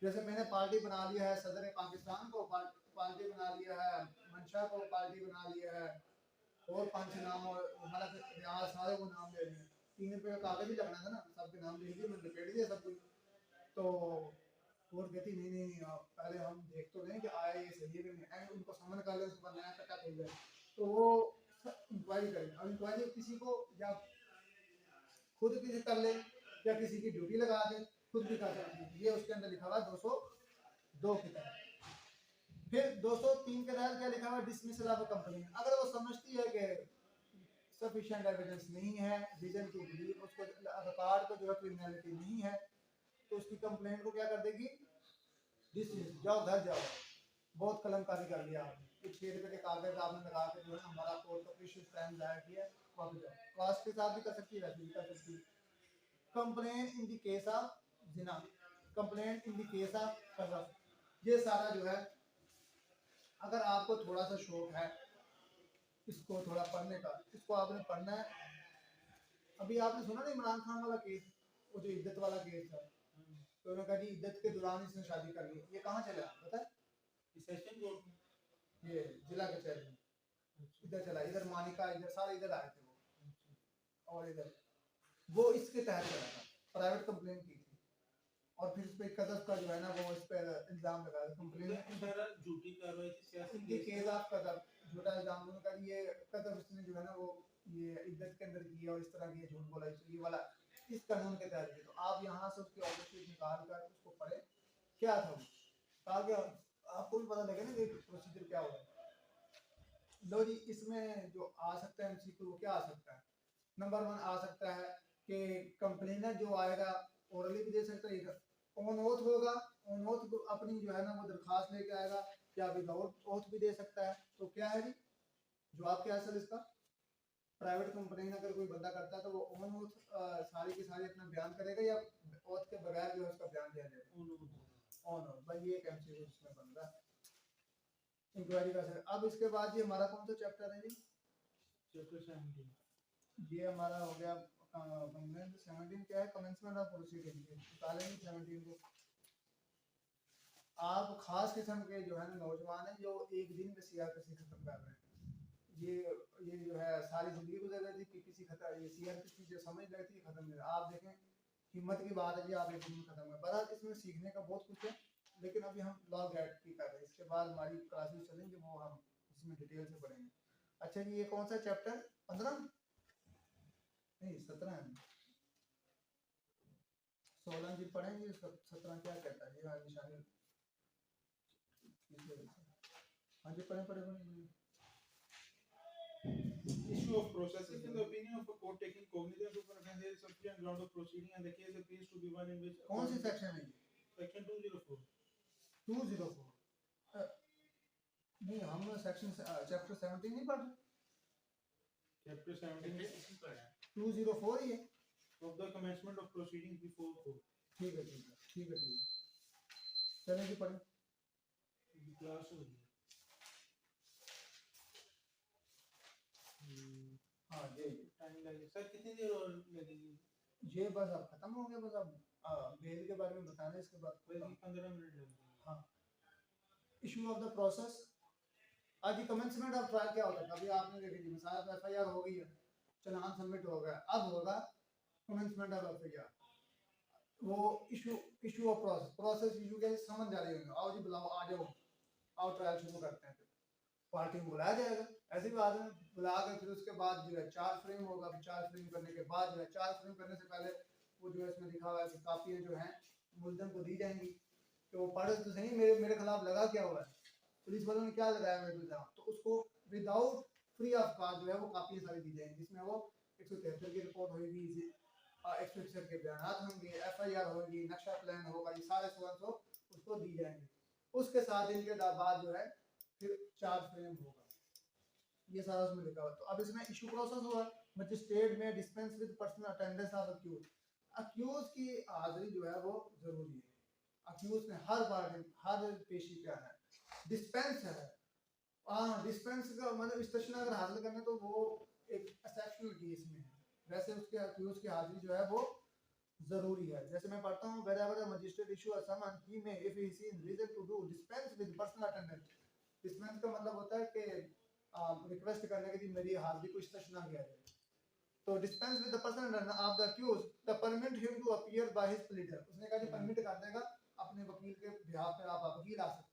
जैसे मैंने पार्टी बना लिया है सदर पाकिस्तान को, पार्टी बना लिया है मंशा को, पार्टी बना लिया है, और 5 नाम और हमारा रियाज सारे को नाम ले लिए, 3 रुपये का कागज ही लगना था ना, सबके नाम लिख दिए, मैंने लपेट दिया सब कुछ। तो कोर्ट कहती नहीं नहीं नहीं, आप पहले हम देख तो लें कि आया ये सही है कि नहीं, एंड उनको समन कर ले, उसके बाद नया कट्टा खोल जाए, तो वो इंक्वायरी करें। अब इंक्वायरी किसी को या खुद किसी कर ले या किसी की ड्यूटी लगा दे, खुद भी कर सकती है। ये उसके अंदर लिखा हुआ 202 के तहत। फिर 203 के तहत क्या लिखा हुआ, डिसमिसल ऑफ कंप्लेंट। अगर वो समझती है कि सफिशिएंट एविडेंस नहीं है, रीजन टू बिलीव, उसको रिकॉर्ड को जो है क्रिमिनलिटी नहीं है, तो उसकी कंप्लेंट को क्या कर देगी, डिसमिस, जाओ घर जाओ, बहुत कलमकारी कर लिया आपने, कुछ 6 रुपये के कागज आपने लगा के जो है हमारा कोर्ट का प्रीशियस टाइम जाया किया, वापस जाओ। कास्ट के साथ भी कर सकती है, वैसे भी कर सकती है। Complain in the case of जिना, complain in the case of कज़फ, ये सारा जो है, अगर आपको थोड़ा सा शौक है इसको थोड़ा पढ़ने का, इसको आपने पढ़ना है। अभी आपने सुना ना इमरान खान वाला केस, वो जो इद्दत वाला केस था, तो उन्होंने कहा जी इद्दत के दौरान इसने शादी कर ली, ये कहाँ चला पता है, सेशन कोर्ट में, ये जिला कचहरी में इधर चला, इधर मानिका इधर सारे इधर आए थे वो, और इधर वो इसके तहत चला था, प्राइवेट कंप्लेन की थी, और फिर इस पे कज़फ का जो है ना वो इस पे इल्जाम लगाया कंप्लेन सारा झूठी कार्रवाई थी, सियासी इनके केस केस ऑफ कज़फ, झूठा इल्जाम उन्होंने कहा ये कज़फ इसने जो है ना वो ये इद्दत के अंदर किया और इस तरह की झूठ बोला, ये वाला इस कानून के तहत। तो आप यहाँ से उसकी ऑर्डर शीट निकाल कर उसको पढ़े, क्या था वो, आगे आपको भी पता लगे ना कि प्रोसीजर क्या होगा। लो जी, इसमें जो आ सकता है एमसीक्यू, वो क्या आ सकता है, नंबर 1 आ सकता है कि कंप्लेनर जो आएगा ओरली भी दे सकता है, ऑन ओथ होगा, ऑन ओथ अपनी जो है ना वो दरखास्त लेके आएगा, या विदाउट ओथ भी दे सकता है। तो क्या है जी जवाब क्या है सर इसका, प्राइवेट कंप्लेन अगर कोई बंदा करता है तो वो ऑन ओथ सारी की सारी अपना बयान करेगा, या ओथ के बगैर जो है उसका बयान दिया जाएगा ऑन ओथ। भाई ये एक एमसीक्यू इसमें बन रहा है इंक्वायरी का सर। अब इसके बाद ये हमारा कौन सा चैप्टर है जी, चैप्टर 17, ये हमारा हो गया कंप्लेंट। 17 क्या है, कमेंसमेंट ऑफ प्रोसीडिंग, निकालेंगे 17 को। आप खास किस्म के जो है ना नौजवान हैं जो एक दिन में सीआरपीसी खत्म कर रहे हैं, ये जो है सारी जिंदगी गुजर रही थी पीपीसी खत्म, ये सीआरपीसी जो समझ रही थी खत्म नहीं। आप देखें हिम्मत की बात है जी, आप एक दिन में खत्म है। बहरहाल इसमें सीखने का बहुत कुछ है, लेकिन अभी हम लॉ गेट की कर रहे हैं, इसके बाद हमारी क्लासेस चलेंगे वो हम इसमें डिटेल से पढ़ेंगे। अच्छा जी, ये कौन सा चैप्टर 15 नहीं 17 है, 16 जी पढ़ेंगे, 17 क्या कहता है ये निशानी, हाँ जी पढ़े पढ़े पढ़े। issue of process is in the opinion of a court taking cognizance of an offence, there is sufficient ground of proceeding and the case appears to be one in which कौन सी सेक्शन है ये, section 204 204 नहीं, हम section chapter 17 नहीं पढ़ रहे, chapter 17 204 ही है। of the commencement of proceedings before court. ठीक है ठीक है ठीक है ठीक है, चलें जी पढ़ें। क्लास हो गई। हाँ ये टाइम लगेगा सर, कितनी देर और लगेगी? ये बस अब खत्म हो गया, बस अब बेल के बारे में बताना है, इसके बाद वही 15 मिनट लगेंगे। हाँ, इशू ऑफ द प्रोसेस। आज कमेंसमेंट ऑफ ट्रायल क्या होता है, अभी आपने देखी जी मिसाल एफआईआर हो गई है, चालान सबमिट हो गया, अब होगा कमेंसमेंट ऑफ एफआईआर, वो इशू ऑफ प्रोसेस इशू के समझ जा रही होंगे, आओ जी बुलाओ आ जाओ, आओ ट्रायल शुरू करते हैं। पार्टी में बुलाया जाएगा, ऐसी बात है, बुला कर फिर उसके बाद जो है 4 फ्रेम होगा, फिर 4 फ्रेम करने के बाद जो है 4 फ्रेम करने से पहले वो जो है इसमें लिखा हुआ है कि कापियाँ जो हैं मुल्ज़म को दी जाएंगी, तो वो पढ़े तो सही मेरे खिलाफ लगा क्या हुआ है, पुलिस वालों ने क्या लगाया मेरे खिलाफ, तो उसको विदाउट फ्री ऑफ कॉस्ट जो है वो कापियाँ सारी दी जाएंगी, जिसमें वो 173 की रिपोर्ट होगी, 161 के बयान होंगे, एफआईआर होगी, नक्शा प्लान होगा, ये सारे सो उसको दी जाएंगे। उसके साथ इनके बाद जो है फिर 4 फ्रेम होगा, ये सारा उसमें लिखा हुआ है। तो अब इसमें इशू प्रोसेस हुआ, मजिस्ट्रेट में dispense with personal attendance of accuse. Accuse की हाजिरी जो है वो जरूरी है, अक्यूज ने हर बार हर पेशी पे आना है। डिस्पेंस है, हाँ डिस्पेंस का मतलब इस्तेशना अगर हासिल करना है तो वो एक एक्सेप्शनल केस में है, वैसे उसके अक्यूज की हाजिरी जो है वो जरूरी है। जैसे मैं पढ़ता हूँ wherever a magistrate issue a summons he may if he sees reason to do dispense with personal attendance। Dispense का मतलब होता है कि रिक्वेस्ट करने के लिए मेरी हाजिरी को इस्तेशना किया जाए। तो dispense with the person of the accuse the permit him to appear by his pleader, उसने कहा कि परमिट कर देगा अपने वकील के बिहाफ पे आप वकील आ सकते हैं।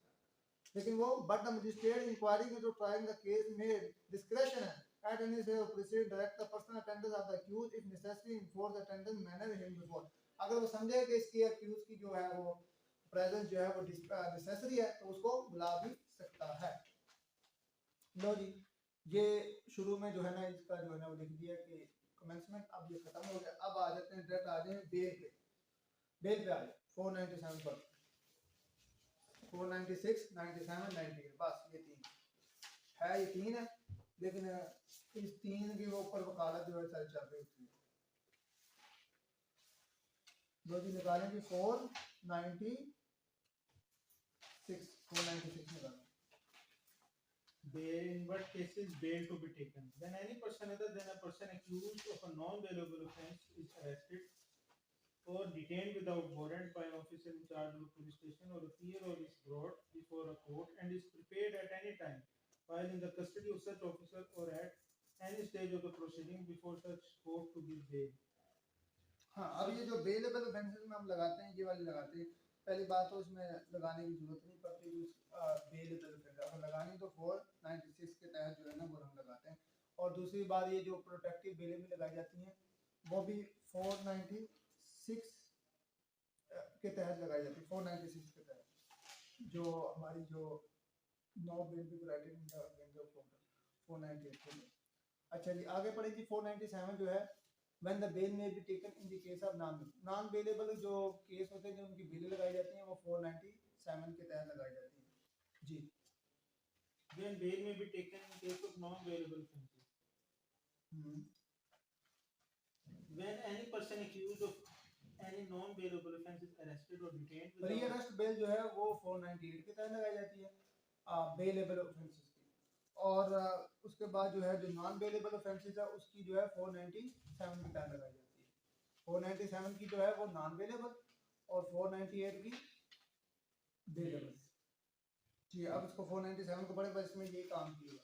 लेकिन वो but the magistrate inquiring to trying the case में डिस्क्रेशन है at any stage of proceeding direct the personal attendance of the accused if necessary enforce attendance manner him before। अगर वो समझे कि इसकी अक्यूज की जो है वो प्रेजेंस जो है वो नेसेसरी है तो उसको बुला भी सकता है। लो जी, ये शुरू में जो है ना इसका जो है ना वो लिख दिया कि कमेंसमेंट, अब ये खत्म हो गया। अब आ जाते हैं डायरेक्ट आ जाए बेल पे, बेल पे आ जाए 497 पर 496 97 98 बस ये तीन है, ये तीन है। लेकिन इस तीन के ऊपर वकालत जो है सारी चल रही होती है। दो जी निकालेंगे 496 निकालें। Bail, in what cases bail to be taken? When any person other than a person accused of a non-bailable offence is arrested or detained without warrant by an officer in charge of a police station or appear or is brought before a court and is prepared at any time while in the custody of such officer or at any stage of the proceeding before such court to give bail। हाँ, अब ये जो bailable offences में हम लगाते हैं ये वाली लगाते हैं। पहली बात तो इसमें लगाने की जरूरत नहीं पड़ती, बेलेबल ऑफेंस अगर लगानी तो 496 के तहत जो है ना वो हम लगाते हैं। और दूसरी बात ये जो प्रोटेक्टिव बेलें भी लगाई जाती हैं वो भी 496 के तहत लगाई जाती है। 496 के तहत जो हमारी जो नो बेल भी granted in the bench of 498 के लिए। अच्छा जी आगे पढ़े जी 497 जो है when the bail may be taken in the case of non bailable जो केस होते हैं जो उनकी बेल लगाई जाती हैं वो 497 के तहत लगाई जाती हैं जी। When bail may be taken in case of non-bailable offences। When any person accused of any non-bailable offence is arrested or detained without rearrest bail जो है वो 498 के तहत लगाई जाती है बेलेबल ऑफेंसेस की। और उसके बाद जो है जो नॉन बेलेबल ऑफेंसेस है उसकी जो है 497 की तहत लगाई जाती है। 497 की जो है वो नॉन बेलेबल और 498 की बेलेबल जी। अब इसको 497 को पढ़े बस इसमें ये काम किया।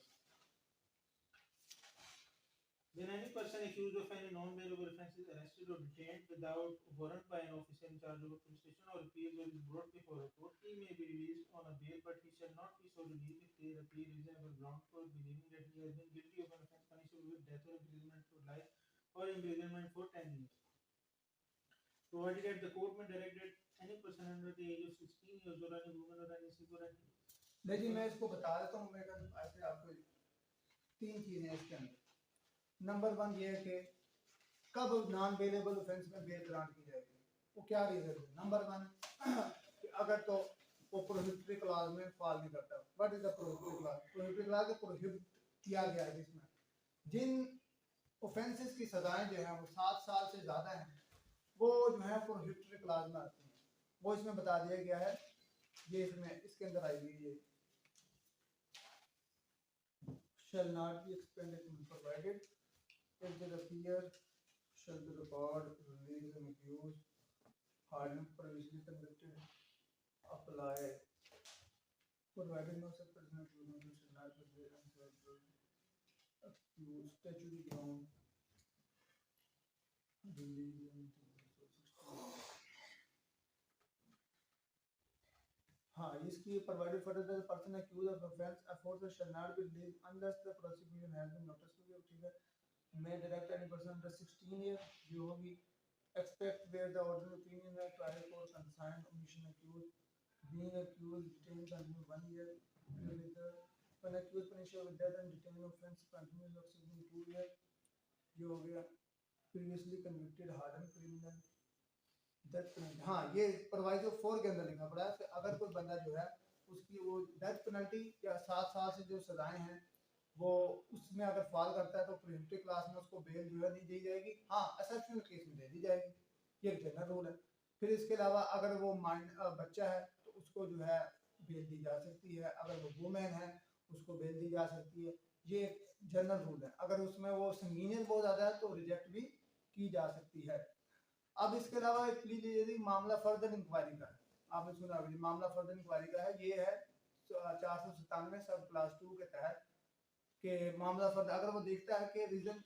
when any person accused of any non-bailable offence is arrested or detained without warrant by an officer in charge of a police station or appears or is brought before a court, he may be released on a bail, but he shall not be so released if there appear reasonable ground for believing that he has been guilty of an offence punishable with death or imprisonment for life or imprisonment for 10 years, provided that the court may direct that any person under the age of 16 years or any woman or any sick or any देखिए मैं इसको बता देता हूँ। मैं ऐसे आपको तीन चीजें इसके अंदर। नंबर 1 ये है कि कब नॉन बेलेबल ऑफेंस में बेल ग्रांट की जाएगी, वो क्या रीजन है। नंबर 1 अगर तो वो प्रोहिबिटरी क्लॉज में फॉल नहीं करता। What is the prohibitory clause? Prohibitory clause prohibit किया गया है जिसमें जिन ऑफेंसेस की सजाएं जो है वो 7 साल से ज्यादा हैं वो जो है प्रोहिबिटरी क्लॉज में आती हैं। वो इसमें बता दिया गया है, ये इसमें इसके अंदर आई हुई है shall not be expended when provided if the appear shall be record release and accused hardened previously convicted apply provided no such person accused shall not be bail and accused statutory ground release and हाँ इसकी provided for the person accused of offence offense shall not be released unless the prosecution has been noticed to be ठीक है। may direct any person under 16 years जो होगी expect where the order of opinion है trial court consigned omission accused being accused detained continue 1 year when accused punished with death and detained offence continues exceeding 2 years ये हो गया previously convicted hardened criminal death penalty. हाँ ये proviso 4 के अंदर लिखा पड़ा है कि अगर कोई बंदा जो है उसकी वो डेथ पेनल्टी या 7 साल से जो सजाएं हैं वो उसमें अगर फॉल करता है तो प्रिवेंटिव क्लास में उसको बेल जो है नहीं दी जाएगी, हाँ एक्सेप्शनल केस में दे दी जाएगी, ये एक जनरल रूल है। फिर इसके अलावा अगर वो बच्चा है तो उसको जो है बेल दी जा सकती है, अगर वो वुमेन है उसको बेल दी जा सकती है, ये एक जनरल रूल है। अगर उसमें वो संगीनियत बहुत ज़्यादा है तो रिजेक्ट भी की जा सकती है। अब इसके अलावा एक प्लीज यदि मामला फर्दर इंक्वायरी का है, आपने सुना होगा मामला फर्दर इंक्वायरी का है, ये है 497 सब क्लास 2 के तहत के मामला फर्दर, अगर वो देखता है कि रीजन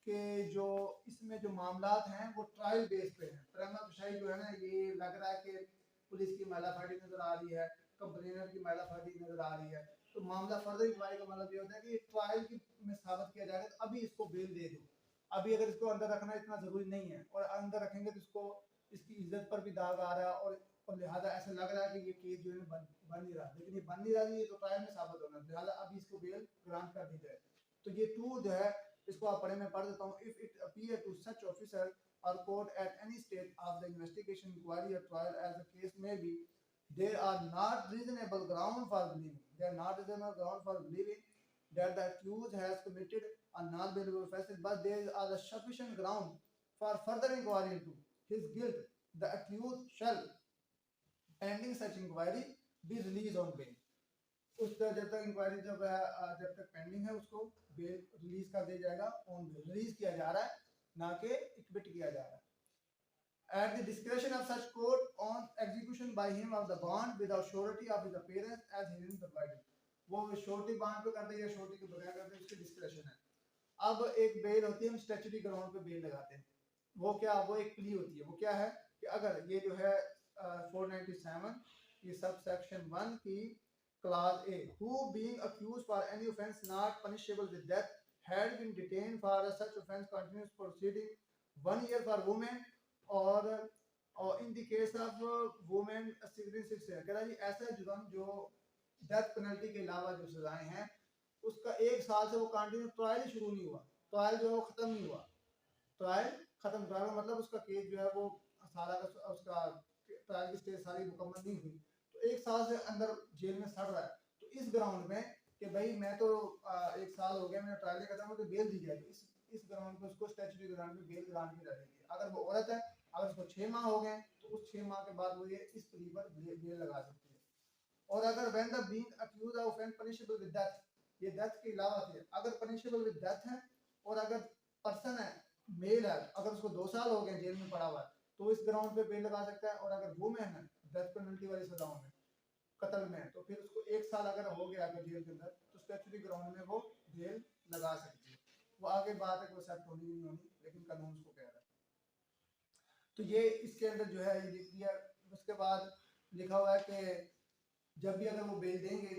के जो इसमें जो मामलात हैं वो ट्रायल बेस पे हैं, प्रेमा फशाई जो है ना, ये लग रहा है कि पुलिस की मैलाफर्डी नजर आ रही है, कंप्लेनर की मैलाफर्डी नजर आ रही है, तो मामला फर्दर इंक्वायरी का मतलब ये होता है कि ट्रायल की में साबित किया जाएगा तो अभी इसको बेल दे दो, अभी अगर इसको अंदर रखना इतना जरूरी नहीं है, और अंदर रखेंगे तो इसको इसकी इज्जत पर भी दाग आ रहा है, और लिहाजा ऐसा लग रहा है कि ये केस जो है बन नहीं रहा, लेकिन ये बन नहीं रहा, ये तो ट्रायल में साबित होना, लिहाजा अभी इसको बेल ग्रांट कर दी जाए। तो ये टू जो है इसको आप पढ़े, मैं पढ़ देता हूँ। If it appear to such officer or court at any stage of the investigation, inquiry or trial as the case may be, there are not reasonable ground for believing, there are not reasonable ground for believing that the accused has committed a non-bailable offense, but there are a sufficient ground for further inquiry into his guilt. The accused shall, pending such inquiry, be released on bail. उस जब तक inquiry जब तक pending है उसको bell release कर दिया जाएगा, ऑन बेल रिलीज किया जा रहा है, ना कि इक्विट किया जा रहा है। At the discretion of such court on execution by him of the bond without surety of his appearance as herein provided, वो श्योरिटी बॉन्ड पे कर दे या श्योरिटी के बगैर कर दे, उसकी डिस्क्रेशन है। अब एक बेल होती है, हम स्टैट्यूटरी ग्राउंड पे बेल लगाते हैं, वो क्या, वो एक प्ली होती है, वो क्या है कि अगर ये जो है 497 ये सब सेक्शन 1 की Clause A, who being accused for any offence not punishable with death had been detained for such offence continuous proceeding 1 year for women, or in the case of women 66 है, कह रहा जी ऐसा जुर्म जो death penalty के अलावा जो सजाएं हैं उसका 1 साल से वो कंटिन्यू ट्रायल शुरू नहीं हुआ, ट्रायल जो है वो खत्म नहीं हुआ, ट्रायल खत्म, ट्रायल का मतलब उसका केस जो है वो सारा उसका ट्रायल की स्टेज सारी मुकम्मल नहीं हुई, तो 1 साल से अंदर जेल में सड़ रहा है, तो इस ग्राउंड में कि भाई मैं तो 1 साल हो गया मैंने ट्रायल नहीं खत्म, तो बेल दी जाएगी, इस ग्राउंड पे उसको स्टैट्यूटरी ग्राउंड पे बेल ग्रांट की जाएगी। अगर वो औरत है, अगर उसको 6 माह हो गए तो उस 6 माह के बाद वो ये इस प्ली पर बेल लगा सकती है। और अगर when the being accused of offence punishable with death, ये डेथ के अलावा थे, अगर पनिशेबल विद डेथ है और अगर पर्सन है मेल है, अगर उसको 2 साल हो गए जेल में पड़ा हुआ है तो इस ग्राउंड पे बेल लगा सकता है, और अगर वुमेन है डेथ पेनल्टी वाली सजाओं में कत्ल में तो फिर उसको 1 साल अगर हो गया अगर जेल के अंदर तो स्टैट्यूटरी ग्राउंड में वो बेल लगा सकती है। वो आगे बात है कि एक्सेप्ट होनी नहीं होनी, लेकिन कानून उसको कह रहा है। तो ये इसके अंदर जो है ये लिख दिया। उसके बाद लिखा हुआ है कि जब भी अगर वो बेल देंगे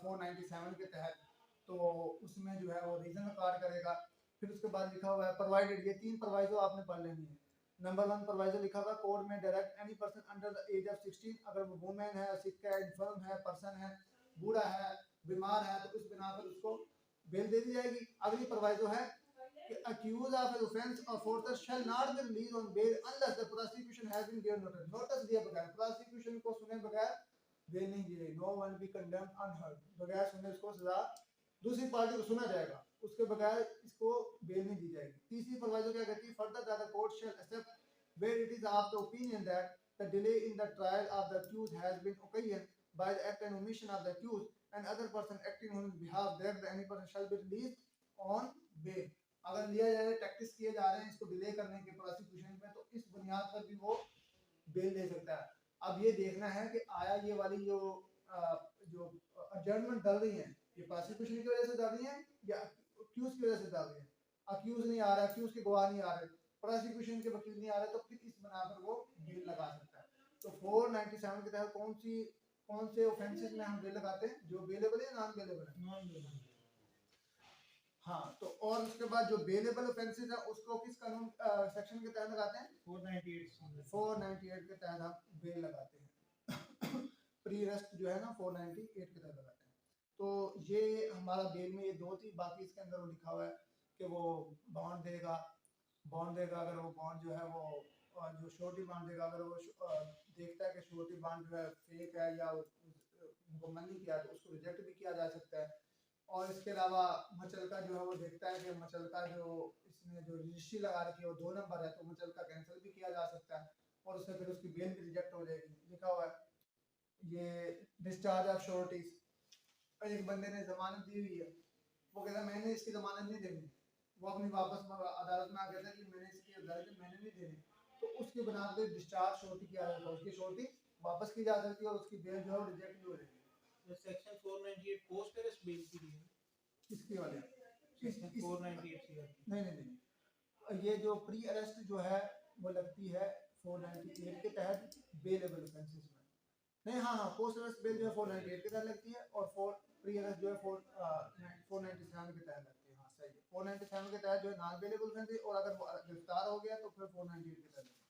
497 के तहत तो उसमें जो है वो रीजन रिकॉर्ड करेगा। फिर उसके बाद लिखा हुआ है प्रोवाइडेड, ये 3 प्रोवाइजो आपने पढ़ लेनी है। नंबर 1 प्रोवाइजो लिखा हुआ कोर्ट में direct any person under the age of 16, अगर वो वुमेन है, सिक है, इन्फर्म है, पर्सन है, बूढ़ा है, बीमार है, तो उस बिना पर उसको बेल दे दी जाएगी। अगली प्रोवाइजो है कि accused of an offense or further shall not be released on bail unless the prosecution has been given notice, notice दिए बगैर, प्रोसिक्यूशन को सुने बगैर बेल नहीं दी जाएगी। No one be condemned unheard, बगैर सुने उसको सजा दूसरी पार्टी को सुना जाएगा, उसके बगैर इसको बेल नहीं दी जाएगी। तीसरी प्रोविजन क्या कहती है, further that the court shall except where it is of the opinion that the delay in the trial of the accused has been occasioned by the act and omission of the accused and other person acting on his behalf, that any person shall be released on bail. अगर लिया जाए tactics किए जा रहे हैं इसको delay करने के प्रोसिक्यूशन में, तो इस बुनियाद पर भी वो बेल दे सकता है। अब ये देखना है कि आया ये वाली जो एडजर्नमेंट डल रही है ये प्रोसिक्यूशन की वजह से डल रही है या अक्यूज की वजह से डल रही है। अक्यूज नहीं आ रहा, अक्यूज के गवाह नहीं आ रहे, प्रोसिक्यूशन के वकील नहीं आ रहे, तो फिर इस बना पर वो बेल लगा सकता है। तो 497 के तहत कौन से ऑफेंसेस में हम बेल लगाते हैं, जो बेलेबल है, नॉन बेलेबल है, नॉन बेलेबल। हाँ। तो और उसके बाद जो बेलेबल ऑफेंसेस है उसको किस कानून सेक्शन के तहत लगाते हैं, 498 के तहत हम बेल लगाते हैं। प्री अरेस्ट जो है ना 498 के तहत लगाते हैं। तो ये हमारा बेल में ये 2 थी, बाकी इसके अंदर वो लिखा हुआ है कि वो बॉन्ड देगा, अगर वो बॉन्ड जो है वो जो श्योरिटी बॉन्ड देगा, अगर वो देखता है कि श्योरिटी बॉन्ड जो है फेक है या मुकम्मल नहीं किया तो उसको रिजेक्ट भी किया जा सकता है। और इसके अलावा मचलका जो है वो देखता है कि मचलका जो इसने जो रजिस्ट्री लगा रखी है वो 2 नंबर है, तो मचलका कैंसिल भी किया जा सकता है और उससे फिर उसकी बेल भी रिजेक्ट हो जाएगी। लिखा हुआ है ये डिस्चार्ज ऑफ श्योरिटीज, एक बंदे ने जमानत दी हुई है, वो कहता है मैंने इसकी जमानत नहीं देनी, वो अपनी वापस अदालत में आ कहता है कि मैंने इसकी अदालत मैंने नहीं देनी, तो उसकी बना पे डिस्चार्ज श्योरिटी किया जाता है, उसकी श्योरिटी वापस की जा सकती है और उसकी बेल जो है रिजेक्ट भी हो जाएगी। The section 498 post arrest bail के लिए किसकी वाले section 498 CRP नहीं, ये जो प्री अरेस्ट जो है वो लगती है 498 के तहत बेलेबल ऑफेंसेस में। नहीं, हाँ, पोस्ट अरेस्ट बेल जो है 498 के तहत लगती है और प्री अरेस्ट जो है 497 के तहत लगती है। हाँ सही है, 497 के तहत जो है नॉन बेलेबल ऑफेंस और अगर वो गिरफ्तार हो गया तो फिर 498 के तहत लगती है।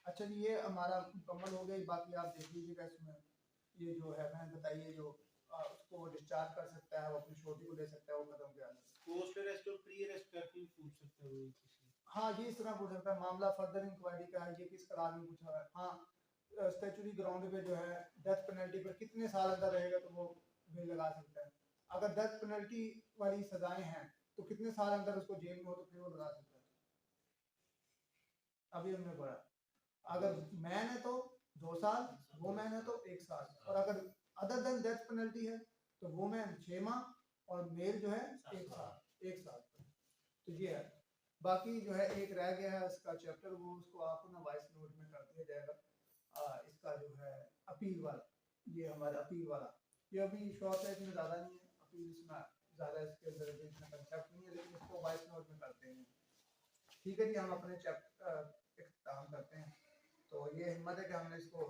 अच्छा जी, ये हमारा मुकम्मल हो गया, बाकी आप देख लीजिएगा इसमें ये जो है मैंने बताइए जो उसको वो डिस्चार्ज कर सकता है, वो अपनी छोटी को ले सकता है, वो खत्म किया जाता है। post arrest और pre arrest करके भी पूछ सकता है वो किसी। हाँ, ये इस तरह पूछ सकता है, मामला फर्दर इंक्वायरी का है, ये किस करार में पूछा है। हाँ, स्टैचुटरी ग्राउंड पे जो है डेथ पेनल्टी पर कितने साल अंदर रहेगा तो वो भी लगा सकता है। अगर डेथ पेनल्टी वाली सजाएं हैं तो कितने साल अंदर उसको जेल में हो तो फिर वो लगा सकता है। अभी हमने पढ़ा, अगर मैन है तो 2 साल, वो मैन है तो 1 साल, और अगर अदर देन डेथ पेनल्टी है तो वो मैन 6 माह और मेल जो है 1 साल। तो ये है, बाकी जो है एक रह गया है उसका चैप्टर, वो उसको आपको ना वॉइस नोट में कर दिया जाएगा। इसका जो है अपील वाला, ये हमारा अपील वाला, ये अभी शॉर्ट है, इसमें ज़्यादा नहीं है, अपील इसमें ज़्यादा इसके अंदर इसमें कंसेप्ट नहीं है, लेकिन इसको वॉइस नोट में करते हैं। ठीक है जी, हम अपने चैप्टर इख्तिताम करते हैं। तो ये हिम्मत है कि हमने इसको